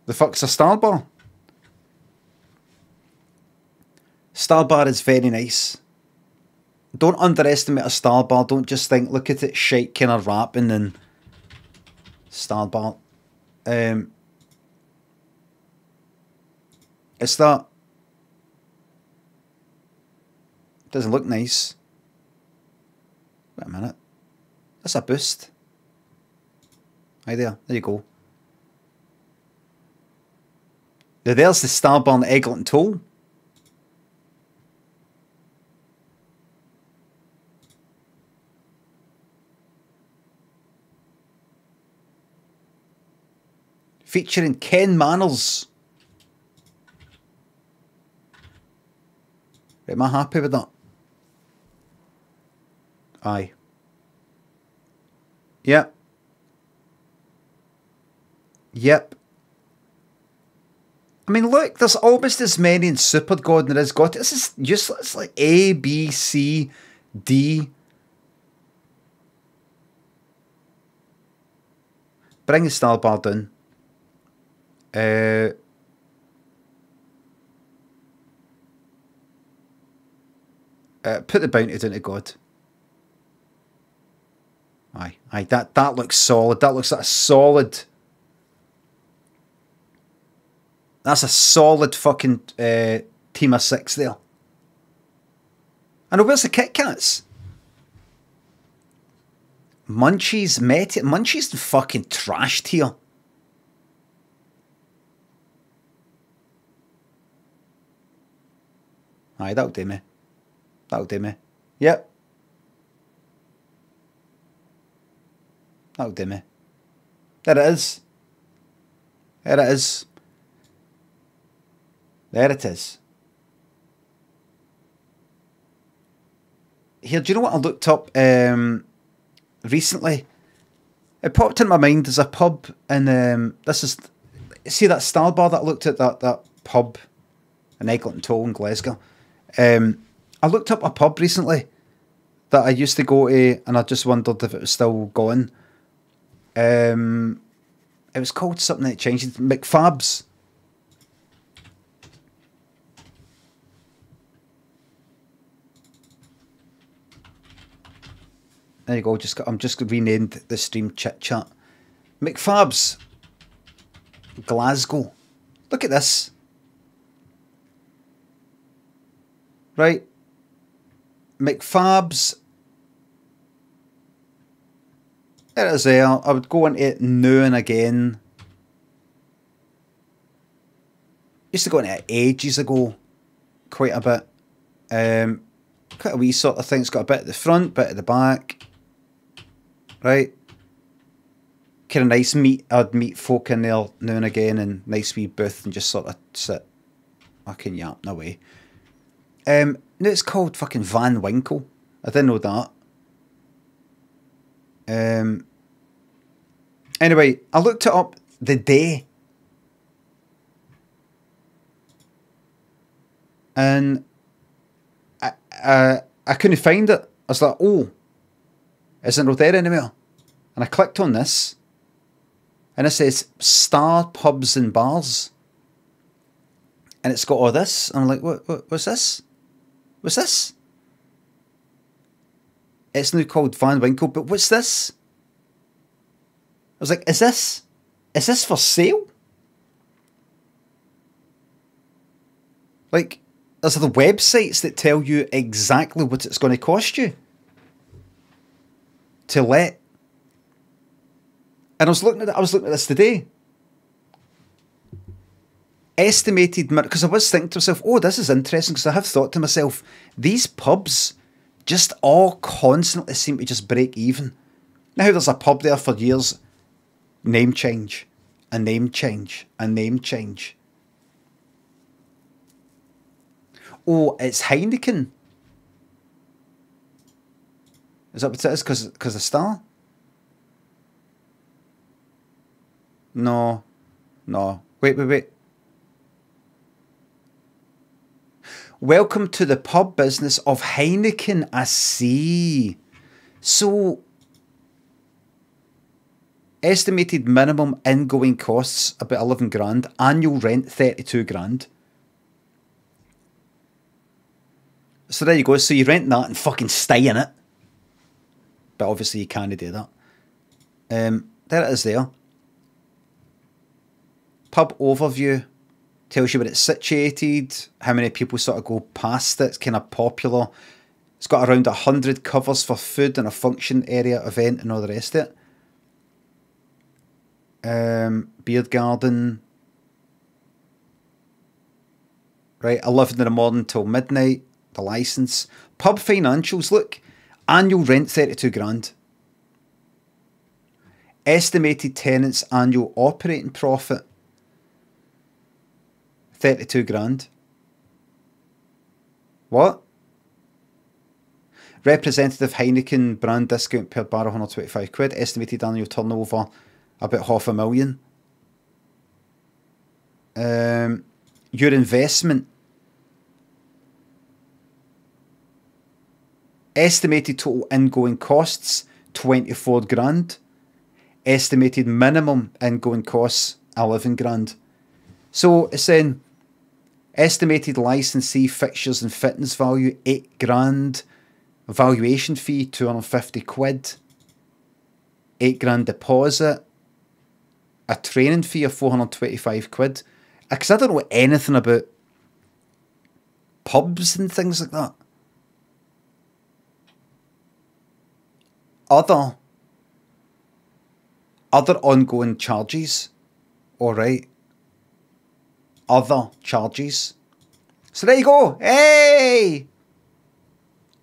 The fuck's a Starbar? Starbar is very nice. Don't underestimate a Starbar. Don't just think, look at it, shite kind of rapping and Starbar. It's that. Doesn't look nice. Wait a minute. That's a boost. Right there. There you go. Now there's the Starburn Egglet and Toll. featuring Ken Manners. Right, am I happy with that? Aye. Yep. Yep. I mean, look, there's almost as many in Super God than there is God. This is useless. It's like A, B, C, D. Bring the star bar down. Put the bounty down to God. Aye, aye, that looks solid. That looks like a solid. That's a solid fucking team of 6 there. I know, where's the Kit Kats? Munchies, Munchies fucking trashed here. Aye, that'll do me. That'll do me. Yep. That'll do me. There it is. There it is. There it is. Here, do you know what I looked up recently? It popped in my mind. There's a pub in this is, see that Star Bar that I looked at, that pub in Eglinton Toll in Glasgow. I looked up a pub recently that I used to go to, and I just wondered if it was still going. It was called something that changed. McFab's. There you go. I'm just renamed the stream Chit-chat. McFab's. Glasgow. Look at this. Right. McFab's. There it is there. I would go into it now and again. Used to go into it ages ago. Quite a bit. Quite a wee sort of thing. It's got a bit at the front, bit at the back. Right. Kind of nice meet. I'd meet folk in there now and again, and nice wee booth, and just sort of sit fucking yapping away. No, it's called fucking Van Winkle. I didn't know that. Anyway, I looked it up the day, and I couldn't find it. I was like, oh, isn't it there anywhere? And I clicked on this, and it says Star Pubs and Bars, and it's got all this. And I'm like, what's this? What's this? It's now called Van Winkle, but what's this? I was like, is this for sale? Like, there's the websites that tell you exactly what it's going to cost you to let. And I was looking at this today. Estimated, because I was thinking to myself, oh, this is interesting, because I have thought to myself, these pubs just all constantly seem to just break even. Now there's a pub there for years, name change, a name change, a name change. Oh, it's Heineken. Is that what it is? Because the star? No. Wait. Welcome to the pub business of Heineken. I see. So, estimated minimum ingoing costs about 11 grand. Annual rent 32 grand. So there you go. So you rent that and fucking stay in it. But obviously you can't do that. There it is there. Pub overview. Tells you where it's situated, how many people sort of go past it. It's kind of popular. It's got around 100 covers for food and a function area event and all the rest of it. Beard garden. Right, 11 in the morning till midnight. The licence. Pub financials, look. Annual rent 32 grand. Estimated tenants' annual operating profit, 32 grand. What? Representative Heineken brand discount per bar, 125 quid. Estimated annual turnover, about £500,000. Your investment. Estimated total ingoing costs, 24 grand. Estimated minimum ingoing costs, 11 grand. So it's saying estimated licensee fixtures and fitness value, 8 grand. Valuation fee, 250 quid. 8 grand deposit. A training fee of 425 quid. Because I don't know anything about pubs and things like that. Other ongoing charges. Alright. Other charges. So there you go. Hey!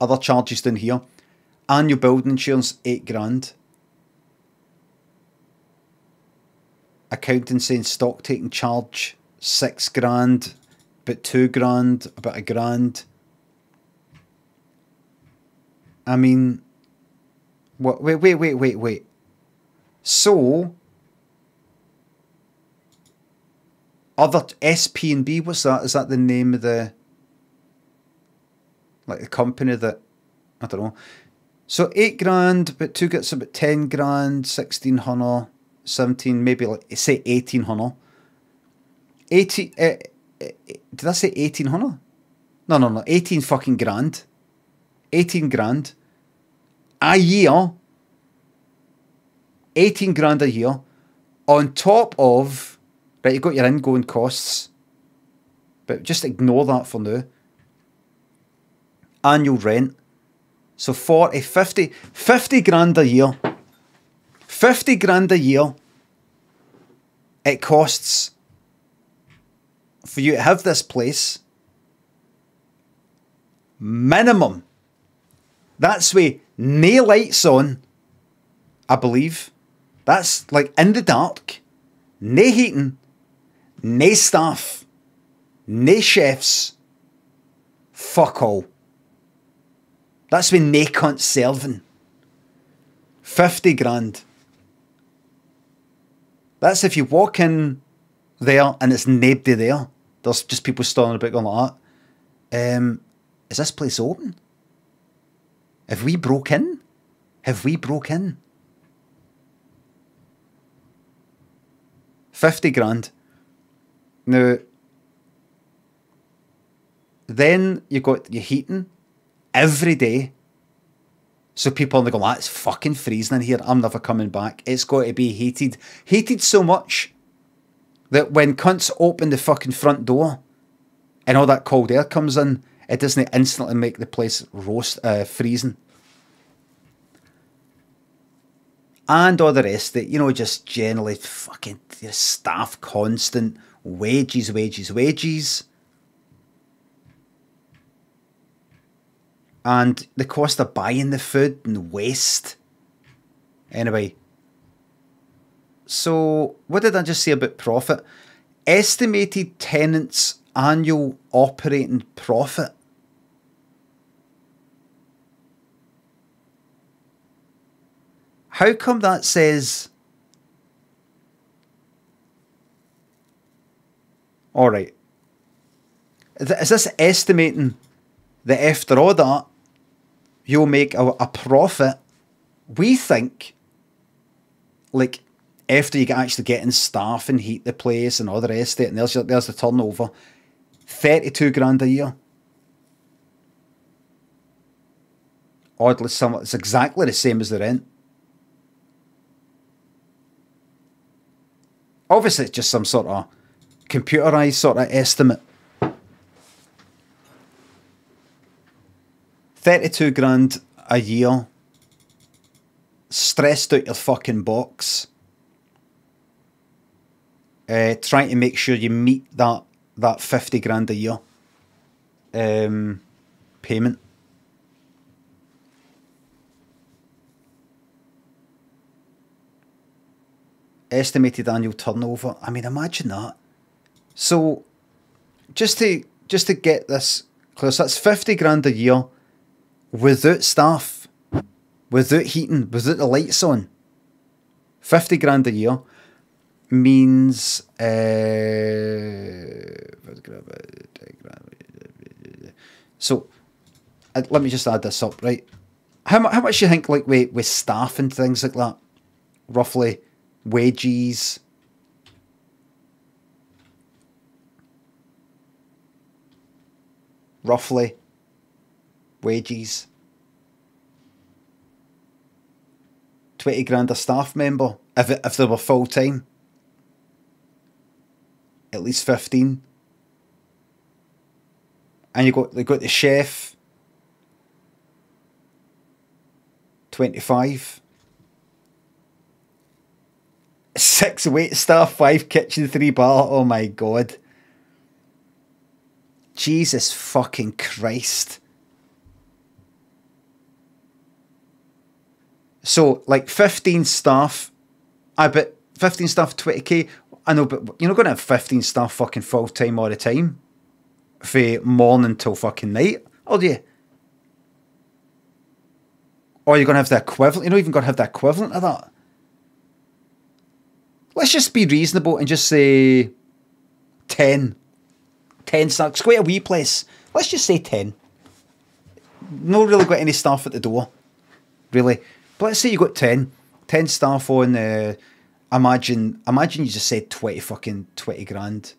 Other charges down here. Annual building insurance, 8 grand. Accountancy and stock taking charge, 6 grand. About 2 grand. About £1 grand. I mean... What? Wait. So... Other SP&B, what's that? Is that the name of the... Like the company that... I don't know. So 8 grand, but 2 gets about 10 grand, 1600, 17, maybe like, say 1800. 80... did I say 1800? No. 18 fucking grand. 18 grand. A year. 18 grand a year. On top of... Right, you've got your ingoing costs. But just ignore that for now. Annual rent. So 40, 50 grand a year. 50 grand a year. It costs for you to have this place. Minimum. That's with no lights on, I believe. That's like in the dark. No heating. No staff. No chefs. Fuck all. That's with no cunt serving. 50 grand. That's if you walk in there and it's nobody there. There's just people standing about going like that. Is this place open? Have we broke in? Have we broke in? 50 grand. Now, then you got your heating every day. So people are going, it's fucking freezing in here. I'm never coming back. It's got to be heated. Heated so much that when cunts open the fucking front door and all that cold air comes in, it doesn't instantly make the place freezing. And all the rest of it, you know, just generally fucking staff constant, wages. And the cost of buying the food and waste. Anyway. So, what did I just say about profit? Estimated tenants' annual operating profit. How come that says... Alright. Is this estimating that after all that, you'll make a profit? We think, like, after you actually get in staff and heat the place and all the rest of it, and there's the turnover, 32 grand a year. Oddly similar. It's exactly the same as the rent. Obviously, it's just some sort of computerized sort of estimate. 32 grand a year. Stressed out your fucking box. Trying to make sure you meet that 50 grand a year payment. estimated annual turnover. I mean, imagine that. So, just to get this clear, so that's 50 grand a year without staff, without heating, without the lights on. 50 grand a year means so let me just add this up, right? How much do you think, like, with staff and things like that, roughly, wages? Roughly, wages. 20 grand a staff member, if they were full time. At least 15. And they got the chef, 25. 6 wait staff, 5 kitchen, 3 bar. Oh my god. Jesus fucking Christ. So, like, 15 staff. I bet 15 staff, 20k. I know, but you're not going to have 15 staff fucking full time all the time. For morning till fucking night, are you? Or you're going to have the equivalent. You're not even going to have the equivalent of that. Let's just be reasonable and just say 10. 10 staff. It's quite a wee place. Let's just say 10. No really got any staff at the door, really. But let's say you got 10. 10 staff on. Imagine you just said 20 grand.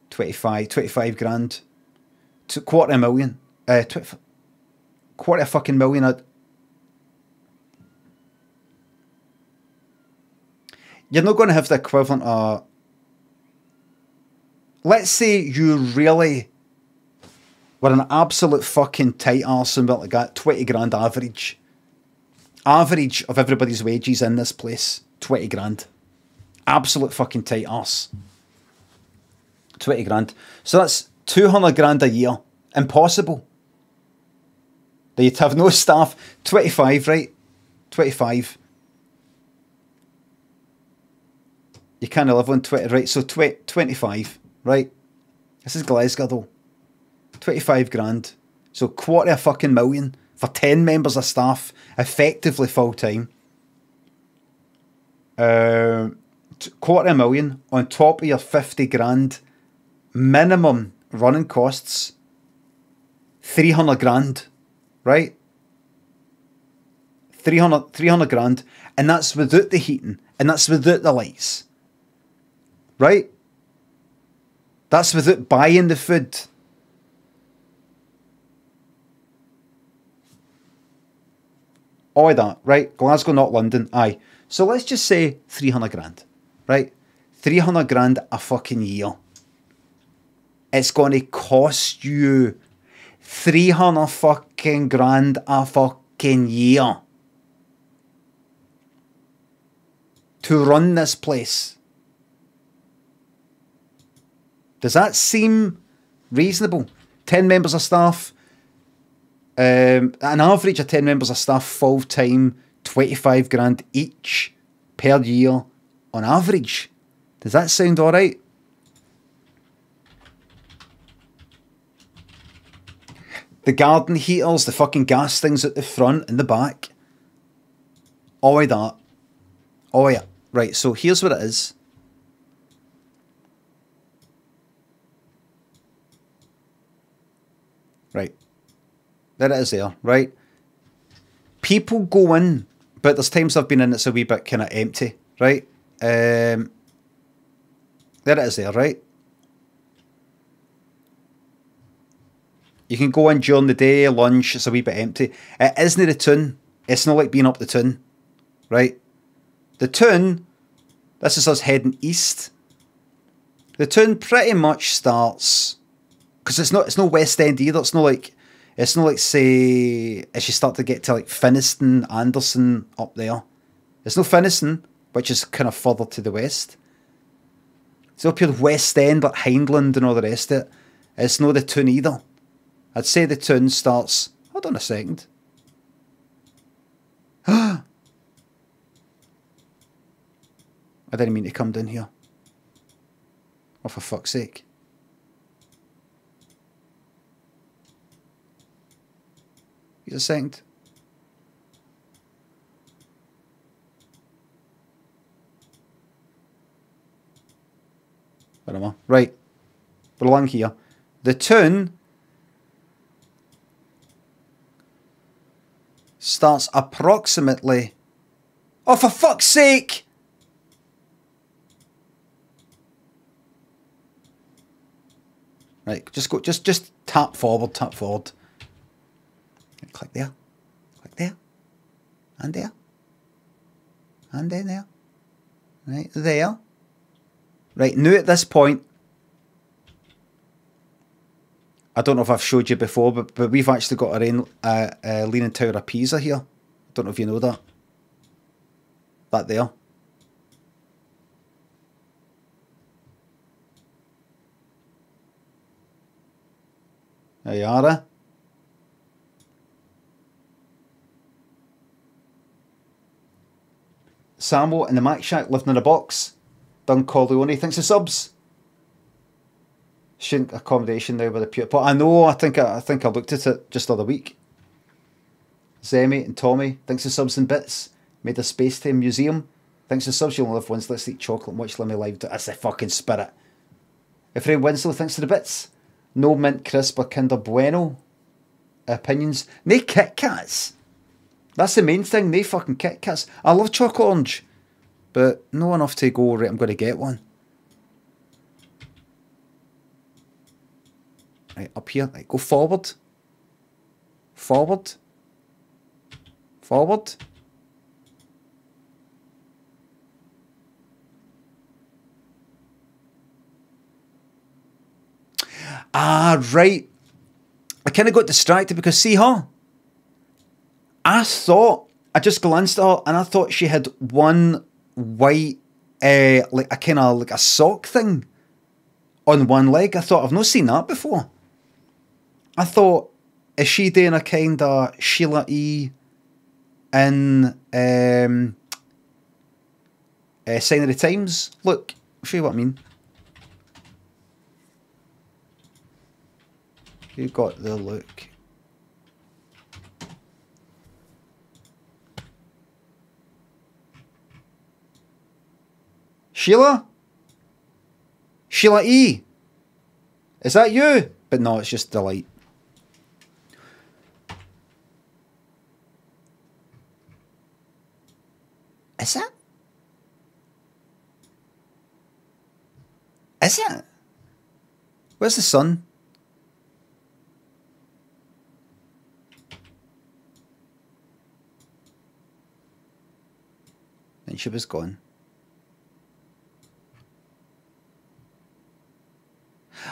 25 grand. $250,000. 250,000. You're not going to have the equivalent of. Let's say you really were an absolute fucking tight arse and like that. 20 grand average. Average of everybody's wages in this place. 20 grand. Absolute fucking tight arse. 20 grand. So that's 200 grand a year. Impossible. You'd have no staff. 25, right? 25. You can't live on 20, right? So 25, right? This is Glasgow though. 25 grand. So $250,000 for 10 members of staff, effectively full time. $250,000 on top of your 50 grand minimum running costs. 300 grand, right? 300 grand, and that's without the heating, and that's without the lights, right? That's without buying the food. All of that, right? Glasgow, not London, aye. So let's just say 300 grand, right? 300 grand a fucking year. It's going to cost you 300 fucking grand a fucking year to run this place. Does that seem reasonable? 10 members of staff, an average of 10 members of staff full time, 25 grand each per year on average. Does that sound alright? The garden heaters, the fucking gas things at the front and the back. All of that. Oh yeah. Right, so here's what it is. Right. There it is there, right? People go in, but there's times I've been in it's a wee bit kind of empty, right? There it is there, right? You can go in during the day, lunch, it's a wee bit empty. It isn't the tune. It's not like being up the tune, right? The tune, this is us heading east. The tune pretty much starts, because it's no West End either. It's not like say as you start to get to like Finniston, Anderson up there. It's no Finniston, which is kind of further to the west. It's up here West End, like Hindland and all the rest of it. It's not the tune either. I'd say the tune starts. Hold on a second. I didn't mean to come down here. Oh, for fuck's sake. Here's a second. Where am I? Right. We're along here. The tune starts approximately... Oh, for fuck's sake! Right, just go, just tap forward, tap forward. Click there, click there, and there, and then there. Right, there. Right, now at this point, I don't know if I've showed you before, but we've actually got our own Leaning Tower of Pisa here. I don't know if you know that. That there. There you are. Samo in the Mac Shack living in a box. Dun Corleone, thanks for subs. Student accommodation now with a pure. But I know, I think I looked at it just the other week. Zemi and Tommy, thanks for subs and bits. Made a Space Time Museum. Thanks for subs, you only live once. Let's eat chocolate and watch Lemmy Live. That's the fucking spirit. Ephraim Winslow, thanks for the bits. No mint crisp or Kinder Bueno. Opinions. No Kit Kats. That's the main thing. No fucking Kit Kats. I love chocolate orange, but no enough to go, right, I'm going to get one. Right, up here. Right, go forward. Forward. Forward. Ah, right. I kind of got distracted because see her? I just glanced at her and I thought she had one white, like a kind of like a sock thing on one leg. I thought, I've not seen that before. I thought, is she doing a kind of Sheila E. in Sign of the Times? Look, I'll show you what I mean. You got the look. Sheila? Sheila E. Is that you? But no, it's just Delight. Is it? Is it? Where's the sun? And she was gone.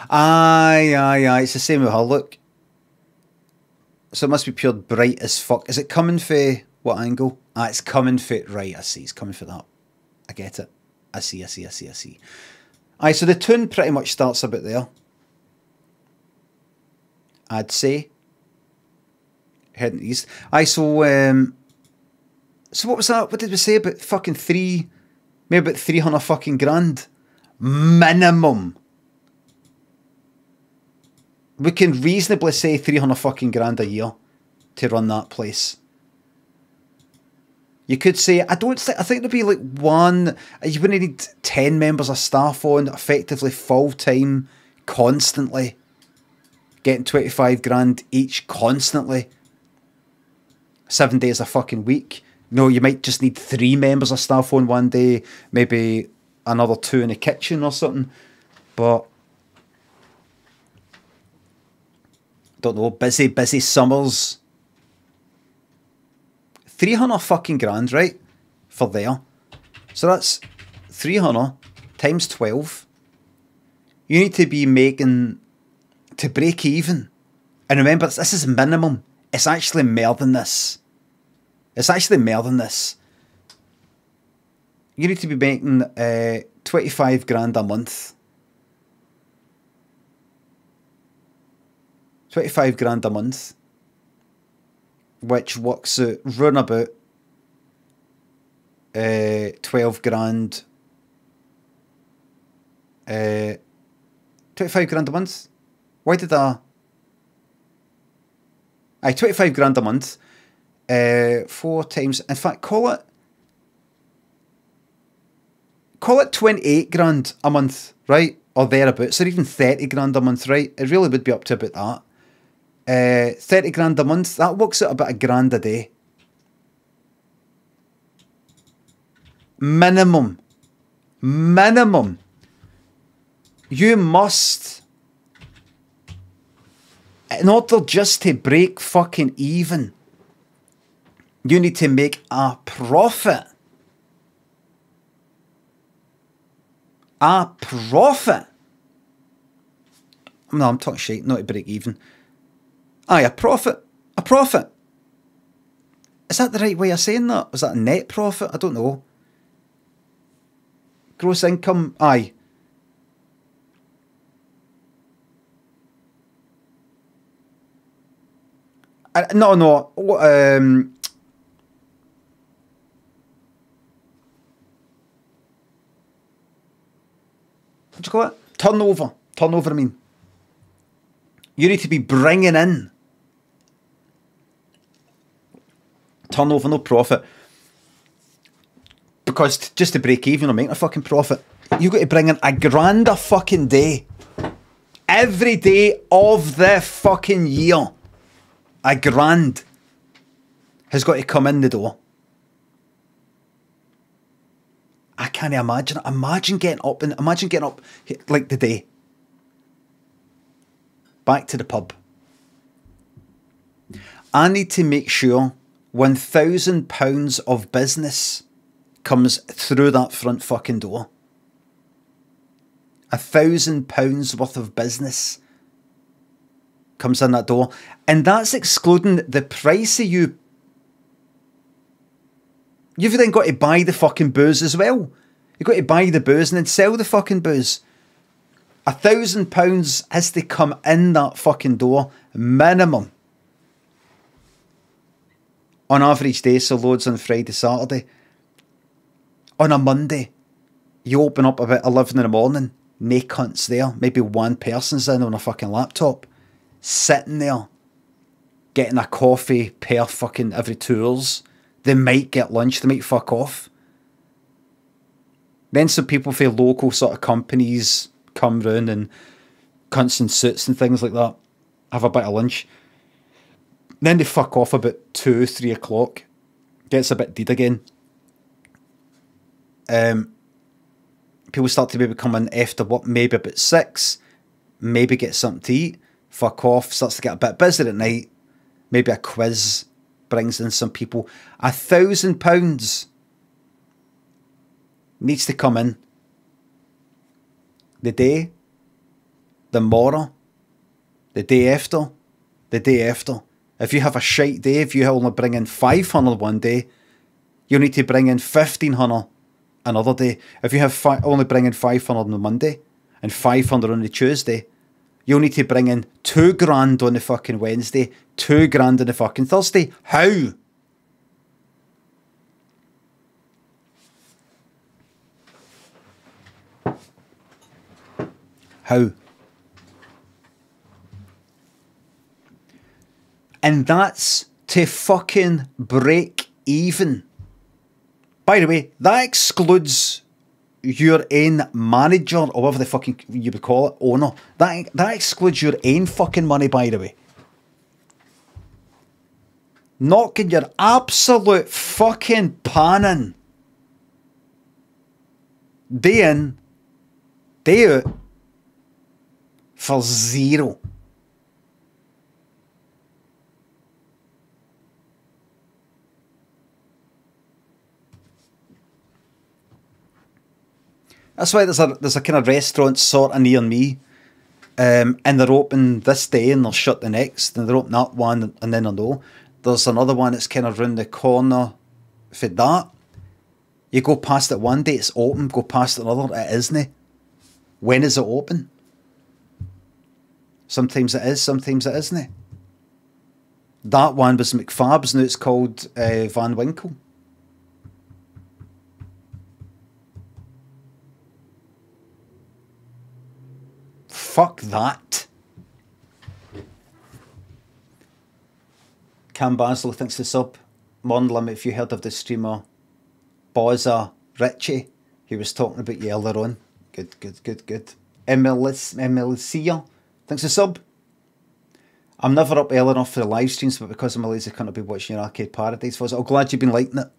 Aye. It's the same with her. Look. So it must be pure bright as fuck. Is it coming for what angle? Ah, it's coming for... Right, I see. It's coming for that. I get it. I see. Aye, so the tune pretty much starts about there. I'd say. Heading east. Aye, so... So what was that? What did we say? About fucking maybe about 300 fucking grand. Minimum. We can reasonably say 300 fucking grand a year to run that place. You could say, I think there'd be like one, you wouldn't need 10 members of staff on, effectively full time, constantly. Getting 25 grand each constantly. 7 days a fucking week. No, you might just need 3 members of staff on one day, maybe another 2 in the kitchen or something. But don't know, busy summers. 300 fucking grand, right? For there. So that's 300 times 12. You need to be making, to break even. And remember, this is minimum. It's actually more than this. It's actually more than this. You need to be making 25 grand a month. 25 grand a month. Which works out round about 12 grand 25 grand a month. Why did I... Aye, 25 grand a month. 4 times... In fact, call it 28 grand a month, right? Or thereabouts, or even 30 grand a month, right? It really would be up to about that. 30 grand a month, that works out about £1,000 a day. Minimum. You must, in order just to break fucking even, you need to make a profit. A profit. No, I'm talking shit, not to break even. Aye, a profit. A profit. Is that the right way of saying that? Was that a net profit? I don't know. Gross income? Aye. No. What do you call it? Turnover. Turnover, I mean. You need to be bringing in turnover, no profit. Because just to break even or make a fucking profit, you got to bring in £1,000 a fucking day. Every day of the fucking year. £1,000 has got to come in the door. I can't imagine. Imagine getting up like the day. Back to the pub. I need to make sure £1,000 of business comes through that front fucking door. £1,000 worth of business comes in that door. And that's excluding the price of you. You've then got to buy the fucking booze as well. You've got to buy the booze and then sell the fucking booze. £1,000 has to come in that fucking door, minimum. On average day, so loads on Friday, Saturday. On a Monday, you open up about 11 in the morning, no cunts there, maybe one person's in on a fucking laptop, sitting there, getting a coffee per fucking every 2 hours. They might get lunch, they might fuck off. Then some people from local sort of companies come round and cunts in suits and things like that, have a bit of lunch. Then they fuck off about 2, 3 o'clock. Gets a bit dead again. People start to maybe come in after what, maybe about 6, maybe get something to eat, fuck off, starts to get a bit busy at night, maybe a quiz brings in some people. £1,000 needs to come in. The day, the morrow, the day after, the day after. If you have a shite day, if you only bring in 500 one day, you need to bring in 1,500 another day. If you have only bring in 500 on the Monday and 500 on the Tuesday, you'll need to bring in £2,000 on the fucking Wednesday, £2,000 on the fucking Thursday. How? How? And that's to fucking break even. By the way, that excludes your own manager, or whatever the fucking you would call it, owner. That excludes your own fucking money, by the way. Knocking your absolute fucking pan in. Day in, day out, for zero. That's why there's a kind of restaurant sort of near me, and they're open this day and they'll shut the next, and they're open that one, and then I know there's another one that's kind of round the corner for that. You go past it one day, it's open, go past it another, it isn't. When is it open? Sometimes it is, sometimes it isn't. That one was McFab's, now it's called Van Winkle. Fuck that. Cam Baslow thinks the sub. Mon Limit, if you heard of the streamer Bozza Richie, he was talking about you earlier on. Good, good, good, good. Emilicia thinks the sub. I'm never up early enough for the live streams, but because I'm a lazy cunt, I'll be watching your Arcade Paradise. Was I'm glad you've been liking it.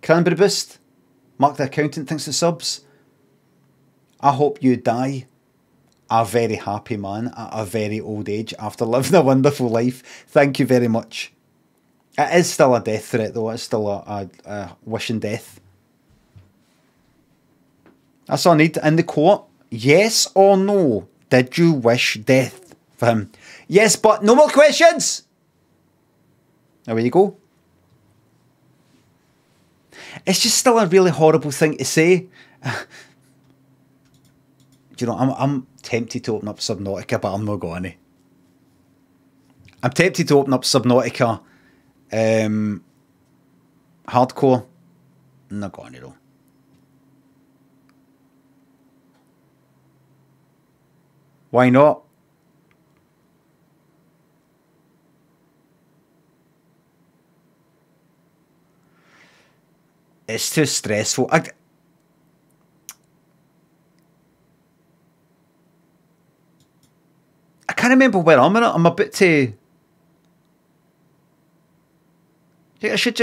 Cranberry Boost, Mark the Accountant thinks the subs. I hope you die a very happy man at a very old age after living a wonderful life. Thank you very much. It is still a death threat though. It's still a wishing death. That's all I need. In the quote, yes or no, did you wish death for him? Yes, but no more questions. There you go. It's just still a really horrible thing to say. You know, I'm tempted to open up Subnautica, but I'm not going to. I'm tempted to open up Subnautica hardcore. I'm not going to though. Why not? It's too stressful. I can't remember where I'm in it. I'm a bit too... I should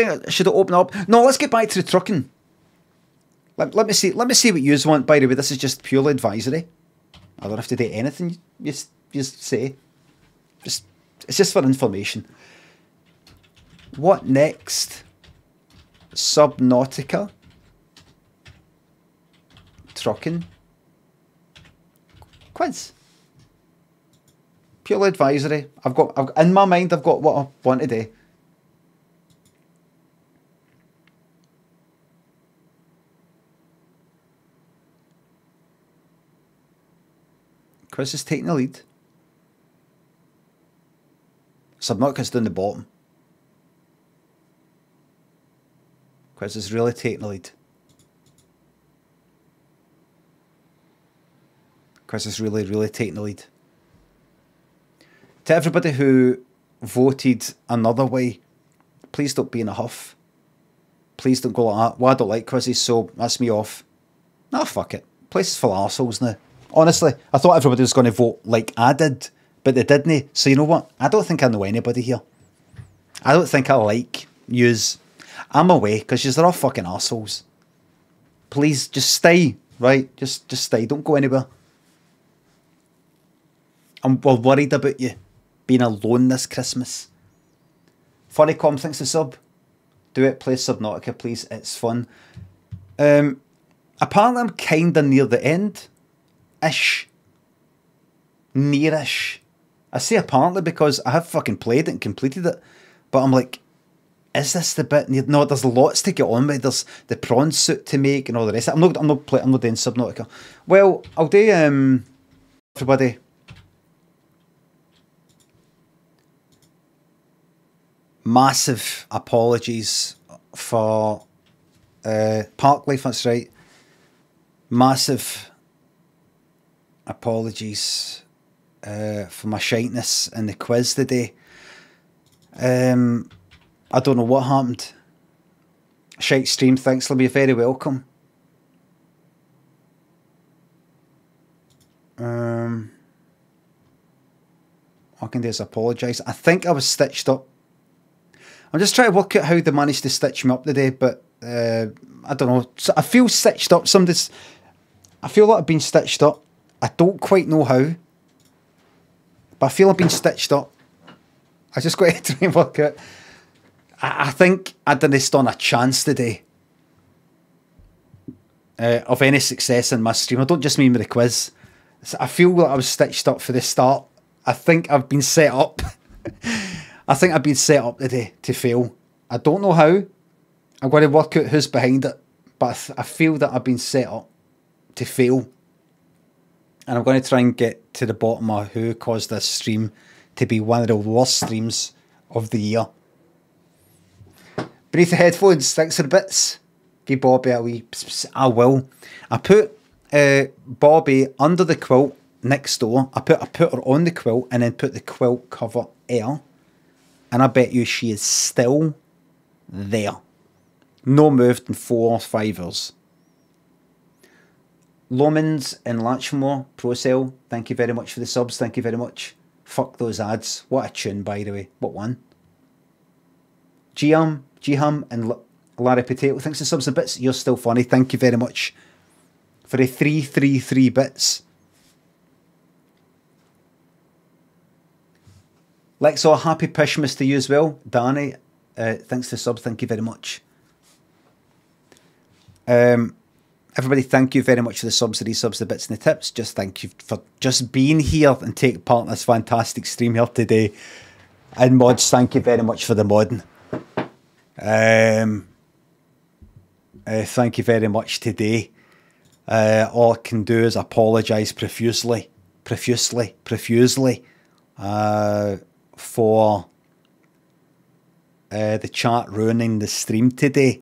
open up. No, let's get back to the trucking. Let me see what you want. By the way, this is just purely advisory. I don't have to do anything you say. It's just for information. What next? Subnautica. Trucking. Quiz. Purely advisory. I've got in my mind. I've got what I want to do. Chris is taking the lead. Subnautica's down the bottom. Chris is really taking the lead. Chris is really, really taking the lead. To everybody who voted another way, please don't be in a huff. Please don't go like that. Well, I don't like quizzes, so that's me off. Nah, fuck it. Place is full of arseholes now. Honestly, I thought everybody was going to vote like I did, but they didn't. So you know what? I don't think I know anybody here. I don't think I like yous. I'm away because you're all fucking arseholes. Please, just stay, right? Just stay. Don't go anywhere. We're worried about you being alone this Christmas. Funnycom thinks the sub. Do it. Play Subnautica, please. It's fun. Apparently, I'm kind of near the end. Ish. Nearish. I say apparently because I have fucking played it and completed it. But I'm like, is this the bit? No, there's lots to get on with. There's the prawn suit to make and all the rest. I'm not doing Subnautica. Well, I'll do everybody. Massive apologies for Park Life, that's right. Massive apologies for my shiteness in the quiz today. I don't know what happened. Shite stream, thanks, Libby, you're very welcome. All I can do is apologise. I think I was stitched up. I'm just trying to work out how they managed to stitch me up today, but I don't know. So I feel stitched up. I feel like I've been stitched up. I don't quite know how, but I feel I've been stitched up. I just got to try and work out. I think I didn't stand a chance today of any success in my stream. I don't just mean with the quiz. I feel like I was stitched up for the start. I think I've been set up. I think I've been set up today to fail. I don't know how. I'm going to work out who's behind it, but I feel that I've been set up to fail. And I'm going to try and get to the bottom of who caused this stream to be one of the worst streams of the year. Beneath the headphones, thanks for the bits. Give Bobby a wee... I will. I put Bobby under the quilt next door. I put her on the quilt and then put the quilt cover air. And I bet you she is still there. No moved in 4 or 5 hours. Lomans in Latchmore, Procell, thank you very much for the subs. Thank you very much. Fuck those ads. What a tune, by the way. What one? G-Hum and Larry Potato, thanks for the subs and bits. You're still funny. Thank you very much for the 333 bits. Lexo, happy Pishmas to you as well. Danny, thanks for the subs. Thank you very much. Everybody, thank you very much for the subs, the resubs, the bits and the tips. Just thank you for just being here and taking part in this fantastic stream here today. And mods, thank you very much for the modding. Thank you very much today. All I can do is apologise profusely for the chat ruining the stream today.